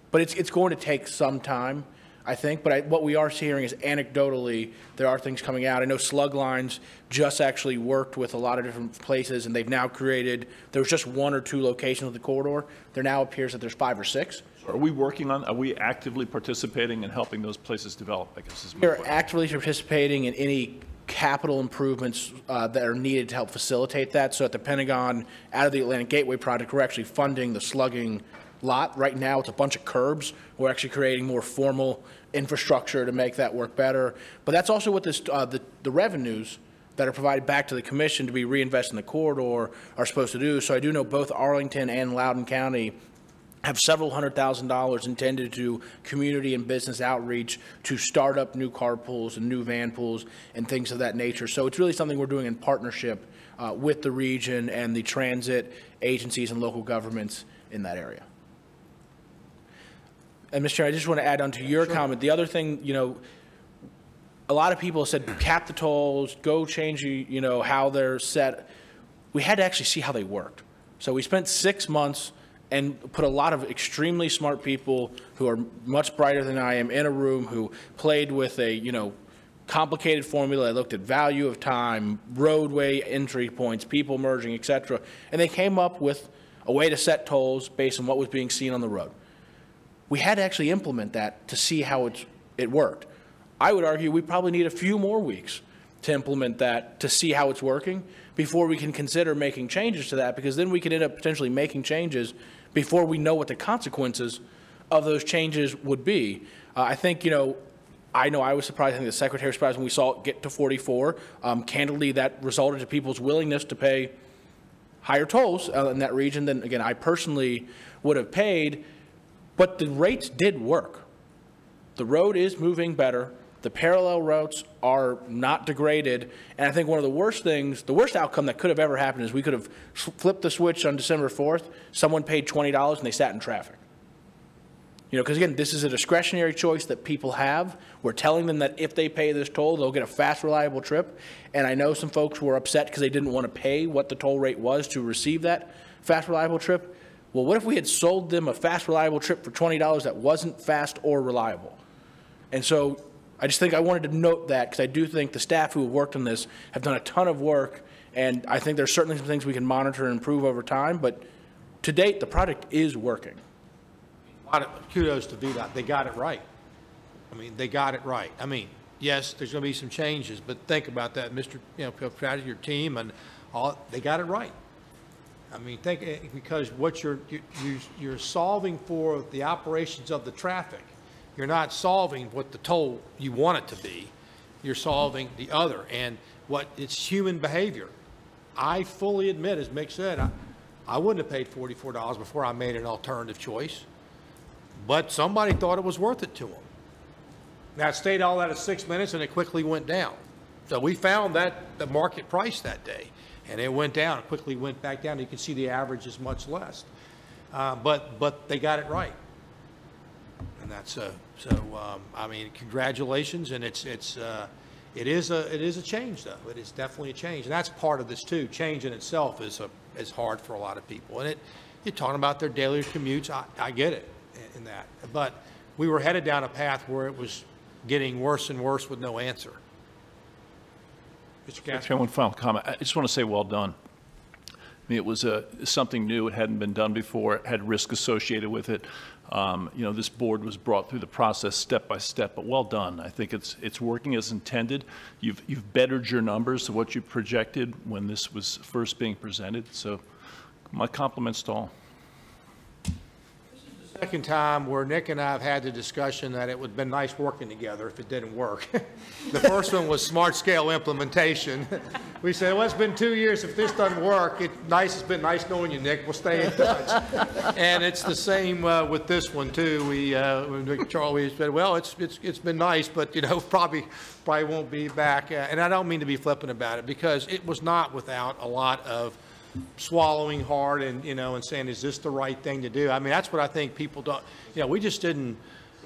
But it's going to take some time, I think. But what we are hearing is anecdotally, there are things coming out. I know slug lines just actually worked with a lot of different places, and they've now created, there was just 1 or 2 locations of the corridor. There now appears that there's 5 or 6. Are we actively participating in helping those places develop, I guess is my We're question. actively participating in any capital improvements that are needed to help facilitate that. So at the Pentagon, out of the Atlantic Gateway project, we're actually funding the slugging lot. Right now, it's a bunch of curbs. We're actually creating more formal infrastructure to make that work better. But that's also what the revenues that are provided back to the commission to be reinvested in the corridor are supposed to do. So I do know both Arlington and Loudoun County have several $100,000 intended to community and business outreach to start up new car pools and new van pools and things of that nature. So it's really something we're doing in partnership with the region and the transit agencies and local governments in that area. And Mr. Chair, I just want to add on to your comment. The other thing, a lot of people said cap the tolls, go change, how they're set. We had to actually see how they worked. So we spent 6 months and put a lot of extremely smart people who are much brighter than I am in a room who played with a, complicated formula. I looked at value of time, roadway entry points, people merging, et cetera. And they came up with a way to set tolls based on what was being seen on the road. We had to actually implement that to see how it worked. I would argue we probably need a few more weeks to implement that to see how it's working before we can consider making changes to that, because then we could end up potentially making changes before we know what the consequences of those changes would be. I think, I know I was surprised. I think the Secretary was surprised when we saw it get to 44. Candidly, that resulted in people's willingness to pay higher tolls in that region than, again, I personally would have paid. But the rates did work. The road is moving better. The parallel routes are not degraded. And I think one of the worst things, the worst outcome that could have ever happened is we could have flipped the switch on December 4th. Someone paid $20 and they sat in traffic. Because again, this is a discretionary choice that people have. We're telling them that if they pay this toll, they'll get a fast, reliable trip. And I know some folks were upset because they didn't want to pay what the toll rate was to receive that fast, reliable trip. Well, what if we had sold them a fast, reliable trip for $20 that wasn't fast or reliable? And so I just think I wanted to note that, because I do think the staff who have worked on this have done a ton of work, and I think there's certainly some things we can monitor and improve over time, but to date, the project is working. A lot of kudos to VDOT. They got it right. They got it right. Yes, there's going to be some changes, but think about that, Mr. Strategy, your team, and all. They got it right. Think, because what you're solving for the operations of the traffic. You're not solving what the toll you want it to be. You're solving the other, and it's human behavior. I fully admit, as Mick said, I wouldn't have paid $44 before I made an alternative choice, but somebody thought it was worth it to them. Now, it stayed all that at 6 minutes, and it quickly went down. So we found that the market price that day. And it went down, it quickly went back down. You can see the average is much less. But they got it right. And that's, congratulations. And it is a change, though. It is definitely a change. And that's part of this, too. Change in itself is hard for a lot of people. And you're talking about their daily commutes. I get it in that. But we were headed down a path where it was getting worse and worse with no answer. Mr. Gaspar? One final comment. I just want to say well done. I mean, it was something new. It hadn't been done before. It had risk associated with it. You know, this board was brought through the process step by step, but well done. I think it's working as intended. You've bettered your numbers to what you projected when this was first being presented. So my compliments to all. Second time where Nick and I have had the discussion that it would have been nice working together if it didn't work. The first one was smart scale implementation. We said, well, it's been 2 years. If this doesn't work, it's been nice knowing you, Nick. We'll stay in touch. And it's the same with this one too. Charlie said, well, it's been nice, but you know, probably won't be back. And I don't mean to be flippant about it, because it was not without a lot of swallowing hard and, you know, and saying, is this the right thing to do? I mean, that's what I think people don't, you know, we just didn't,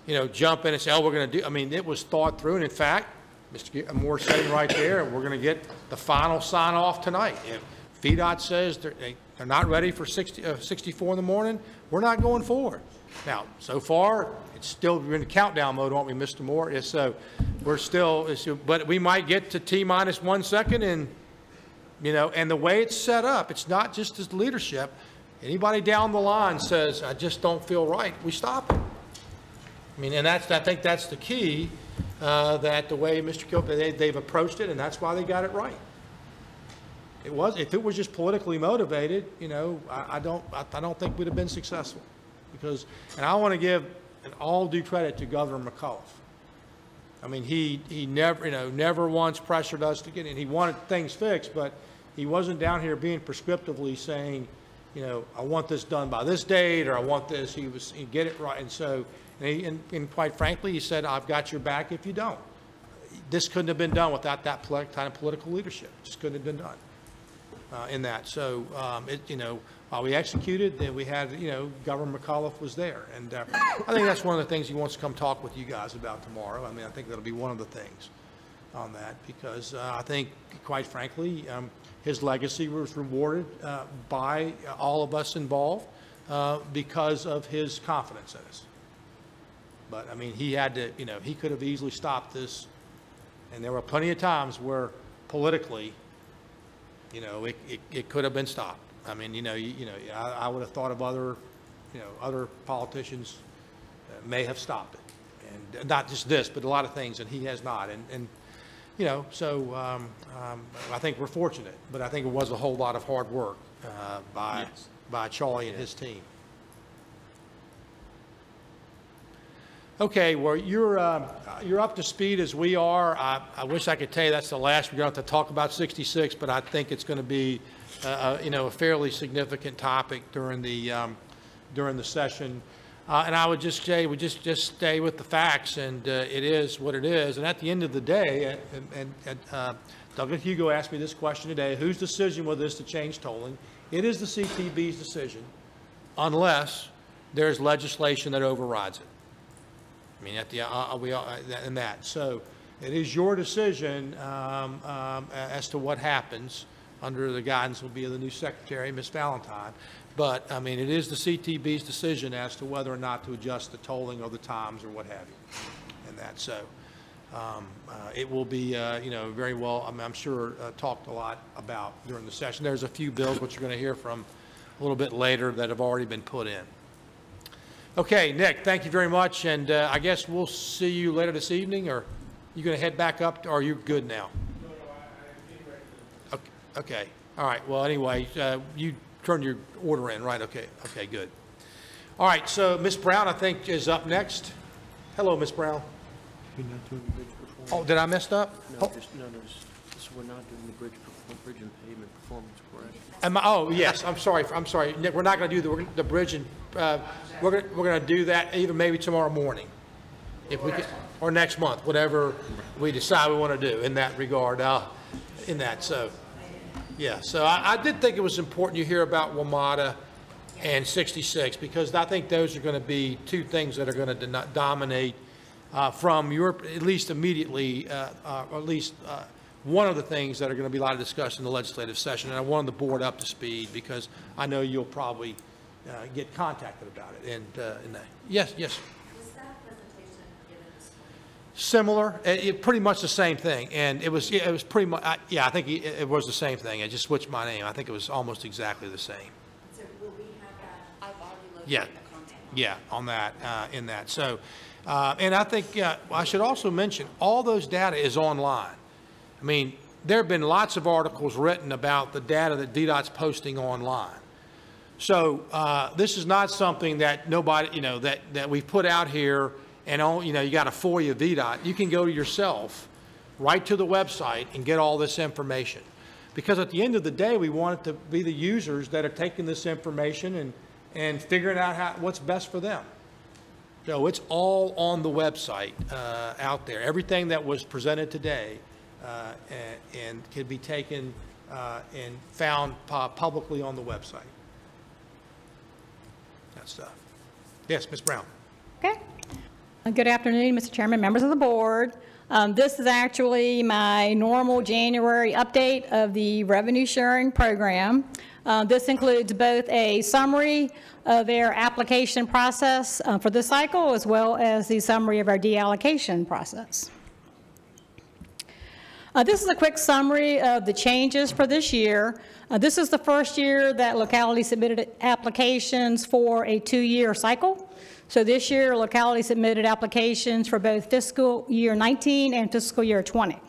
you know, jump in and say, oh, we're going to do, I mean, it was thought through. And in fact, Mr. Moore's sitting right there, and we're going to get the final sign off tonight. If VDOT says they're not ready for 64 in the morning, we're not going forward. Now, so far, it's still, we're in the countdown mode, aren't we, Mr. Moore? Yeah, so we're still, but we might get to T-minus 1 second, and you know, and the way it's set up, it's not just as leadership. Anybody down the line says, I just don't feel right, we stop it. I mean, and I think that's the key, that the way Mr. Kilpatrick, they've approached it, and that's why they got it right. If it was just politically motivated, you know, I don't think we'd have been successful. Because, and I want to give an all due credit to Governor McAuliffe. I mean, he never, you know, never once pressured us to get in. He wanted things fixed, but he wasn't down here being prescriptively saying, you know, I want this done by this date, or I want this. He'd get it right. And so, and quite frankly, he said, I've got your back if you don't. This couldn't have been done without that kind of political leadership. It just couldn't have been done in that. So, you know, while we executed, then we had, you know, Governor McAuliffe was there. And I think that's one of the things he wants to come talk with you guys about tomorrow. I mean, I think that'll be one of the things on that, because I think, quite frankly, his legacy was rewarded by all of us involved because of his confidence in us. But, I mean, he had to, you know, he could have easily stopped this. And there were plenty of times where politically, you know, it could have been stopped. I mean, you know, I would have thought of other, you know, other politicians may have stopped it, and not just this, but a lot of things, and he has not. And you know, so I think we're fortunate, but I think it was a whole lot of hard work by Charlie and his team. Okay, well, you're up to speed as we are. I wish I could tell you that's the last we're going to have to talk about 66, but I think it's going to be, you know, a fairly significant topic during the session. And I would just say, we just stay with the facts, and it is what it is. And at the end of the day, Douglas Hugo asked me this question today: whose decision was this to change tolling? It is the CTB's decision, unless there's legislation that overrides it. I mean, in that. So it is your decision as to what happens under the guidance will be of the new secretary, Ms. Valentine. But, I mean, it is the CTB's decision as to whether or not to adjust the tolling or the times or what have you. And that. So it will be, you know, very well, I'm sure, talked a lot about during the session. There's a few bills which you're going to hear from a little bit later that have already been put in. Okay, Nick, thank you very much, and I guess we'll see you later this evening, or you going to head back up, or are you good now? No, I'm okay, all right, well, anyway, you turned your order in, right? Okay, good. All right, so Ms. Brown, I think, is up next. Hello, Ms. Brown. You're not doing the bridge performance? Oh, did I mess up? No, we're not doing the bridge and pavement performance, correct? Oh, yes, I'm sorry, Nick, we're not going to do the bridge and, we're going to do that even maybe tomorrow morning, if we can, or next month, whatever we decide we want to do in that regard. In that, so yeah. So I did think it was important you hear about WMATA and 66, because I think those are going to be two things that are going to dominate from your, at least immediately, or at least one of the things that are going to be a lot of discussion in the legislative session. And I wanted the board up to speed, because I know you'll probably get contacted about it. Yes. Was that presentation given this morning? Similar, pretty much the same thing, and it was pretty much, I think it was the same thing. I just switched my name. I think it was almost exactly the same. So will we have that? I've already looked Yeah, at the content. yeah, on that, in that. So, and I think I should also mention all those data is online. I mean, there have been lots of articles written about the data that VDOT's posting online. So this is not something that nobody, that we've put out here and, you got a FOIA VDOT. You can go yourself right to the website and get all this information. Because at the end of the day, we want it to be the users that are taking this information and figuring out what's best for them. So it's all on the website out there. Everything that was presented today and can be taken and found publicly on the website. That stuff. Yes, Ms. Brown. Okay. Good afternoon, Mr. Chairman, members of the board. This is actually my normal January update of the revenue sharing program. This includes both a summary of their application process for this cycle, as well as the summary of our deallocation process. This is a quick summary of the changes for this year. This is the first year that localities submitted applications for a 2-year cycle. So this year, localities submitted applications for both fiscal year 19 and fiscal year 20.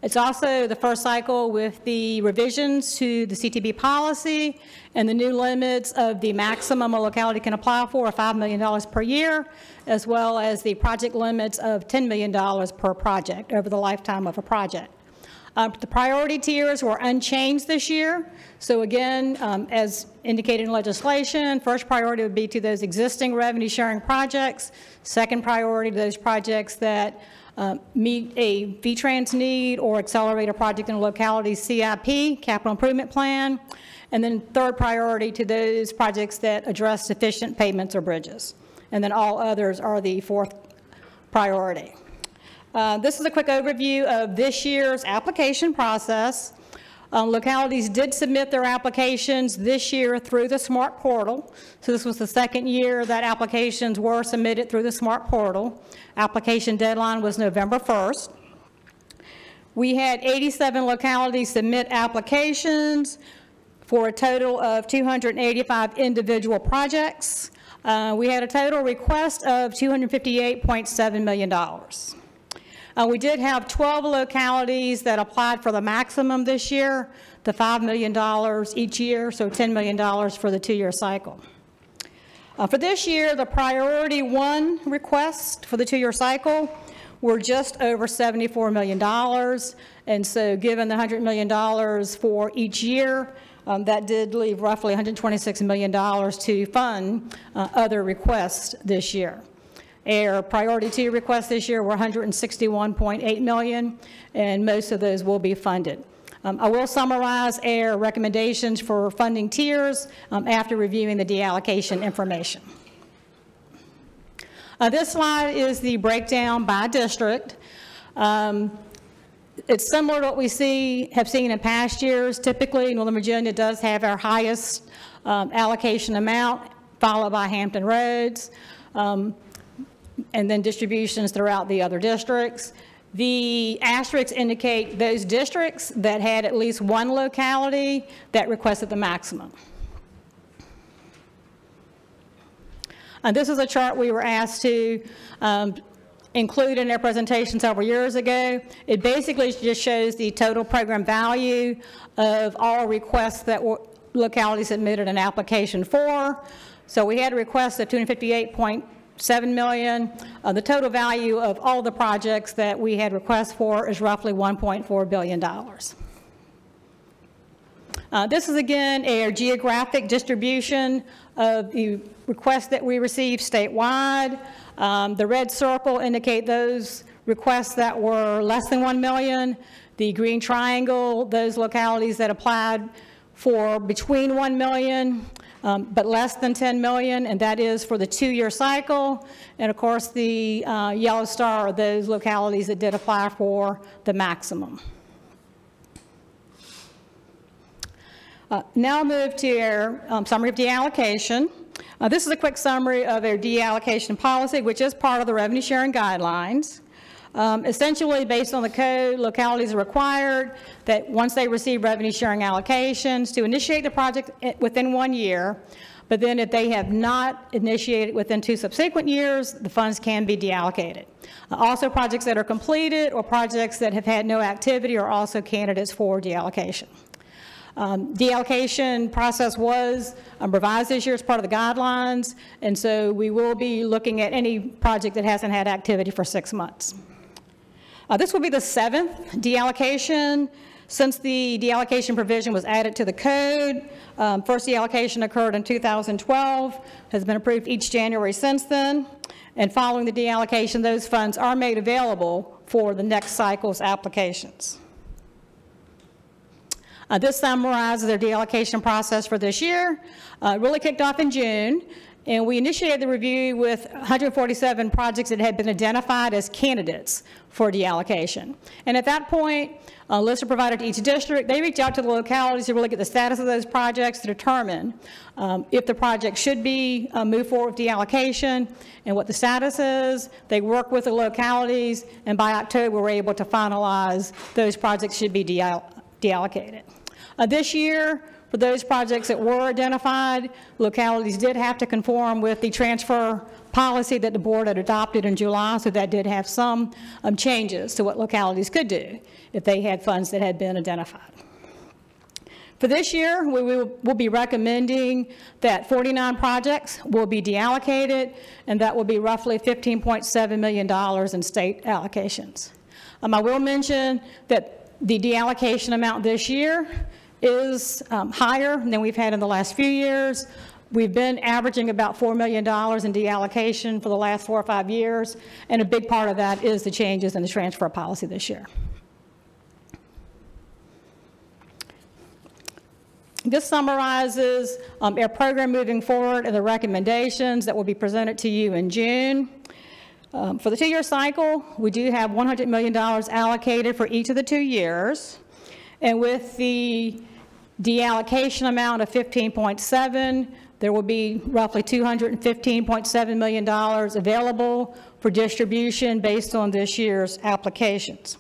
It's also the first cycle with the revisions to the CTB policy and the new limits of the maximum a locality can apply for of $5 million per year, as well as the project limits of $10 million per project over the lifetime of a project. The priority tiers were unchanged this year. So again, as indicated in legislation, first priority would be to those existing revenue sharing projects. Second priority to those projects that meet a VTrans need or accelerate a project in a locality's CIP, capital improvement plan. And then third priority to those projects that address deficient pavements or bridges. And then all others are the fourth priority. This is a quick overview of this year's application process. Localities did submit their applications this year through the SMART portal. So this was the second year that applications were submitted through the SMART portal. Application deadline was November 1st. We had 87 localities submit applications for a total of 285 individual projects. We had a total request of $258.7 million. We did have 12 localities that applied for the maximum this year, the $5 million each year, so $10 million for the 2-year cycle. For this year, the priority 1 requests for the 2-year cycle were just over $74 million. And so given the $100 million for each year, that did leave roughly $126 million to fund other requests this year. Our priority 2 requests this year were $161.8 million, and most of those will be funded. I will summarize our recommendations for funding tiers after reviewing the deallocation information. This slide is the breakdown by district. It's similar to what we have seen in past years. Typically, Northern Virginia does have our highest allocation amount, followed by Hampton Roads. And then distributions throughout the other districts. The asterisks indicate those districts that had at least one locality that requested the maximum. This is a chart we were asked to include in our presentation several years ago. It basically just shows the total program value of all requests that localities submitted an application for. So we had a request of $258.7 million. The total value of all the projects that we had requests for is roughly $1.4 billion. This is again our geographic distribution of the requests that we received statewide. The red circle indicate those requests that were less than $1 million. The green triangle, those localities that applied for between $1 million but less than $10 million, and that is for the 2-year cycle. And of course, the yellow star are those localities that did apply for the maximum. Now I'll move to our summary of deallocation. This is a quick summary of their deallocation policy, which is part of the revenue sharing guidelines. Essentially, based on the code, localities are required that once they receive revenue sharing allocations to initiate the project within 1 year, but then if they have not initiated within 2 subsequent years, the funds can be deallocated. Also, projects that are completed or projects that have had no activity are also candidates for deallocation. Deallocation process was revised this year as part of the guidelines, and so we will be looking at any project that hasn't had activity for 6 months. This will be the 7th deallocation since the deallocation provision was added to the code. First deallocation occurred in 2012, has been approved each January since then, and following the deallocation, those funds are made available for the next cycle's applications. This summarizes their deallocation process for this year. It really kicked off in June, and we initiated the review with 147 projects that had been identified as candidates for deallocation. And at that point, lists are provided to each district. They reach out to the localities to really get the status of those projects to determine if the project should be moved forward with deallocation and what the status is. They work with the localities, and by October, we're able to finalize those projects should be deallocated. This year, for those projects that were identified, localities did have to conform with the transfer policy that the board had adopted in July, so that did have some changes to what localities could do if they had funds that had been identified. For this year, we will be recommending that 49 projects will be deallocated, and that will be roughly $15.7 million in state allocations. I will mention that the deallocation amount this year is higher than we've had in the last few years. We've been averaging about $4 million in deallocation for the last 4 or 5 years, and a big part of that is the changes in the transfer policy this year. This summarizes our program moving forward and the recommendations that will be presented to you in June. For the 2-year cycle, we do have $100 million allocated for each of the 2 years. And with the deallocation amount of 15.7, there will be roughly $215.7 million available for distribution based on this year's applications.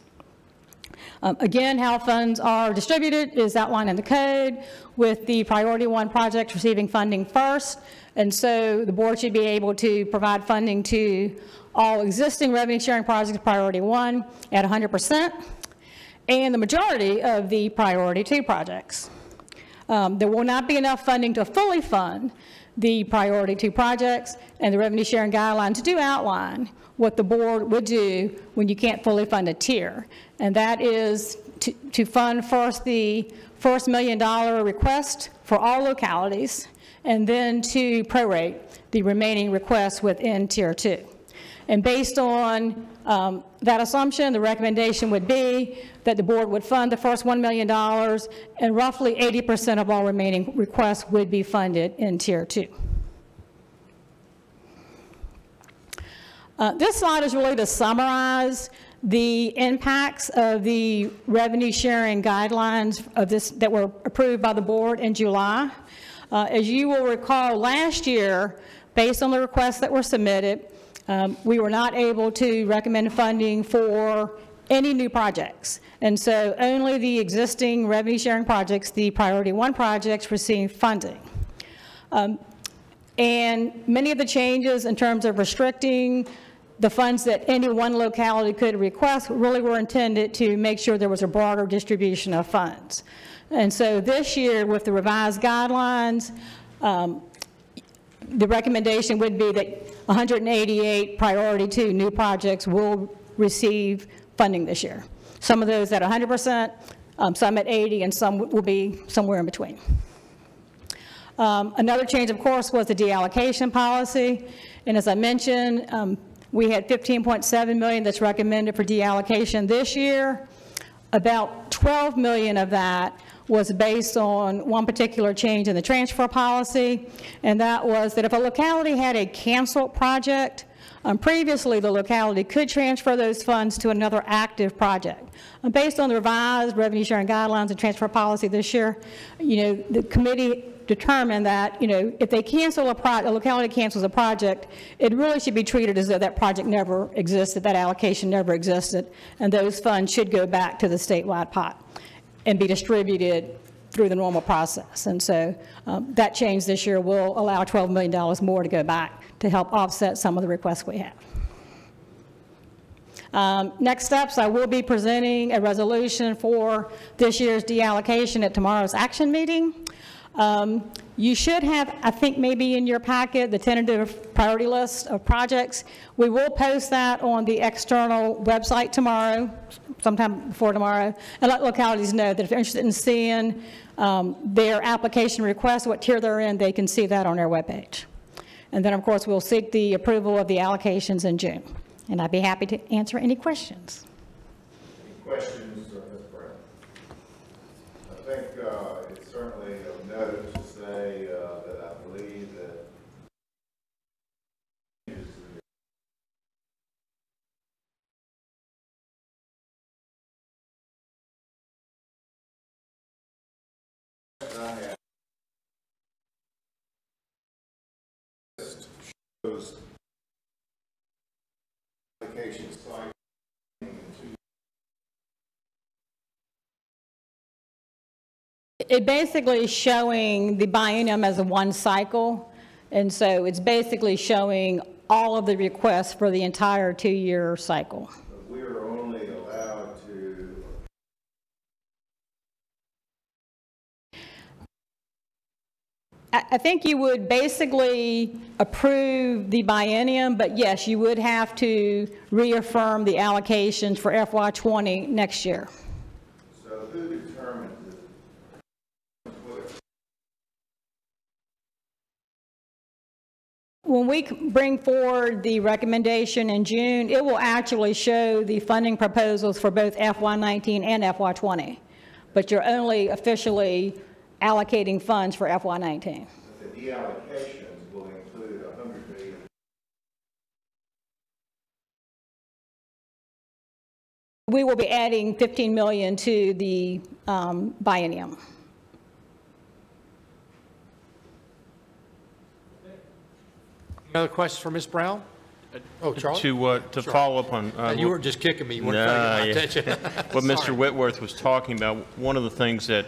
Again, how funds are distributed is outlined in the code, with the priority 1 projects receiving funding first. And so the board should be able to provide funding to all existing revenue sharing projects priority 1 at 100%. And the majority of the priority 2 projects. There will not be enough funding to fully fund the priority 2 projects, and the revenue sharing guidelines do outline what the board would do when you can't fully fund a tier. And that is to fund first the first $1 million request for all localities, and then to prorate the remaining requests within tier 2. And based on that assumption, the recommendation would be that the board would fund the first $1 million, and roughly 80% of all remaining requests would be funded in tier 2. This slide is really to summarize the impacts of the revenue sharing guidelines of this that were approved by the board in July. As you will recall, last year, based on the requests that were submitted, we were not able to recommend funding for any new projects. And so only the existing revenue sharing projects, the priority 1 projects, received funding. And many of the changes in terms of restricting the funds that any one locality could request really were intended to make sure there was a broader distribution of funds. And so this year, with the revised guidelines, the recommendation would be that 188 priority 2 new projects will receive funding this year. Some of those at 100%, some at 80%, and some will be somewhere in between. Another change, of course, was the deallocation policy. And as I mentioned, we had $15.7 million that's recommended for deallocation this year. About $12 million of that was based on one particular change in the transfer policy, and that was that if a locality had a canceled project, previously the locality could transfer those funds to another active project. Based on the revised revenue sharing guidelines and transfer policy this year, the committee determined that, if they cancel a locality cancels a project, it really should be treated as though that project never existed, that allocation never existed, and those funds should go back to the statewide pot and be distributed through the normal process. And so that change this year will allow $12 million more to go back to help offset some of the requests we have. Next steps, I will be presenting a resolution for this year's deallocation at tomorrow's action meeting. You should have, I think maybe in your packet, the tentative priority list of projects. We will post that on the external website tomorrow, sometime before tomorrow, and let localities know that if they're interested in seeing their application request, what tier they're in, they can see that on their webpage. And then, of course, we'll seek the approval of the allocations in June. And I'd be happy to answer any questions. Any questions, Ms. Brown? I think it's certainly of note to say that I believe that shows application site. It basically is showing the biennium as a one cycle, and so it's basically showing all of the requests for the entire 2-year cycle. But we are only allowed to I think you would basically approve the biennium, but yes, you would have to reaffirm the allocations for FY20 next year. So who determines it? When we bring forward the recommendation in June, it will actually show the funding proposals for both FY19 and FY20, but you're only officially allocating funds for FY19. The deallocations will include $100 million. We will be adding $15 million to the biennium. Any other questions for Ms. Brown? Oh, Charlie? To follow up on... you were just kicking me. You weren't trying to get my attention. What Mr. Sorry. Whitworth was talking about, one of the things that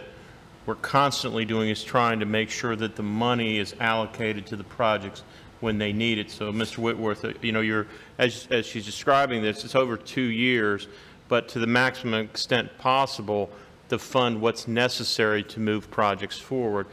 we're constantly doing is trying to make sure that the money is allocated to the projects when they need it. So, Mr. Whitworth, you're, as she's describing this, it's over 2 years, but to the maximum extent possible, to fund what's necessary to move projects forward.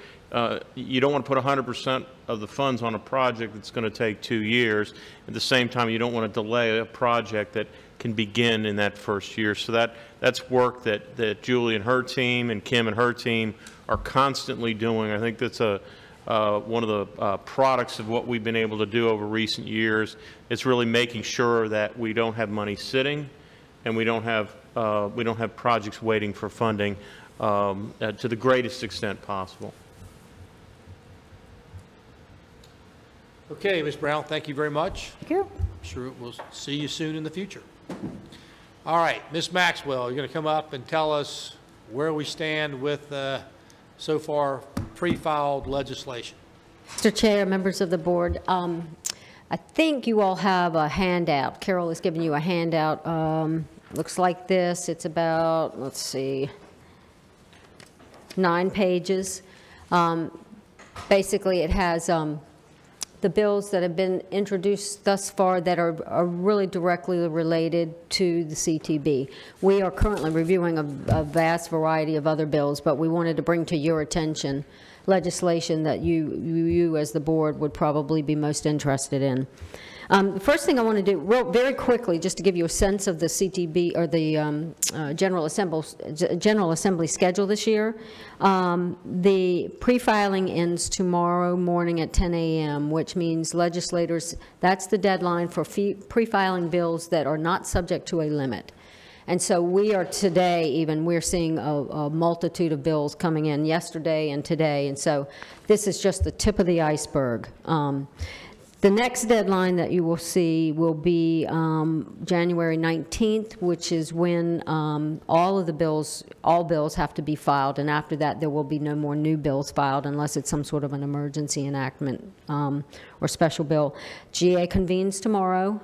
You don't want to put 100% of the funds on a project that's going to take 2 years. At the same time, you don't want to delay a project that can begin in that first year. So that's work that Julie and her team and Kim and her team are constantly doing. I think that's one of the products of what we've been able to do over recent years. It's really making sure that we don't have money sitting, and we don't have projects waiting for funding to the greatest extent possible. Okay, Ms. Brown, thank you very much. Thank you. I'm sure we'll see you soon in the future. All right, Ms. Maxwell, you're going to come up and tell us where we stand with so far pre-filed legislation. Mr. Chair, members of the board, I think you all have a handout. Carol has given you a handout. Looks like this. It's about, let's see, 9 pages. Basically, it has the bills that have been introduced thus far that are really directly related to the CTB. We are currently reviewing a vast variety of other bills, but we wanted to bring to your attention legislation that you as the board would probably be most interested in. The first thing I want to do, very quickly, just to give you a sense of the CTB or the General Assembly schedule this year. The pre-filing ends tomorrow morning at 10 a.m., which means legislators, that's the deadline for pre-filing bills that are not subject to a limit. And so we are today, even, we're seeing a multitude of bills coming in yesterday and today, and so this is just the tip of the iceberg. The next deadline that you will see will be January 19th, which is when all bills have to be filed, and after that there will be no more new bills filed unless it's some sort of an emergency enactment or special bill. GA convenes tomorrow.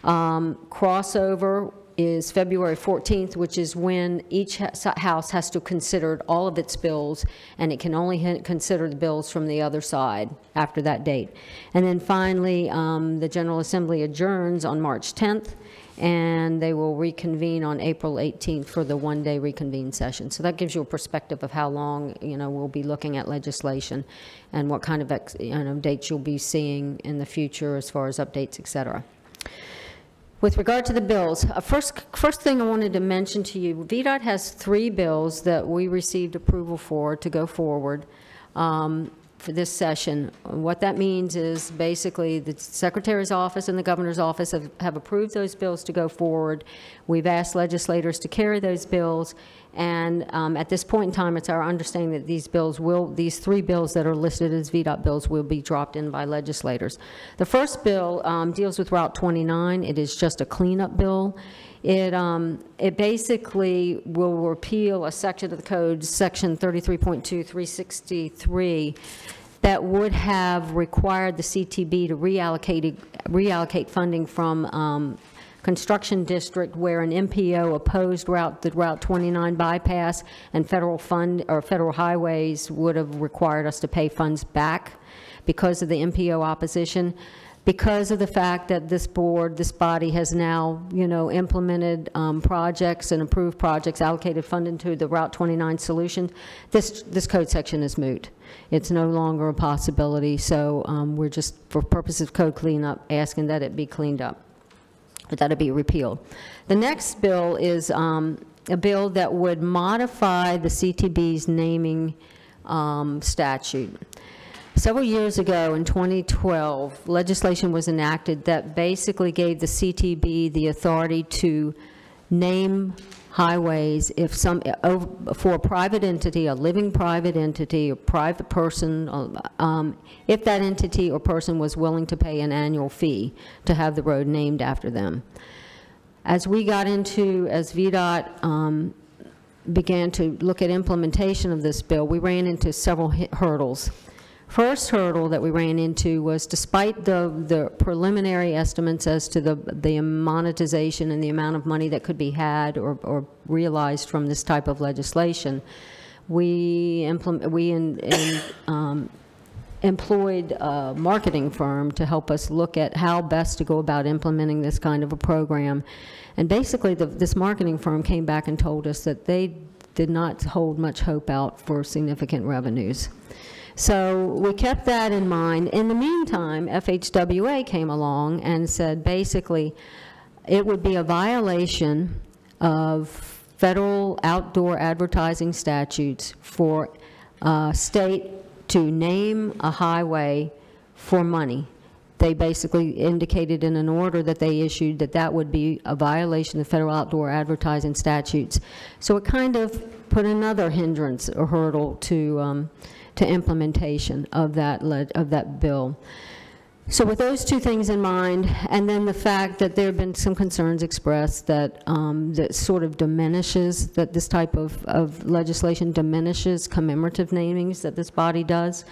Crossover is February 14th, which is when each house has to consider all of its bills, and it can only consider the bills from the other side after that date. And then finally, the General Assembly adjourns on March 10th, and they will reconvene on April 18th for the one-day reconvene session. So that gives you a perspective of how long, we'll be looking at legislation and what kind of dates you'll be seeing in the future as far as updates, et cetera. With regard to the bills, first thing I wanted to mention to you, VDOT has 3 bills that we received approval for to go forward for this session. What that means is basically the Secretary's office and the Governor's office have approved those bills to go forward. We've asked legislators to carry those bills, and at this point in time, it's our understanding that these 3 bills that are listed as VDOT bills will be dropped in by legislators. The first bill deals with Route 29. It is just a cleanup bill. It basically will repeal a section of the code, section 33.2/363, that would have required the CTB to reallocate funding from construction district where an MPO opposed the Route 29 bypass, and federal highways would have required us to pay funds back because of the MPO opposition. Because of the fact that this body has now, implemented projects and approved projects, allocated funding to the Route 29 solution, this code section is moot. It's no longer a possibility, so we're just, for purposes of code cleanup, asking that it be cleaned up, but that it be repealed. The next bill is a bill that would modify the CTB's naming statute. Several years ago, in 2012, legislation was enacted that basically gave the CTB the authority to name highways for a private entity, a living private entity, a private person, if that entity or person was willing to pay an annual fee to have the road named after them. As VDOT began to look at implementation of this bill, we ran into several hurdles. First hurdle that we ran into was, despite the preliminary estimates as to the monetization and the amount of money that could be had or realized from this type of legislation, we employed a marketing firm to help us look at how best to go about implementing this kind of a program. And basically, this marketing firm came back and told us that they did not hold much hope out for significant revenues. So we kept that in mind. In the meantime, FHWA came along and said basically it would be a violation of federal outdoor advertising statutes for a state to name a highway for money. They basically indicated in an order that they issued that would be a violation of federal outdoor advertising statutes. So it kind of put another hindrance or hurdle to implementation of that bill. So with those two things in mind, and then the fact that there have been some concerns expressed that that sort of diminishes, that this type of legislation diminishes commemorative namings that this body does,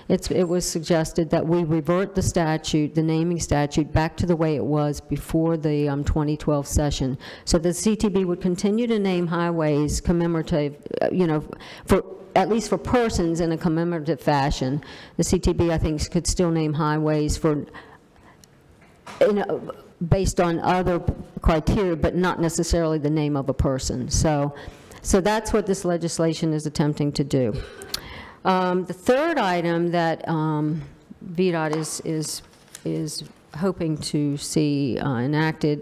it was suggested that we revert the statute, the naming statute, back to the way it was before the 2012 session. So the CTB would continue to name highways commemorative, at least for persons in a commemorative fashion. The CTB, I think, could still name highways for, based on other criteria, but not necessarily the name of a person. So that's what this legislation is attempting to do. The third item that VDOT is hoping to see enacted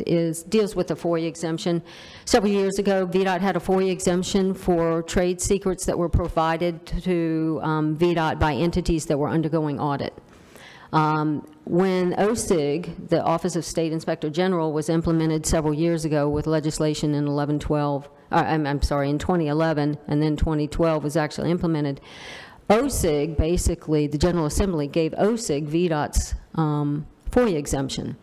deals with the FOIA exemption. Several years ago, VDOT had a FOIA exemption for trade secrets that were provided to VDOT by entities that were undergoing audit. When OSIG, the Office of State Inspector General, was implemented several years ago with legislation in 2011, and then 2012 was actually implemented, OSIG, basically, the General Assembly gave OSIG VDOT's FOIA exemption.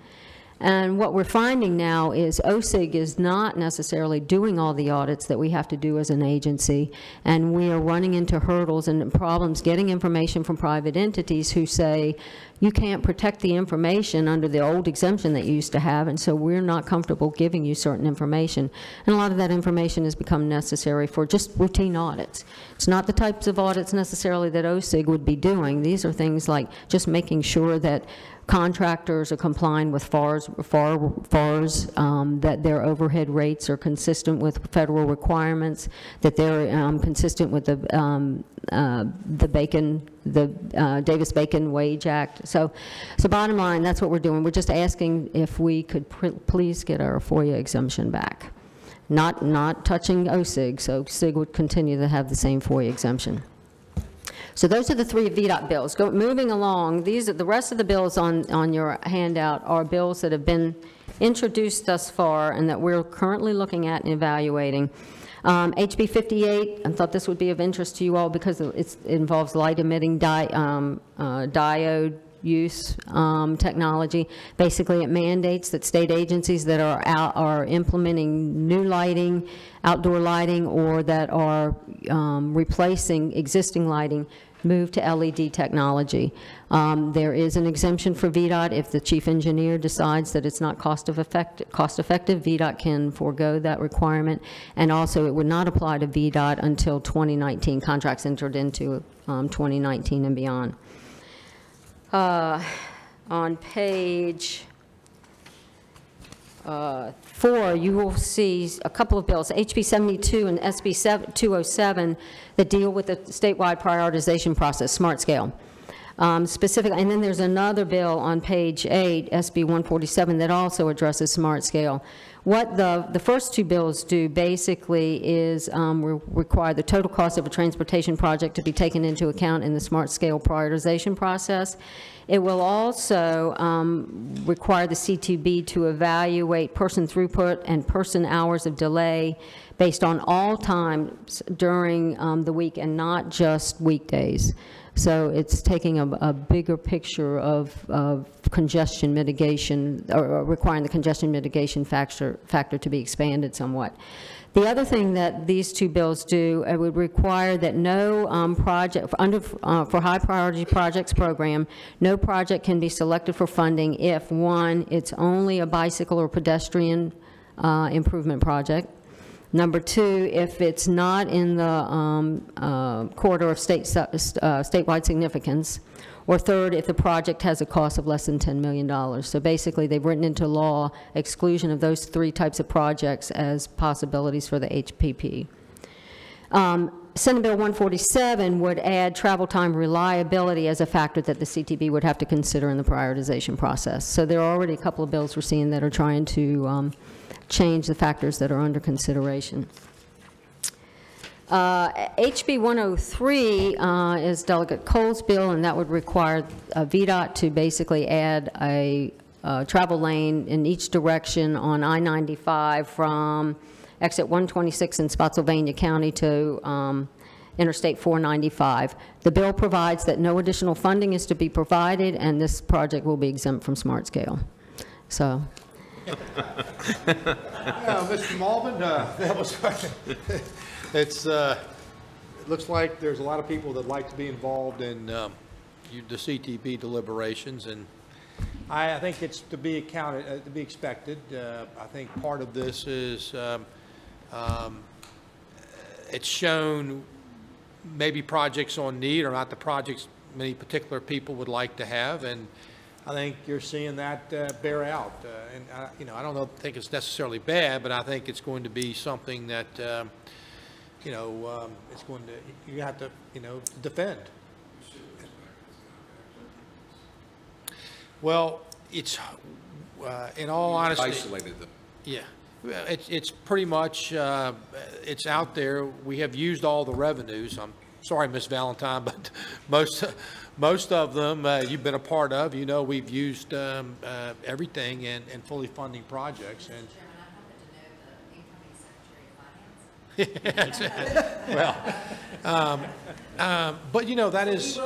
And what we're finding now is OSIG is not necessarily doing all the audits that we have to do as an agency, and we are running into hurdles and problems getting information from private entities who say, you can't protect the information under the old exemption that you used to have, and so we're not comfortable giving you certain information. And a lot of that information has become necessary for just routine audits. It's not the types of audits necessarily that OSIG would be doing. These are things like just making sure that contractors are complying with FARs, that their overhead rates are consistent with federal requirements, that they're consistent with the Davis-Bacon Wage Act. So bottom line, that's what we're doing. We're just asking if we could please get our FOIA exemption back. Not touching OSIG, so SIG would continue to have the same FOIA exemption. So those are the three VDOT bills. Moving along, these are the rest of the bills on your handout are bills that have been introduced thus far and that we're currently looking at and evaluating. HB 58, I thought this would be of interest to you all because it involves light emitting diode use technology. Basically, it mandates that state agencies that are implementing new lighting, outdoor lighting, or that are replacing existing lighting move to LED technology. There is an exemption for VDOT if the chief engineer decides that it's not cost effective. VDOT can forego that requirement, and also it would not apply to VDOT until 2019. Contracts entered into 2019 and beyond. On page 4, you will see a couple of bills, HB 72 and SB 207, that deal with the statewide prioritization process, smart scale. Specifically, and then there's another bill on page 8, SB 147, that also addresses smart scale. What the first two bills do basically is require the total cost of a transportation project to be taken into account in the smart scale prioritization process. It will also require the CTB to evaluate person throughput and person hours of delay based on all times during the week and not just weekdays. So it's taking a bigger picture of congestion mitigation, or requiring the congestion mitigation factor to be expanded somewhat. The other thing that these two bills do, it would require that no project, for high priority projects program, no project can be selected for funding if, one, it's only a bicycle or pedestrian improvement project. Number two, if it's not in the corridor of statewide significance. Or third, if the project has a cost of less than $10 million. So basically, they've written into law exclusion of those three types of projects as possibilities for the HPP. Senate Bill 147 would add travel time reliability as a factor that the CTB would have to consider in the prioritization process. So there are already a couple of bills we're seeing that are trying to change the factors that are under consideration. HB 103 is Delegate Cole's bill, and that would require VDOT to basically add a travel lane in each direction on I-95 from exit 126 in Spotsylvania County to Interstate 495. The bill provides that no additional funding is to be provided, and this project will be exempt from smart scale. So. Yeah, Mr. Malvin, that was it looks like there's a lot of people that like to be involved in the CTB deliberations, and I think it's to be expected. I think part of this is it's shown maybe projects on need are not the projects many particular people would like to have, and I think you're seeing that bear out. And I don't think it's necessarily bad, but I think it's going to be something that it's going to, you have to, defend. Well, it's, in all honesty. Isolated them. Yeah. It's pretty much, it's out there. We have used all the revenues. I'm sorry, Ms. Valentine, but most of them you've been a part of. We've used everything and fully funding projects. And Well, but you know, that is,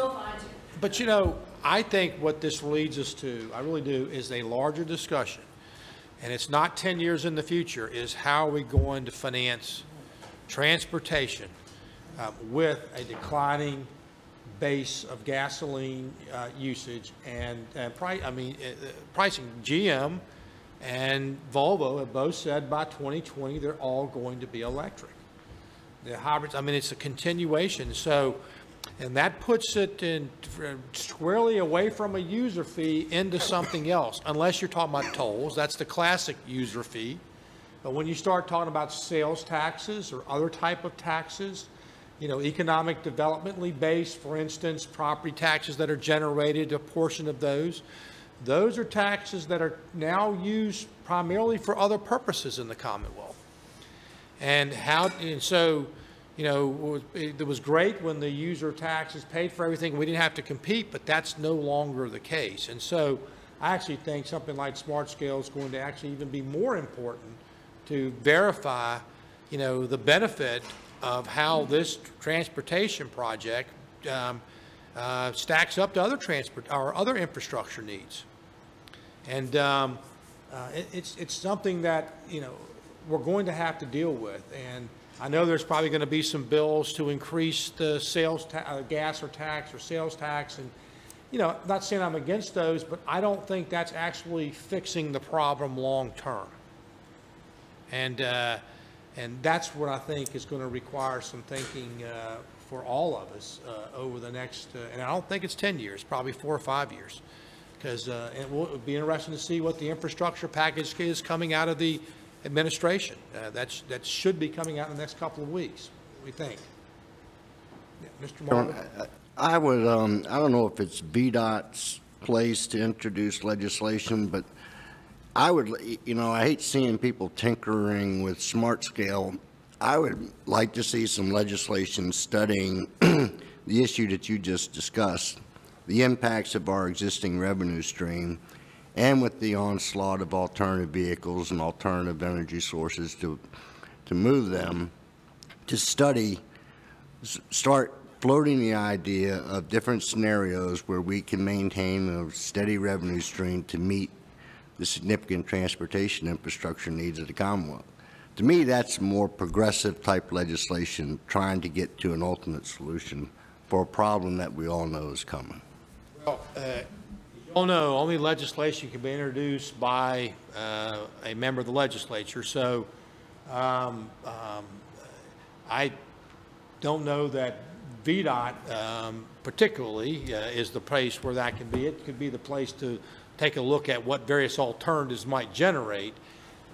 but you know, I think what this leads us to, I really do, is a larger discussion. And it's not 10 years in the future, is how are we going to finance transportation with a declining base of gasoline usage and pricing. GM and Volvo have both said by 2020 they're all going to be electric. The hybrids, I mean, it's a continuation. So, and that puts it in squarely away from a user fee into something else, unless you're talking about tolls. That's the classic user fee. But when you start talking about sales taxes or other type of taxes, you know, economic developmentally based, for instance, property taxes that are generated, a portion of those are taxes that are now used primarily for other purposes in the Commonwealth. And so, you know, it was great when the user taxes paid for everything. We didn't have to compete, but that's no longer the case. And so I actually think something like Smart Scale is going to actually even be more important to verify, you know, the benefit of how this transportation project stacks up to other infrastructure needs. And it's something that, you know, we're going to have to deal with. And I know there's probably going to be some bills to increase the gas or tax or sales tax. And, you know, I'm not saying I'm against those, but I don't think that's actually fixing the problem long term. And that's what I think is going to require some thinking for all of us over the next, and I don't think it's 10 years, probably 4 or 5 years, because it will be interesting to see what the infrastructure package is coming out of the administration. That should be coming out in the next couple of weeks, we think. Yeah, Mr. Martin? I would, I don't know if it's VDOT's place to introduce legislation, but I would, you know, I hate seeing people tinkering with Smart Scale. I would like to see some legislation studying the issue that you just discussed, the impacts of our existing revenue stream, and with the onslaught of alternative vehicles and alternative energy sources to move them, to study, start floating the idea of different scenarios where we can maintain a steady revenue stream to meet the significant transportation infrastructure needs of the Commonwealth. To me, that's more progressive type legislation trying to get to an ultimate solution for a problem that we all know is coming. Well, you all know only legislation can be introduced by a member of the legislature. So I don't know that VDOT particularly is the place where that can be. It could be the place to take a look at what various alternatives might generate.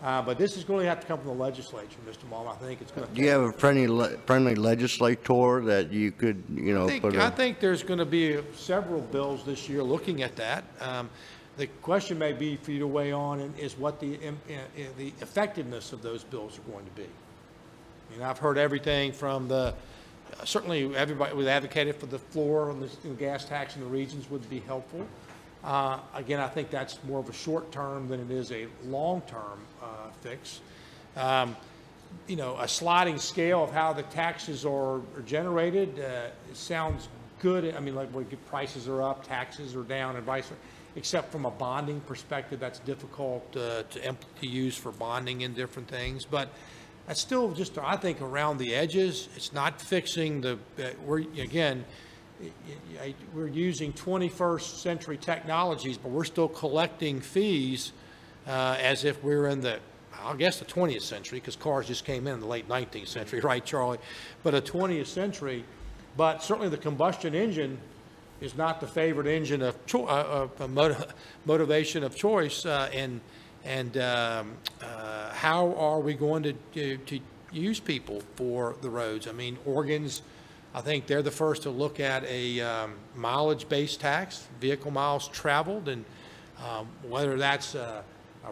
But this is going to have to come from the legislature, Mr. Malm. I think it's going to. Do you have a friendly legislator that you could, you know, I think there's going to be several bills this year looking at that. The question may be for you to weigh on is what the effectiveness of those bills are going to be. I mean, I've heard everything from certainly everybody was advocated for the floor on the gas tax in the regions would be helpful. Again, I think that's more of a short term than it is a long term fix. You know, a sliding scale of how the taxes are generated sounds good. I mean, like when prices are up, taxes are down, and vice versa. Except from a bonding perspective, that's difficult to use for bonding in different things. But that's still just, I think, around the edges. It's not fixing we're using 21st century technologies, but we're still collecting fees as if we're in the 20th century, because cars just came in the late 19th century, right, Charlie? But a 20th century. But certainly the combustion engine is not the favorite engine of motivation of choice. How are we going to use people for the roads? I mean, Oregon's, I think they're the first to look at a mileage-based tax, vehicle miles traveled, and whether that's a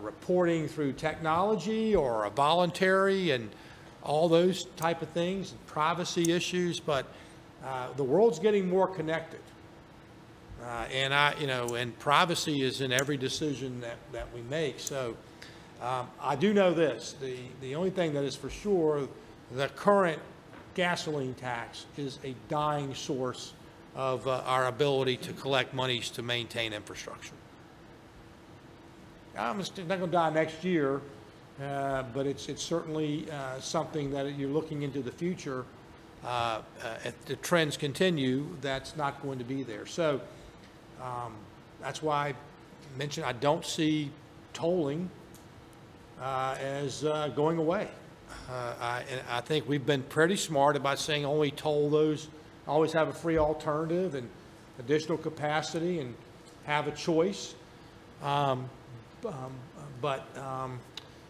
reporting through technology or a voluntary and all those type of things, and privacy issues. But the world's getting more connected. And privacy is in every decision that we make. So I do know this, the only thing that is for sure, the current gasoline tax is a dying source of our ability to collect monies to maintain infrastructure. It's not going to die next year, but it's certainly something that you're looking into the future. If the trends continue, that's not going to be there. So that's why I mentioned I don't see tolling as going away. I think we've been pretty smart about saying only toll those, always have a free alternative and additional capacity and have a choice. But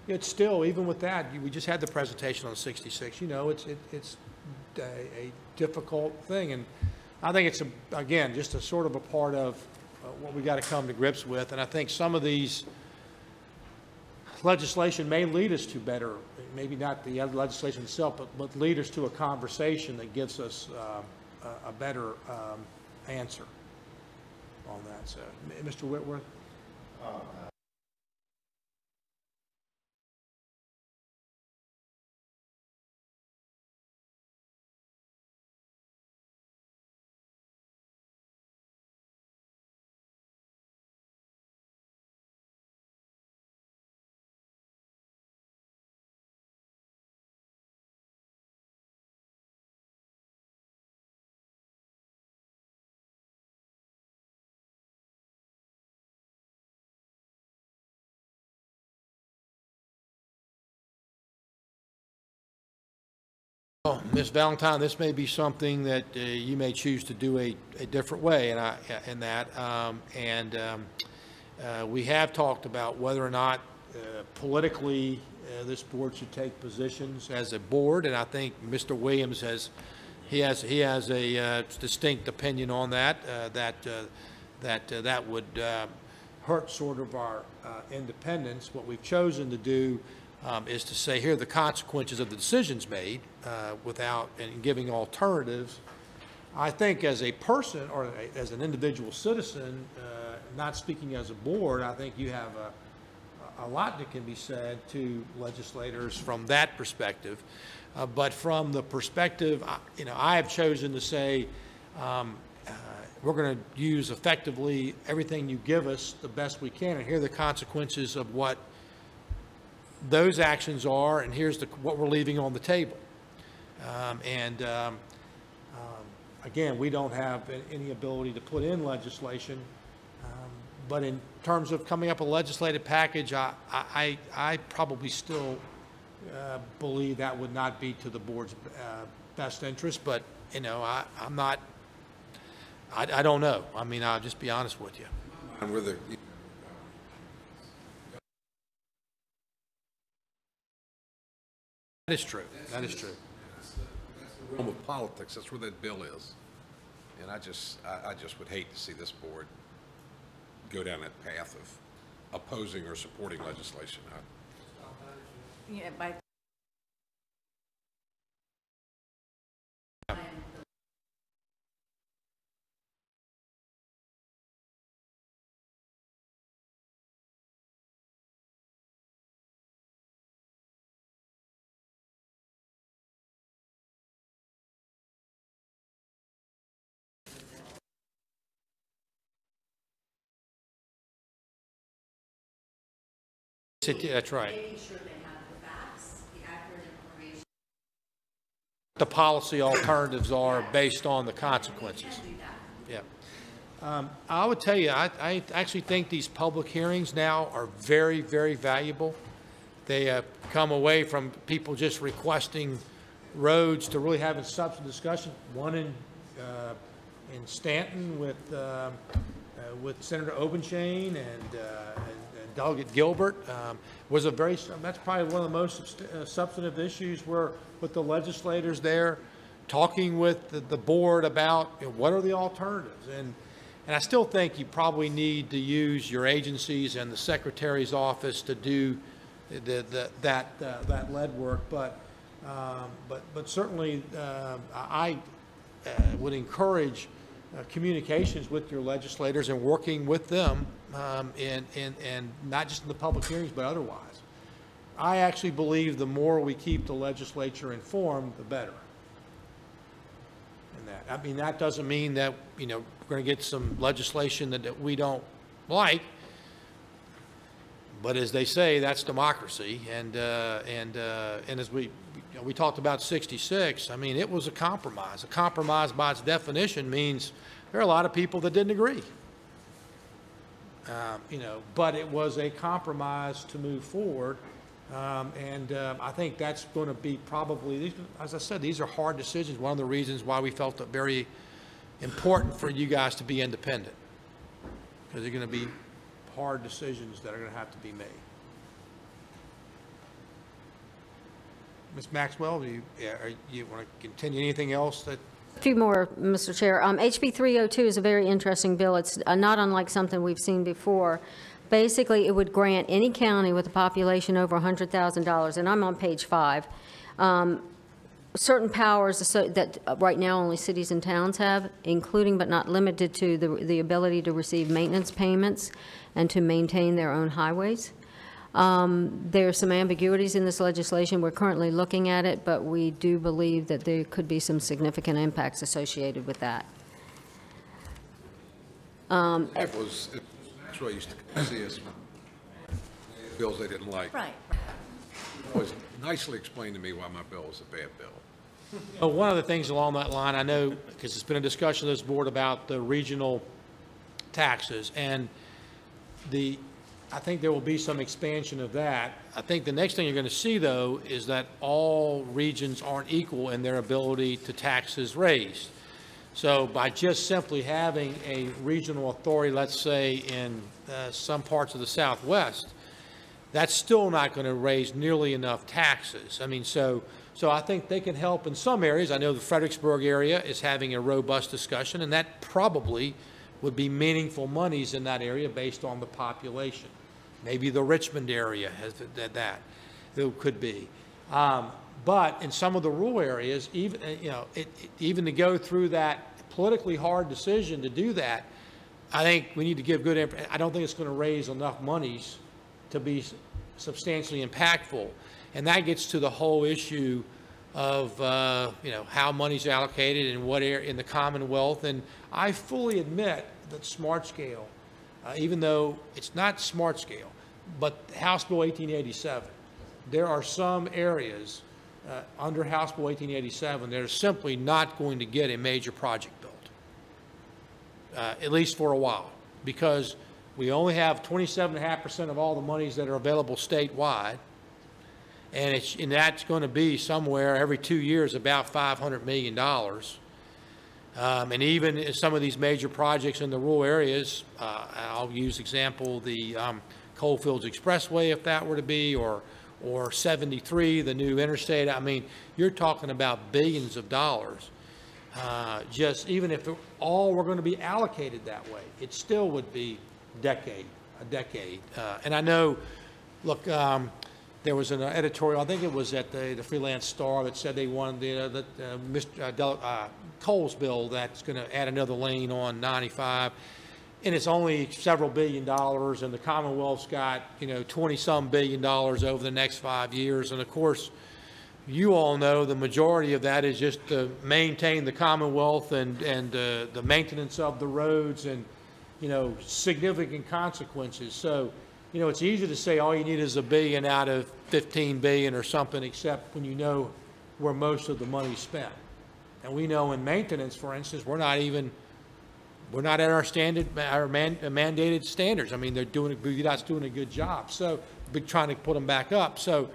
it's still, even with that, we just had the presentation on 66. You know, it's a difficult thing, and I think it's again just a sort of a part of what we got to come to grips with. And I think some of these legislation may lead us to better, maybe not the legislation itself, but lead us to a conversation that gives us a better answer on that. So, Mr. Whitworth. Well, Ms. Valentine, this may be something that you may choose to do a different way we have talked about whether or not politically this board should take positions as a board, and I think Mr. Williams has a distinct opinion on that, that would hurt sort of our independence. What we've chosen to do is to say, here are the consequences of the decisions made without and giving alternatives. I think as a person or as an individual citizen, not speaking as a board, I think you have a lot that can be said to legislators from that perspective. But from the perspective, I have chosen to say we're going to use effectively everything you give us the best we can, and here are the consequences of what those actions are, and here's what we're leaving on the table. Again, we don't have any ability to put in legislation, but in terms of coming up with a legislative package, I probably still believe that would not be to the board's best interest, but I'm not, I don't know. I mean, I'll just be honest with you. And with the That is true. That is true. That's the realm of politics. That's where that bill is. And I just would hate to see this board go down that path of opposing or supporting legislation. Yeah, by That's right. making sure they have the facts, the accurate information. The policy alternatives are based on the consequences. Yeah. I would tell you, I actually think these public hearings now are very, very valuable. They have come away from people just requesting roads to really having substantive discussion. One in Stanton with Senator Obenshain and Delegate Gilbert was that's probably one of the most substantive issues where with the legislators there talking with the board about what are the alternatives. And I still think you probably need to use your agencies and the Secretary's office to do that lead work. But certainly I would encourage communications with your legislators and working with them and not just in the public hearings but otherwise. I actually believe the more we keep the legislature informed, the better. And that, I mean, that doesn't mean that, you know, we're going to get some legislation that we don't like, but as they say, that's democracy. And as we talked about 66, I mean, it was a compromise. A compromise by its definition means there are a lot of people that didn't agree. You know, but it was a compromise to move forward. I think that's going to be probably, as I said, these are hard decisions. One of the reasons why we felt it very important for you guys to be independent, because they're going to be hard decisions that are going to have to be made. Ms. Maxwell, do you want to continue? Anything else that? A few more, Mr. Chair. HB 302 is a very interesting bill. It's not unlike something we've seen before. Basically, it would grant any county with a population over $100,000, and I'm on page 5, certain powers that right now only cities and towns have, including but not limited to the ability to receive maintenance payments and to maintain their own highways. There are some ambiguities in this legislation. We're currently looking at it, but we do believe that there could be some significant impacts associated with that. It was what used to see us bills they didn't like. Right. It was nicely explained to me why my bill was a bad bill. Oh, one of the things along that line, I know, because it's been a discussion of this board about the regional taxes, and I think there will be some expansion of that. I think the next thing you're going to see, though, is that all regions aren't equal in their ability to taxes raised. So by just simply having a regional authority, let's say in some parts of the Southwest, that's still not going to raise nearly enough taxes. I mean, so I think they can help in some areas. I know the Fredericksburg area is having a robust discussion, and that probably would be meaningful monies in that area based on the population. Maybe the Richmond area has that. It could be. But in some of the rural areas, even, you know, even to go through that politically hard decision to do that, I think we need to give good, I don't think it's going to raise enough monies to be substantially impactful. And that gets to the whole issue of, you know, how money's allocated and what area in the Commonwealth. And I fully admit that smart scale, even though it's not smart scale, but House Bill 1887, there are some areas under House Bill 1887 that are simply not going to get a major project built, at least for a while, because we only have 27.5% of all the monies that are available statewide, and that's going to be somewhere every 2 years about $500 million. And even in some of these major projects in the rural areas, I'll use example the Coalfields Expressway, if that were to be, or 73, the new interstate. I mean, you're talking about billions of dollars. Just even if all were going to be allocated that way, it still would be a decade. And I know, look, there was an editorial, I think it was at the Freelance Star, that said they wanted Cole's bill that's going to add another lane on 95. And it's only several $1 billion, and the Commonwealth's got, you know, 20-some billion dollars over the next 5 years. And of course, you all know the majority of that is just to maintain the Commonwealth and the maintenance of the roads and, you know, significant consequences. So, you know, it's easy to say all you need is $1 billion out of 15 billion or something, except when you know where most of the money's spent. And we know in maintenance, for instance, we're not at our mandated standards. I mean, VDOT's doing a good job. So we're trying to put them back up. So,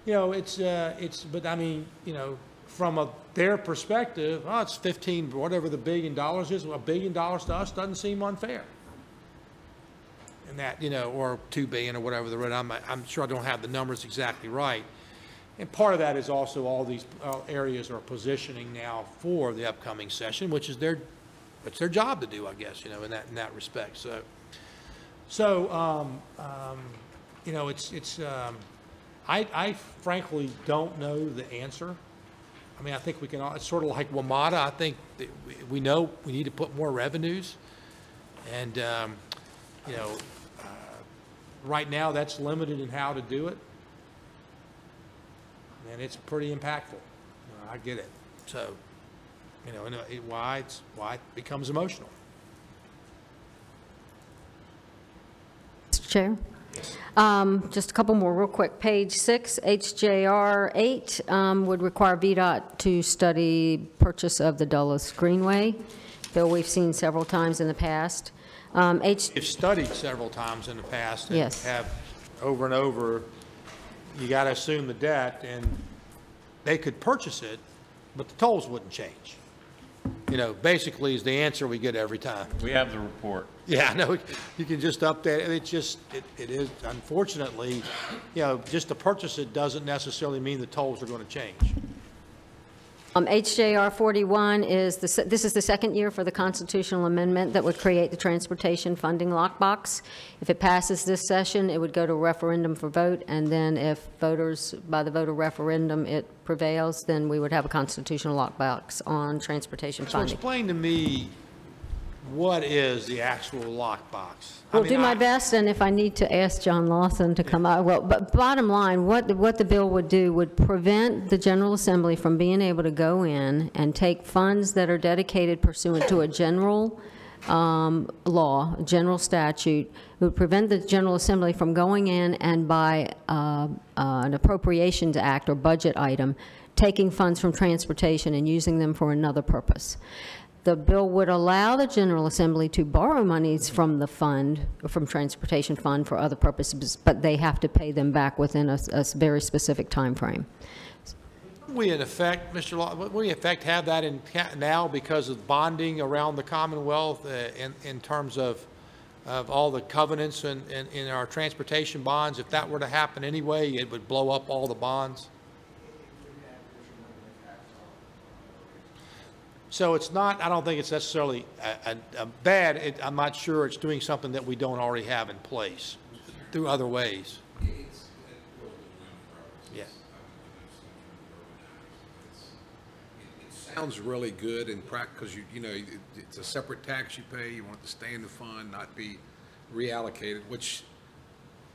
you know, but I mean, you know, from their perspective, oh, it's 15, whatever the $1 billion is, $1 billion to us doesn't seem unfair. And that, you know, or 2 billion or whatever the rate. I'm sure I don't have the numbers exactly right. And part of that is also all these areas are positioning now for the upcoming session, which is it's their job to do, I guess, you know, in that respect. So, you know, I frankly don't know the answer. I mean, I think we can, it's sort of like WMATA. I think that we know we need to put more revenues. And, you know, right now that's limited in how to do it. and it's pretty impactful. I get it. So, and why it becomes emotional. Mr. Chair? Just a couple more real quick. Page 6, HJR 8 would require VDOT to study purchase of the Dulles Greenway. Bill we've seen several times in the past. We've studied several times in the past and Yes. have over and over, you got to assume the debt, and they could purchase it, but the tolls wouldn't change. Basically is the answer we get every time. We have the report. Yeah, I know, you can just update it. It is, unfortunately, just to purchase it doesn't necessarily mean the tolls are going to change. HJR 41 is, this is the second year for the constitutional amendment that would create the transportation funding lockbox. If it passes this session, it would go to referendum for vote, and then if voters, by the vote of referendum, it prevails, then we would have a constitutional lockbox on transportation So funding. explain to me, what is the actual lockbox? We'll do my best, and if I need to ask John Lawson to come out, well, but bottom line, what the bill would do would prevent the General Assembly from being able to go in and take funds that are dedicated pursuant to a general law, general statute. It would prevent the General Assembly from going in and by an appropriations act or budget item, taking funds from transportation and using them for another purpose. The bill would allow the General Assembly to borrow monies from the fund, from transportation fund for other purposes, but they have to pay them back within a very specific time frame. We in effect, Mr. Law, we in effect have that in now because of bonding around the Commonwealth in terms of all the covenants in our transportation bonds. If that were to happen anyway, it would blow up all the bonds. So it's not, I don't think it's necessarily a bad, I'm not sure it's doing something that we don't already have in place through other ways. Yeah. It sounds really good in practice because it's a separate tax you pay. You want it to stay in the fund, not be reallocated, which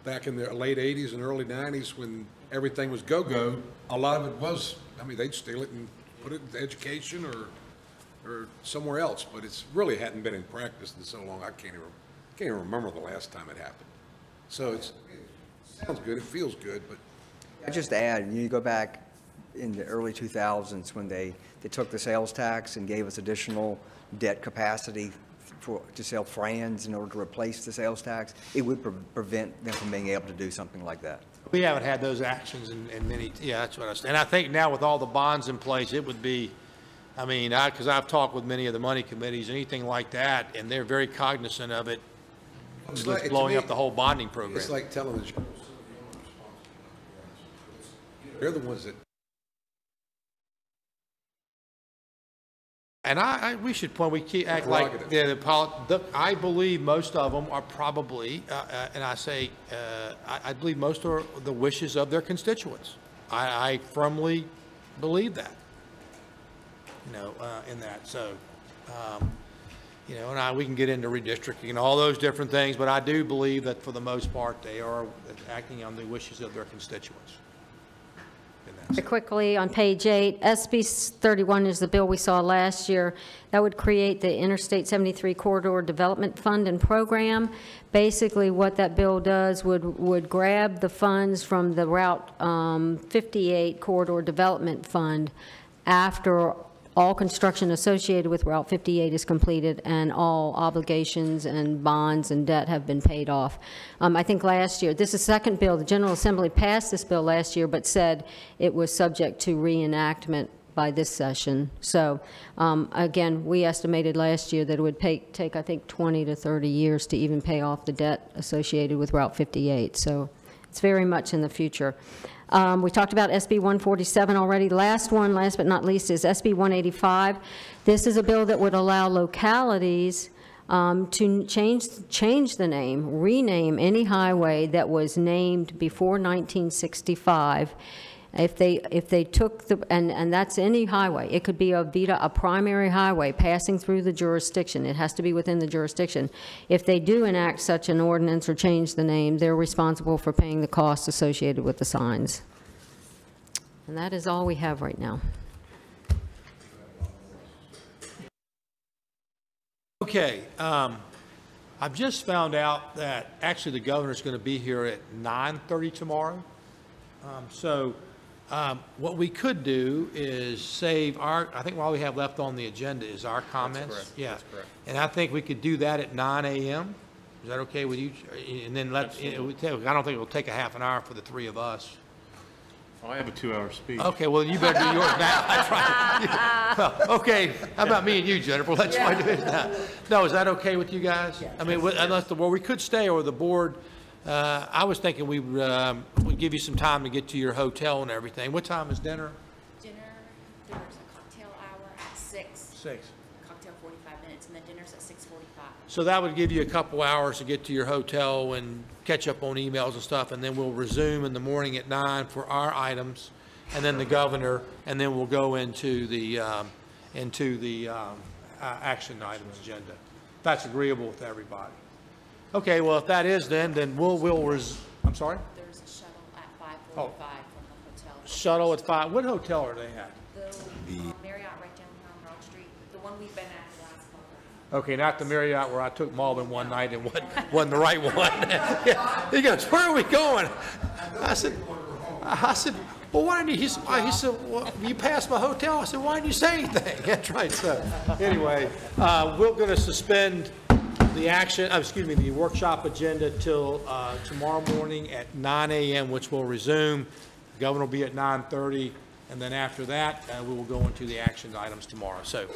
back in the late 80s and early 90s when everything was go-go, a lot of it was, they'd steal it and put it into education or somewhere else, but it's really hadn't been in practice in so long. I can't even remember the last time it happened. So it sounds good, it feels good, but just to add, you go back in the early 2000s when they took the sales tax and gave us additional debt capacity to sell Frans in order to replace the sales tax. It would prevent them from being able to do something like that. We haven't had those actions in many. Yeah, that's what I said. And I think now with all the bonds in place, it would be. Because I've talked with many of the money committees, anything like that, and they're very cognizant of it, just blowing up the whole bonding program. It's like telling the they're the ones that. And we should point, we act like I believe most of them are probably, and I say, I believe most are the wishes of their constituents. I firmly believe that. In that. So, and we can get into redistricting and all those different things, but I do believe that for the most part, they are acting on the wishes of their constituents. Quickly, on page 8, SB 31 is the bill we saw last year. That would create the Interstate 73 Corridor Development Fund and Program. Basically, what that bill does would grab the funds from the Route 58 Corridor Development Fund after all construction associated with Route 58 is completed and all obligations and bonds and debt have been paid off. I think last year, this is the second bill, the General Assembly passed this bill last year, but said it was subject to reenactment by this session. So again, we estimated last year that it would take I think 20 to 30 years to even pay off the debt associated with Route 58. So it's very much in the future. We talked about SB 147 already. Last but not least, is SB 185. This is a bill that would allow localities to change the name, rename any highway that was named before 1965. If they took and that's any highway. It could be a primary highway passing through the jurisdiction. It has to be within the jurisdiction. If they do enact such an ordinance or change the name, they're responsible for paying the costs associated with the signs. And that is all we have right now. Okay, I've just found out that actually the governor's going to be here at 9:30 tomorrow. What we could do is save our, I think all we have left on the agenda is our comments. That's correct. Yeah. That's correct. And I think we could do that at 9 a.m. Is that okay with you? And then I don't think it'll take a half an hour for the three of us. I have a 2-hour speech. Okay, well, you better do yours now. That's right. Well, okay, how about me and you, Jennifer? Let's try to do it now. No, is that okay with you guys? I mean, unless well, we could stay, or the board, I was thinking we'd give you some time to get to your hotel and everything. What time is dinner? There's a cocktail hour at 6. 6. Cocktail 45 minutes, and then dinner's at 6:45. So that would give you a couple hours to get to your hotel and catch up on emails and stuff, and then we'll resume in the morning at 9 for our items, and then the governor, and then we'll go into the action items agenda. If that's agreeable with everybody. Okay, well, if that is, then I'm sorry? There's a shuttle at 5:45 Oh. from the hotel. Shuttle at 5. What hotel are they at? The Marriott right down here on Broad Street, the one we've been at the last couple. Okay, not the Marriott where I took Malvin one night and wasn't the right one. Yeah. He goes, "Where are we going?" I said, "Well, why didn't you?" He said, "Well, you passed my hotel." I said, "Why didn't you say anything?" That's right. So, anyway, we're going to suspend the workshop agenda till tomorrow morning at 9 a.m., which will resume. The governor will be at 9:30, and then after that, we will go into the action items tomorrow. So.